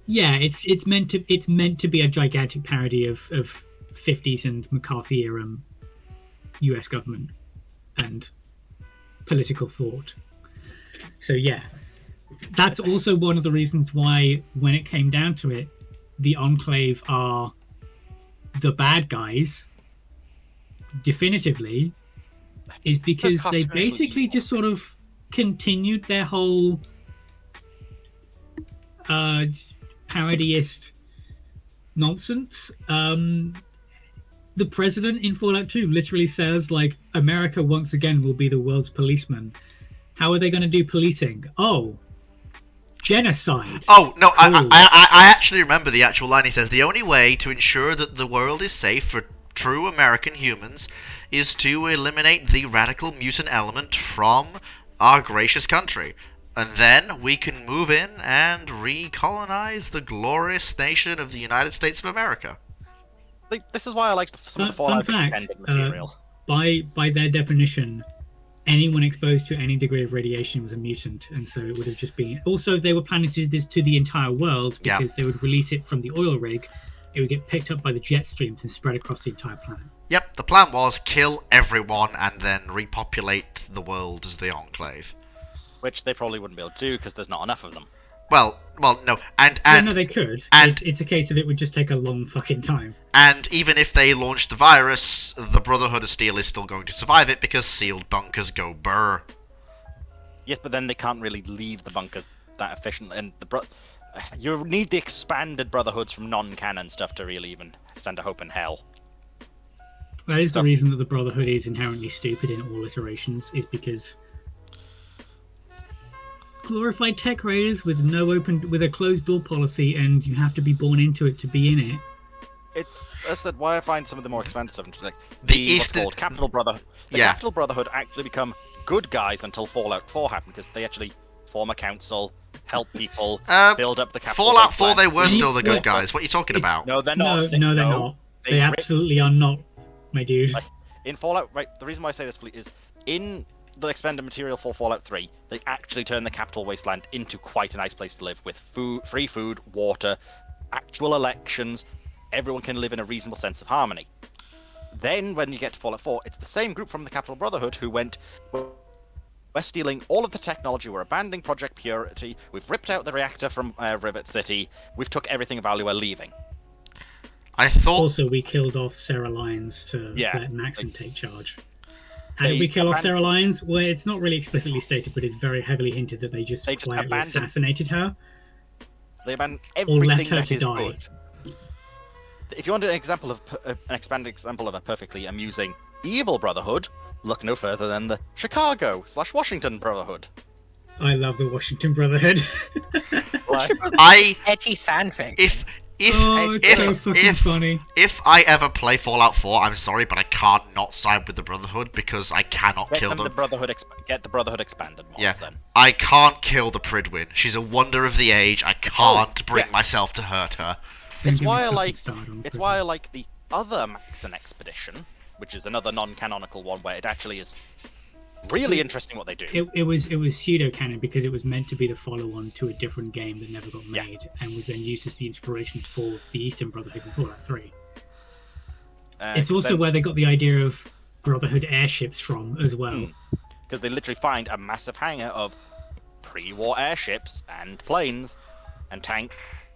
yeah, it's meant to be a gigantic parody of 50s and McCarthy era U.S. government and political thought. So yeah, that's also one of the reasons why, when it came down to it, the Enclave are the bad guys, definitively, is because they basically just sort of continued their whole parodyist nonsense. The president in Fallout 2 literally says, like, America once again will be the world's policeman. How are they going to do policing? Oh, genocide. Oh, no, Cool. I actually remember the actual line. He says, the only way to ensure that the world is safe for true American humans is to eliminate the radical mutant element from our gracious country. And then we can move in and recolonize the glorious nation of the United States of America. This is why I like some of the Fallout extended material. By their definition, anyone exposed to any degree of radiation was a mutant, and so it would have just been. Also, they were planning to do this to the entire world because they would release it from the oil rig. It would get picked up by the jet streams and spread across the entire planet. Yep, the plan was kill everyone and then repopulate the world as the Enclave. Which they probably wouldn't be able to do because there's not enough of them. Well, no, and no, they could. and it's a case of it would just take a long fucking time. And even if they launch the virus, the Brotherhood of Steel is still going to survive it because sealed bunkers go burr. Yes, but then they can't really leave the bunkers that efficiently, and you need the expanded Brotherhoods from non-canon stuff to really even stand a hope in hell. That is the reason that the Brotherhood is inherently stupid in all iterations, is because glorified tech raiders with a closed door policy, and you have to be born into it to be in it. That's why I find some of the more expensive stuff, like What's called Capital Brotherhood. The Capital Brotherhood actually become good guys until Fallout 4 happened, because they actually form a council, help people, build up the capital. Fallout 4, wasteland. they were still the good guys. What are you talking about? No, they're not. No, they're not. They absolutely are not, my dude. In Fallout, right? The reason why I say this is in the expanded material for Fallout 3, they actually turn the capital wasteland into quite a nice place to live, with free food, water, actual elections. Everyone can live in a reasonable sense of harmony. Then, when you get to Fallout 4, it's the same group from the Capital Brotherhood who went, we're stealing all of the technology, we're abandoning Project Purity, we've ripped out the reactor from Rivet City, we've took everything of value, we're leaving. I thought... Also, we killed off Sarah Lyons to let Maxim take charge. How did we kill off Sarah Lyons? Well, it's not really explicitly stated, but it's very heavily hinted that they just quietly assassinated her. They abandoned or left everything her that to is die. good. If you want an example of an expanded example of a perfectly amusing evil Brotherhood, look no further than the Chicago/Washington Brotherhood. I love the Washington Brotherhood. Like, I Edgy fanfic. if Oh, it's so fucking funny. if I ever play Fallout 4, I'm sorry, but I can't not side with the Brotherhood because I cannot get kill them them. get the Brotherhood expanded mods Yeah. then. I can't kill the Pridwin. She's a wonder of the age. I can't bring yeah. myself to hurt her. Don't It's get me why I fucking like. started on It's Prison. why I like the other Maxon expedition, which is another non-canonical one where it actually is really interesting what they do. It was pseudo canon because it was meant to be the follow-on to a different game that never got Yeah. made, and was then used as the inspiration for the Eastern Brotherhood in Fallout 3. Uh, It's also then- where they got the idea of Brotherhood airships from as well. because they literally find a massive hangar of pre-war airships and planes and tanks.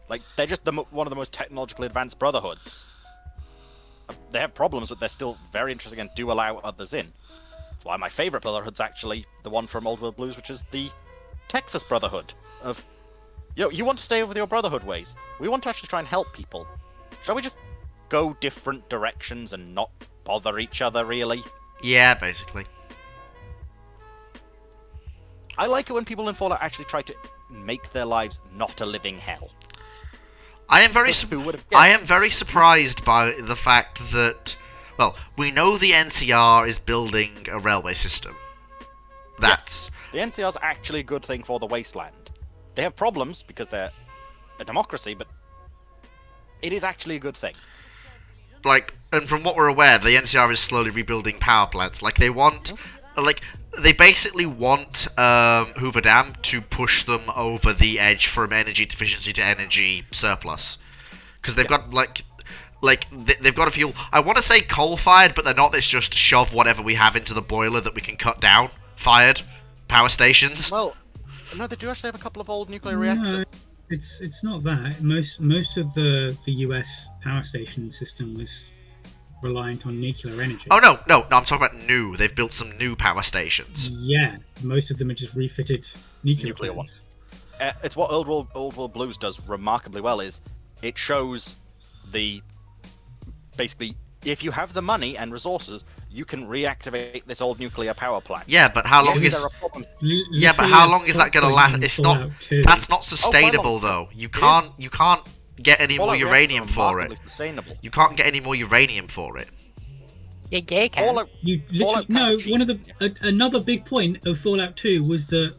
Like they're just one of the most technologically advanced brotherhoods. They have problems, but they're still very interesting and do allow others in. That's why my favorite brotherhood's actually the one from Old World Blues, which is the Texas Brotherhood. Of, you want to stay with your brotherhood ways. We want to actually try and help people. Shall we just go different directions and not bother each other, really? Yeah, basically. I like it when people in Fallout actually try to make their lives not a living hell. I am very Who would have I guessed? am very surprised by the fact that, well, we know the NCR is building a railway system. That's The NCR's actually a good thing for the wasteland. They have problems because they're a democracy, but it is actually a good thing. like, and from what we're aware, the NCR is slowly rebuilding power plants. Like they want, like they basically want Hoover Dam to push them over the edge from energy deficiency to energy surplus, because they've got they've got a fuel. I want to say coal-fired, but they're not. It's just shove whatever we have into the boiler that we can cut down. Fired power stations. Well, no, they do actually have a couple of old nuclear reactors. No, it's not that. Most of the US power station system was reliant on nuclear energy. Oh no, I'm talking about new. They've built some new power stations. Yeah, most of them are just refitted nuclear Nuclear plants. It's what Old World Blues does remarkably well. Is it shows the basically if you have the money and resources, you can reactivate this old nuclear power plant. Yeah, but how long Yes, is there are problems. Yeah, but how long is that going to last? It's not. That's not sustainable, though. You can't get any more Fallout uranium reactors are for remarkably it. Sustainable. You can't get any more uranium for it. Yeah, can. Fallout, You Fallout literally, no, Patch. one of the another big point of Fallout 2 was that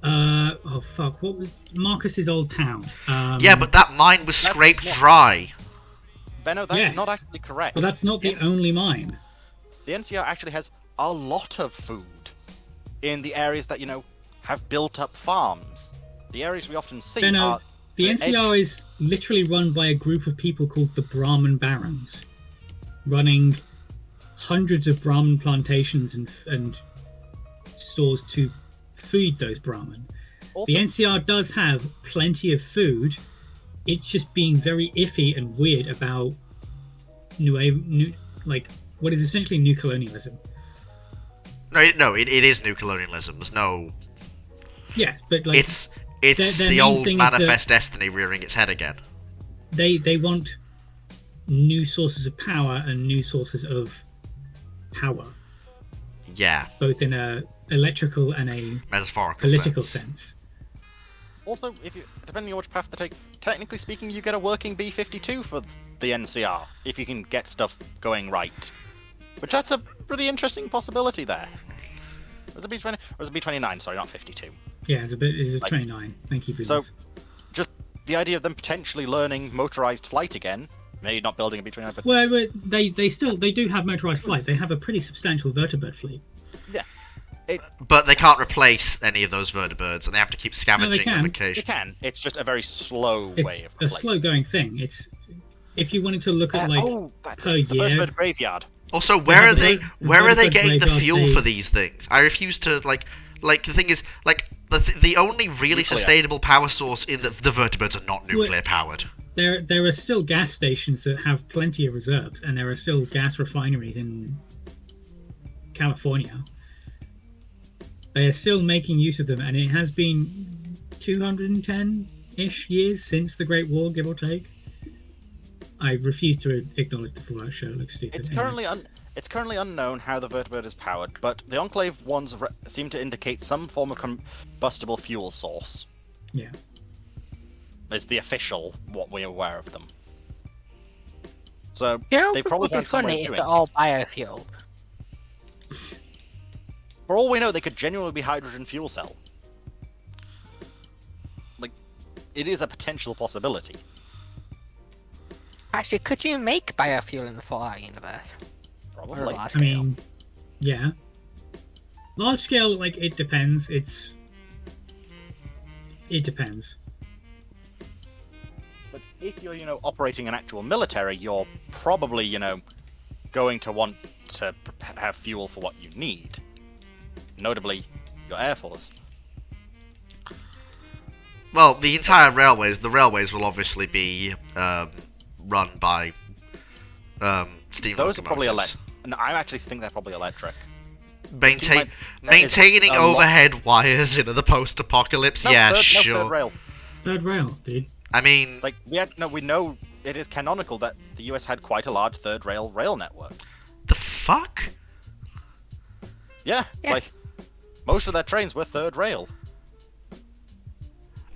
oh fuck, what was Marcus's old town? Yeah, but that mine was That's scraped not- dry. Benno, that's Yes. not actually correct. but that's not the only mine. The NCR actually has a lot of food in the areas that, have built up farms. The areas we often see Benno, are the the NCR edges. is literally run by a group of people called the Brahmin Barons, running hundreds of Brahmin plantations and stores to feed those Brahmin. Also, The NCR does have plenty of food. It's just being very iffy and weird about what is essentially new colonialism. No, it is new colonialism. There's no. Yeah, but like It's their the main old thing is that- manifest destiny rearing its head again. they want new sources of power and new sources of power, Yeah, both in a electrical and a metaphorical political sense. sense. Also, depending on which path to take, technically speaking, you get a working B-52 for the NCR if you can get stuff going right. Which that's a pretty interesting possibility there. Was it B-20 or was it B-29? Sorry, not 52. Yeah, it's a 29. Thank you, So, Boomers. just the idea of them potentially learning motorized flight again, maybe not building a B-29, but Well, they do have motorized flight. They have a pretty substantial vertibird fleet. But they can't replace any of those vertibirds, and they have to keep scavenging them can. they occasionally. can. It's just a very slow It's way of a replacing. slow-going thing. It's if you wanted to look at That's per it, the year. Vertibird Graveyard. Also, where have are they? the Where are they vertibird getting the graveyard, fuel they- for these things? I refuse to like. The thing is, like the only really Nuclear. sustainable power source in the vertibirds are not nuclear powered. There are still gas stations that have plenty of reserves, and there are still gas refineries in California. They are still making use of them, and it has been 210-ish years since the Great War, give or take. I refuse to acknowledge the Fallout show. It looks stupid. It's anyway. currently It's currently unknown how the vertibird is powered, but the Enclave ones seem to indicate some form of combustible fuel source. Yeah. It's the official what we're aware of them. So You know, they it probably would be found some way funny of if doing they're it. all biofuel. For all we know, they could genuinely be hydrogen fuel cell. Like, it is a potential possibility. Actually, could you make biofuel in the Fallout universe? Or Probably. large I scale? mean, yeah. Large scale, like, it depends. It depends. But if you're, operating an actual military, you're probably, going to want to have fuel for what you need. Notably, your Air Force. Well, the entire the railways will obviously be run by steam Those are probably locomotives. No, I actually think they're probably electric. Maintain, There is maintaining a lot- overhead wires in the post-apocalypse. No, yeah, third, sure. No, third rail. Third rail, dude. I mean, Like we know it is canonical that the US had quite a large third rail network. the fuck? Yeah, Yeah. like most of their trains were third rail.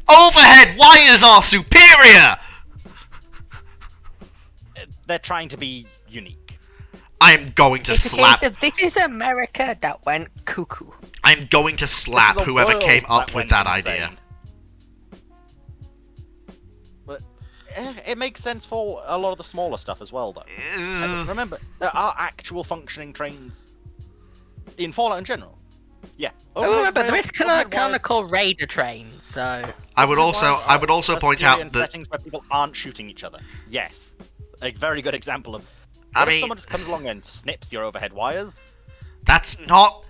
Overhead wires are superior! They're trying to be unique. I'm going to It's a slap. case of this is America that went cuckoo. I'm going to slap This is a whoever world came up with went that insane. idea. But it makes sense for a lot of the smaller stuff as well, though. And remember, there are actual functioning trains in Fallout in general. Yeah. Oh, remember, rail- there is overhead wires- canonical Raider trains, so... I would overhead wires also are point superior out in that settings where people aren't shooting each other. Yes, a very good example of. I What if mean- someone just comes along and snips your overhead wires? that's not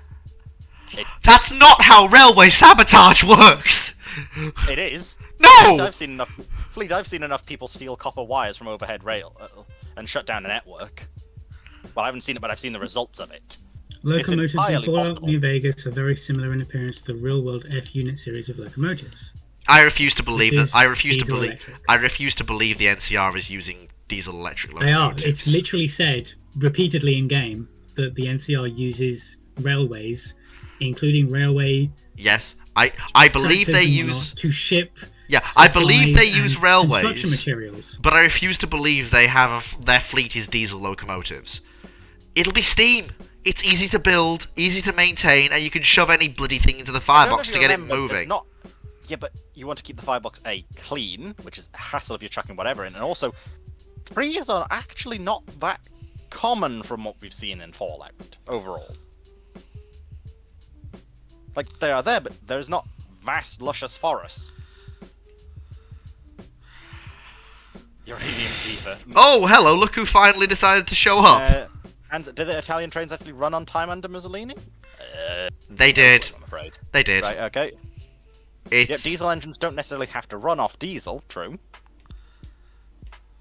It- how railway sabotage works. It is. No. I've seen enough people steal copper wires from overhead rail and shut down a network. Well, I haven't seen it, but I've seen the results of it. Locomotives in entirely Fallout possible. New Vegas are very similar in appearance to the real-world F-Unit series of locomotives. I refuse to believe Which that. is I refuse to diesel believe. electric. I refuse to believe the NCR is using diesel electric They are. locomotives. It's literally said repeatedly in game that the NCR uses railways, including railway Yes, I believe tractors they and whatnot, use. to ship. Yeah, I believe they supplies use and railways. construction materials. But I refuse to believe they have their fleet is diesel locomotives. It'll be steam. It's easy to build, easy to maintain, and you can shove any bloody thing into the I don't know firebox if to you get it remember, there's moving. Not... Yeah, but you want to keep the firebox clean, which is a hassle if you're chucking whatever in, and also trees are actually not that common from what we've seen in Fallout overall. Like they are there, but there's not vast, luscious forests. Uranium fever. Oh, hello! Look who finally decided to show up. And did the Italian trains actually run on time under Mussolini? They did. I'm afraid. They did. Right. Okay. It's Yep. Diesel engines don't necessarily have to run off diesel. True.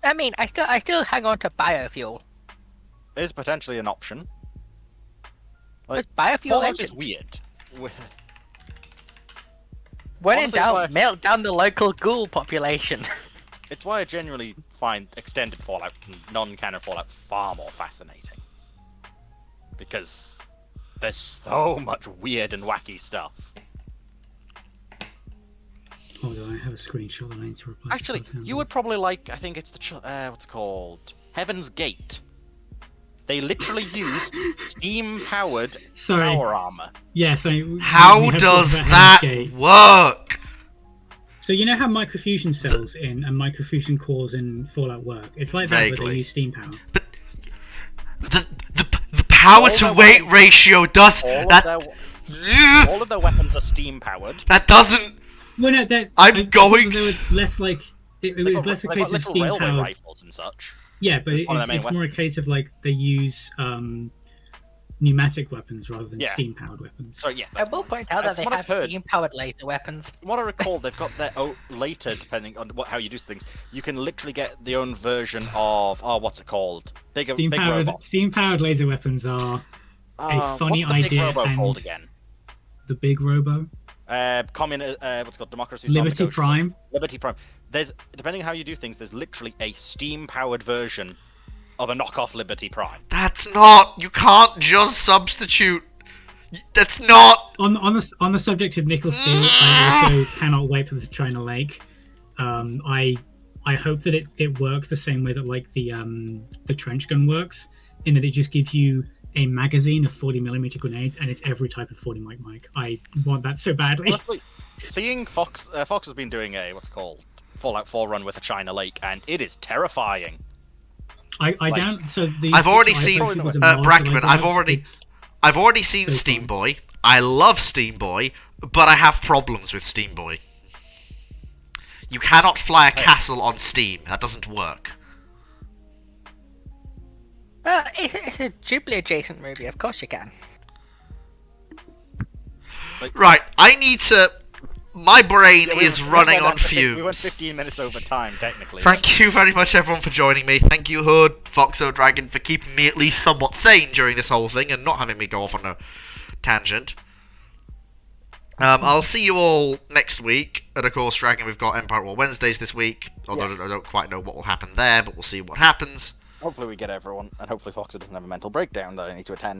I mean, I still hang on to biofuel. Is potentially an option. Like, But biofuel Fallout engines, is weird. when in honestly, doubt, melt down the local ghoul population. It's why I genuinely find extended Fallout, non-canon Fallout, far more fascinating. Because there's so much weird and wacky stuff. Hold on, I have a screenshot that I need to reply. Actually, to. you would probably like, I think it's the, what's it called? Heaven's Gate. They literally use steam-powered Sorry. power armor. Yes, how we have does talked about that Heaven's Gate. work? So you know how microfusion cells and microfusion cores in Fallout work? It's like that, but Vaguely. they use steam power. The power All to their weight weapons- ratio does All of that. their all of their weapons are steam-powered. That doesn't. Well, no, that, I'm I thought going they were to- less like it They've was got- less a they've case got of little steam railway powered. rifles and such. Yeah, but It's one of their it's main more a weapons. case of like they use pneumatic weapons rather than Yeah. steam powered weapons. So yeah, I will point out that That's they what I've have heard. steam-powered laser weapons. from what I recall, they've got their own later, depending on how you do things. You can literally get the own version of what's it called? Big Steam powered robot. laser weapons are funny what's the big idea robo and- called again? the big robo, What's it called? Democracy's Liberty Non-Negotiable. Prime. Liberty Prime. There's depending on how you do things. There's literally a steam-powered version of a knockoff Liberty Prime. That's not. You can't just substitute. That's not. On the subject of nickel steel, I also cannot wait for the China Lake. I hope that it works the same way that like the trench gun works, in that it just gives you a magazine of 40mm grenades, and it's every type of 40 mic. I want that so badly. Honestly, seeing Fox has been doing a what's it called Fallout 4 run with a China Lake, and it is terrifying. I've already seen Brackman. I've already seen so Steam Boy. I love Steam Boy, but I have problems with Steam Boy. You cannot fly a castle on Steam. That doesn't work. Well, it's a Ghibli adjacent movie. Of course you can. Right, I need to... My brain is running on fumes. We went 15 minutes over time, technically. Thank you very much, everyone, for joining me. Thank you, Hood, Foxo Dragon, for keeping me at least somewhat sane during this whole thing and not having me go off on a tangent. I'll see you all next week. And of course, Dragon, we've got Empire War Wednesdays this week. Although I don't quite know what will happen there, but we'll see what happens. Hopefully we get everyone, and hopefully Foxer doesn't have a mental breakdown that I need to attend.